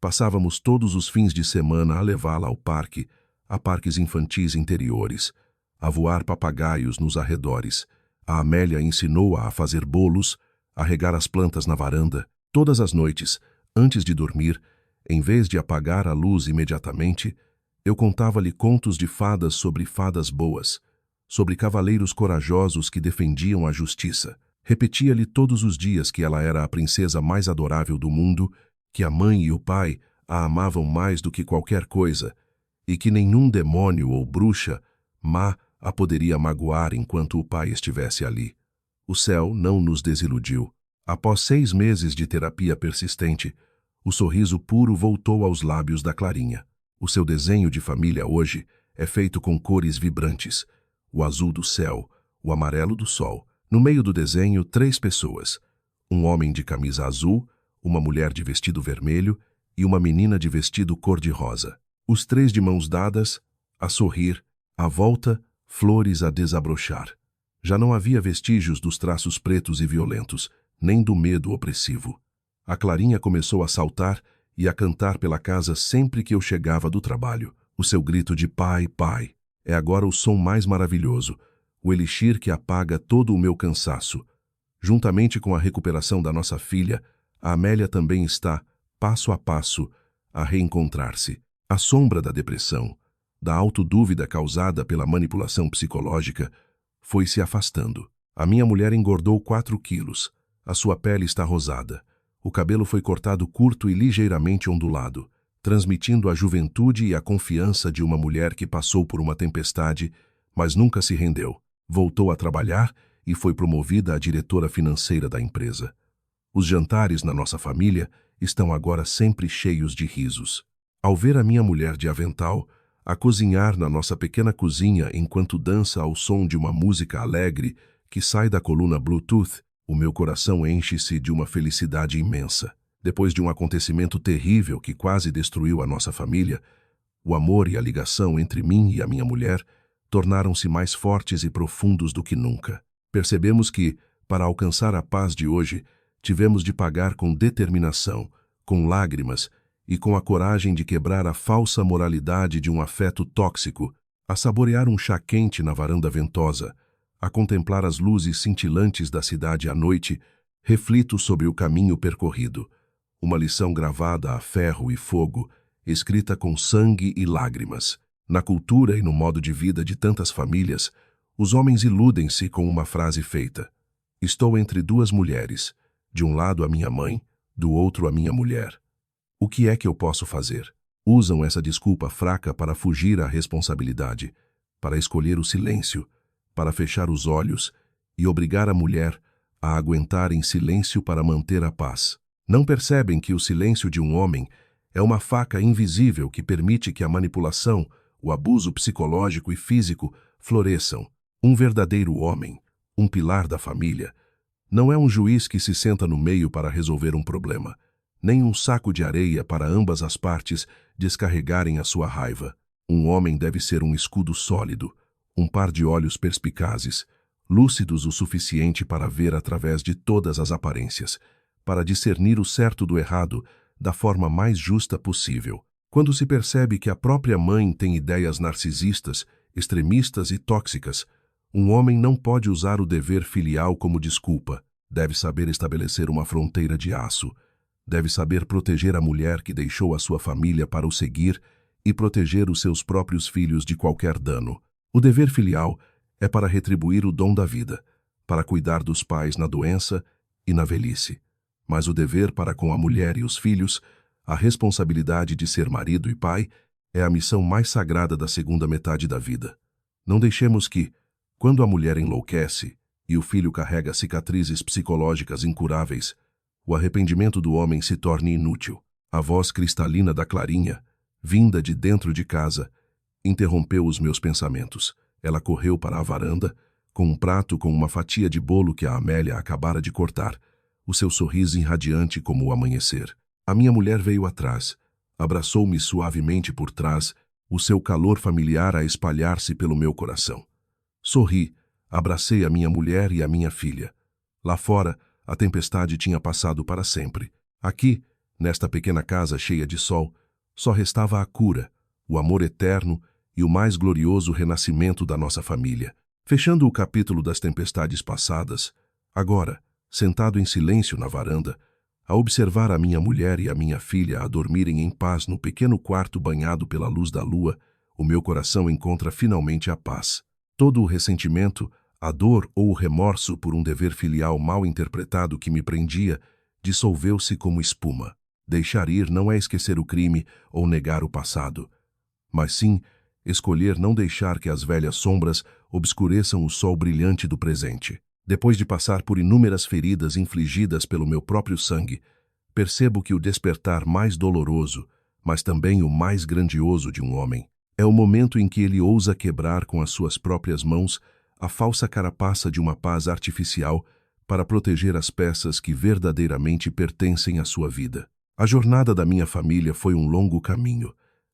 [SPEAKER 1] Passávamos todos os fins de semana a levá-la ao parque, a parques infantis interiores, a voar papagaios nos arredores. A Amélia ensinou-a a fazer bolos, a regar as plantas na varanda. Todas as noites, antes de dormir, em vez de apagar a luz imediatamente, eu contava-lhe contos de fadas sobre fadas boas, sobre cavaleiros corajosos que defendiam a justiça. Repetia-lhe todos os dias que ela era a princesa mais adorável do mundo, que a mãe e o pai a amavam mais do que qualquer coisa, e que nenhum demônio ou bruxa má a poderia magoar enquanto o pai estivesse ali. O céu não nos desiludiu. Após 6 meses de terapia persistente, o sorriso puro voltou aos lábios da Clarinha. O seu desenho de família hoje é feito com cores vibrantes: o azul do céu, o amarelo do sol. No meio do desenho, 3 pessoas: um homem de camisa azul, uma mulher de vestido vermelho e uma menina de vestido cor-de-rosa. Os 3 de mãos dadas, a sorrir, à volta, flores a desabrochar. Já não havia vestígios dos traços pretos e violentos, nem do medo opressivo. A Clarinha começou a saltar e a cantar pela casa sempre que eu chegava do trabalho. O seu grito de pai, pai, é agora o som mais maravilhoso, o elixir que apaga todo o meu cansaço. Juntamente com a recuperação da nossa filha, a Amélia também está, passo a passo, a reencontrar-se. A sombra da depressão, da autodúvida causada pela manipulação psicológica, foi se afastando. A minha mulher engordou 4 quilos. A sua pele está rosada. O cabelo foi cortado curto e ligeiramente ondulado, transmitindo a juventude e a confiança de uma mulher que passou por uma tempestade, mas nunca se rendeu. Voltou a trabalhar e foi promovida a diretora financeira da empresa. Os jantares na nossa família estão agora sempre cheios de risos. Ao ver a minha mulher de avental a cozinhar na nossa pequena cozinha enquanto dança ao som de uma música alegre que sai da coluna Bluetooth, o meu coração enche-se de uma felicidade imensa. Depois de um acontecimento terrível que quase destruiu a nossa família, o amor e a ligação entre mim e a minha mulher tornaram-se mais fortes e profundos do que nunca. Percebemos que, para alcançar a paz de hoje, tivemos de pagar com determinação, com lágrimas e com a coragem de quebrar a falsa moralidade de um afeto tóxico, a saborear um chá quente na varanda ventosa, a contemplar as luzes cintilantes da cidade à noite, reflito sobre o caminho percorrido, uma lição gravada a ferro e fogo, escrita com sangue e lágrimas. Na cultura e no modo de vida de tantas famílias, os homens iludem-se com uma frase feita: estou entre 2 mulheres, de um lado a minha mãe, do outro a minha mulher. O que é que eu posso fazer? Usam essa desculpa fraca para fugir à responsabilidade, para escolher o silêncio, para fechar os olhos e obrigar a mulher a aguentar em silêncio para manter a paz. Não percebem que o silêncio de um homem é uma faca invisível que permite que a manipulação, o abuso psicológico e físico floresçam. Um verdadeiro homem, um pilar da família, não é um juiz que se senta no meio para resolver um problema, nem um saco de areia para ambas as partes descarregarem a sua raiva. Um homem deve ser um escudo sólido, um par de olhos perspicazes, lúcidos o suficiente para ver através de todas as aparências, para discernir o certo do errado da forma mais justa possível. Quando se percebe que a própria mãe tem ideias narcisistas, extremistas e tóxicas, um homem não pode usar o dever filial como desculpa. Deve saber estabelecer uma fronteira de aço. Deve saber proteger a mulher que deixou a sua família para o seguir e proteger os seus próprios filhos de qualquer dano. O dever filial é para retribuir o dom da vida, para cuidar dos pais na doença e na velhice. mas o dever para com a mulher e os filhos, a responsabilidade de ser marido e pai, é a missão mais sagrada da segunda metade da vida. Não deixemos que, quando a mulher enlouquece e o filho carrega cicatrizes psicológicas incuráveis, o arrependimento do homem se torne inútil. A voz cristalina da Clarinha, vinda de dentro de casa, interrompeu os meus pensamentos. Ela correu para a varanda, com um prato com uma fatia de bolo que a Amélia acabara de cortar, o seu sorriso irradiante como o amanhecer. A minha mulher veio atrás, abraçou-me suavemente por trás, o seu calor familiar a espalhar-se pelo meu coração. Sorri, abracei a minha mulher e a minha filha. Lá fora, a tempestade tinha passado para sempre. Aqui, nesta pequena casa cheia de sol, só restava a cura, o amor eterno e o mais glorioso renascimento da nossa família. Fechando o capítulo das tempestades passadas, agora, sentado em silêncio na varanda, a observar a minha mulher e a minha filha a dormirem em paz no pequeno quarto banhado pela luz da lua, o meu coração encontra finalmente a paz. Todo o ressentimento, a dor ou o remorso por um dever filial mal interpretado que me prendia, dissolveu-se como espuma. Deixar ir não é esquecer o crime ou negar o passado, mas sim escolher não deixar que as velhas sombras obscureçam o sol brilhante do presente. Depois de passar por inúmeras feridas infligidas pelo meu próprio sangue, percebo que o despertar mais doloroso, mas também o mais grandioso de um homem, é o momento em que ele ousa quebrar com as suas próprias mãos a falsa carapaça de uma paz artificial para proteger as peças que verdadeiramente pertencem à sua vida. A jornada da minha família foi um longo caminho,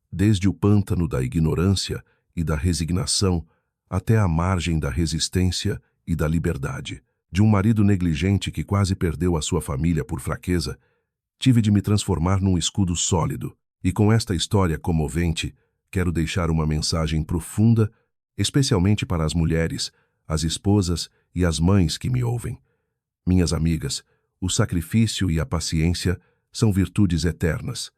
[SPEAKER 1] desde o pântano da ignorância e da resignação até a margem da resistência e da liberdade. De um marido negligente que quase perdeu a sua família por fraqueza, tive de me transformar num escudo sólido. E com esta história comovente, quero deixar uma mensagem profunda, especialmente para as mulheres, as esposas e as mães que me ouvem. Minhas amigas, o sacrifício e a paciência são virtudes eternas.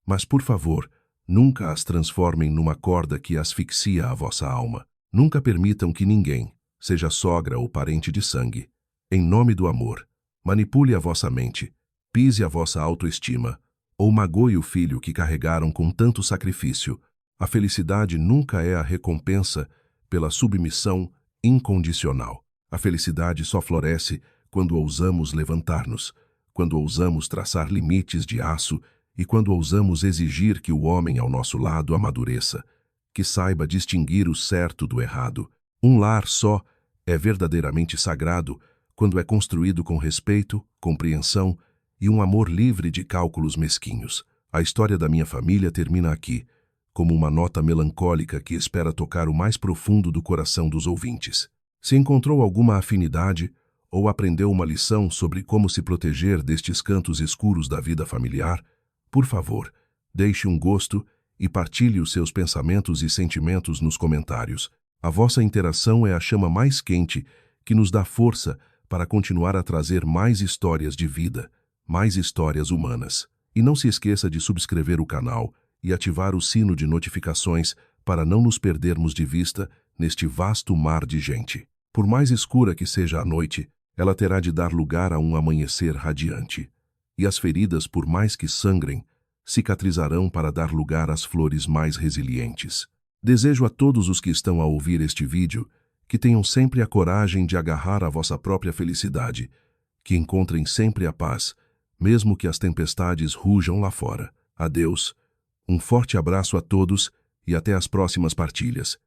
[SPEAKER 1] Mas, por favor, nunca as transformem numa corda que asfixia a vossa alma. Nunca permitam que ninguém, seja sogra ou parente de sangue, em nome do amor, manipule a vossa mente, pise a vossa autoestima, ou magoe o filho que carregaram com tanto sacrifício. A felicidade nunca é a recompensa pela submissão incondicional. A felicidade só floresce quando ousamos levantar-nos, quando ousamos traçar limites de aço e quando ousamos exigir que o homem ao nosso lado amadureça, que saiba distinguir o certo do errado. Um lar só é verdadeiramente sagrado quando é construído com respeito, compreensão e um amor livre de cálculos mesquinhos. A história da minha família termina aqui, como uma nota melancólica que espera tocar o mais profundo do coração dos ouvintes. Se encontrou alguma afinidade ou aprendeu uma lição sobre como se proteger destes cantos escuros da vida familiar, por favor, deixe um gosto e partilhe os seus pensamentos e sentimentos nos comentários. A vossa interação é a chama mais quente que nos dá força para continuar a trazer mais histórias de vida, mais histórias humanas. E não se esqueça de subscrever o canal e ativar o sino de notificações para não nos perdermos de vista neste vasto mar de gente. Por mais escura que seja a noite, ela terá de dar lugar a um amanhecer radiante. E as feridas, por mais que sangrem, cicatrizarão para dar lugar às flores mais resilientes. Desejo a todos os que estão a ouvir este vídeo que tenham sempre a coragem de agarrar a vossa própria felicidade, que encontrem sempre a paz, mesmo que as tempestades rujam lá fora. Adeus, um forte abraço a todos e até as próximas partilhas.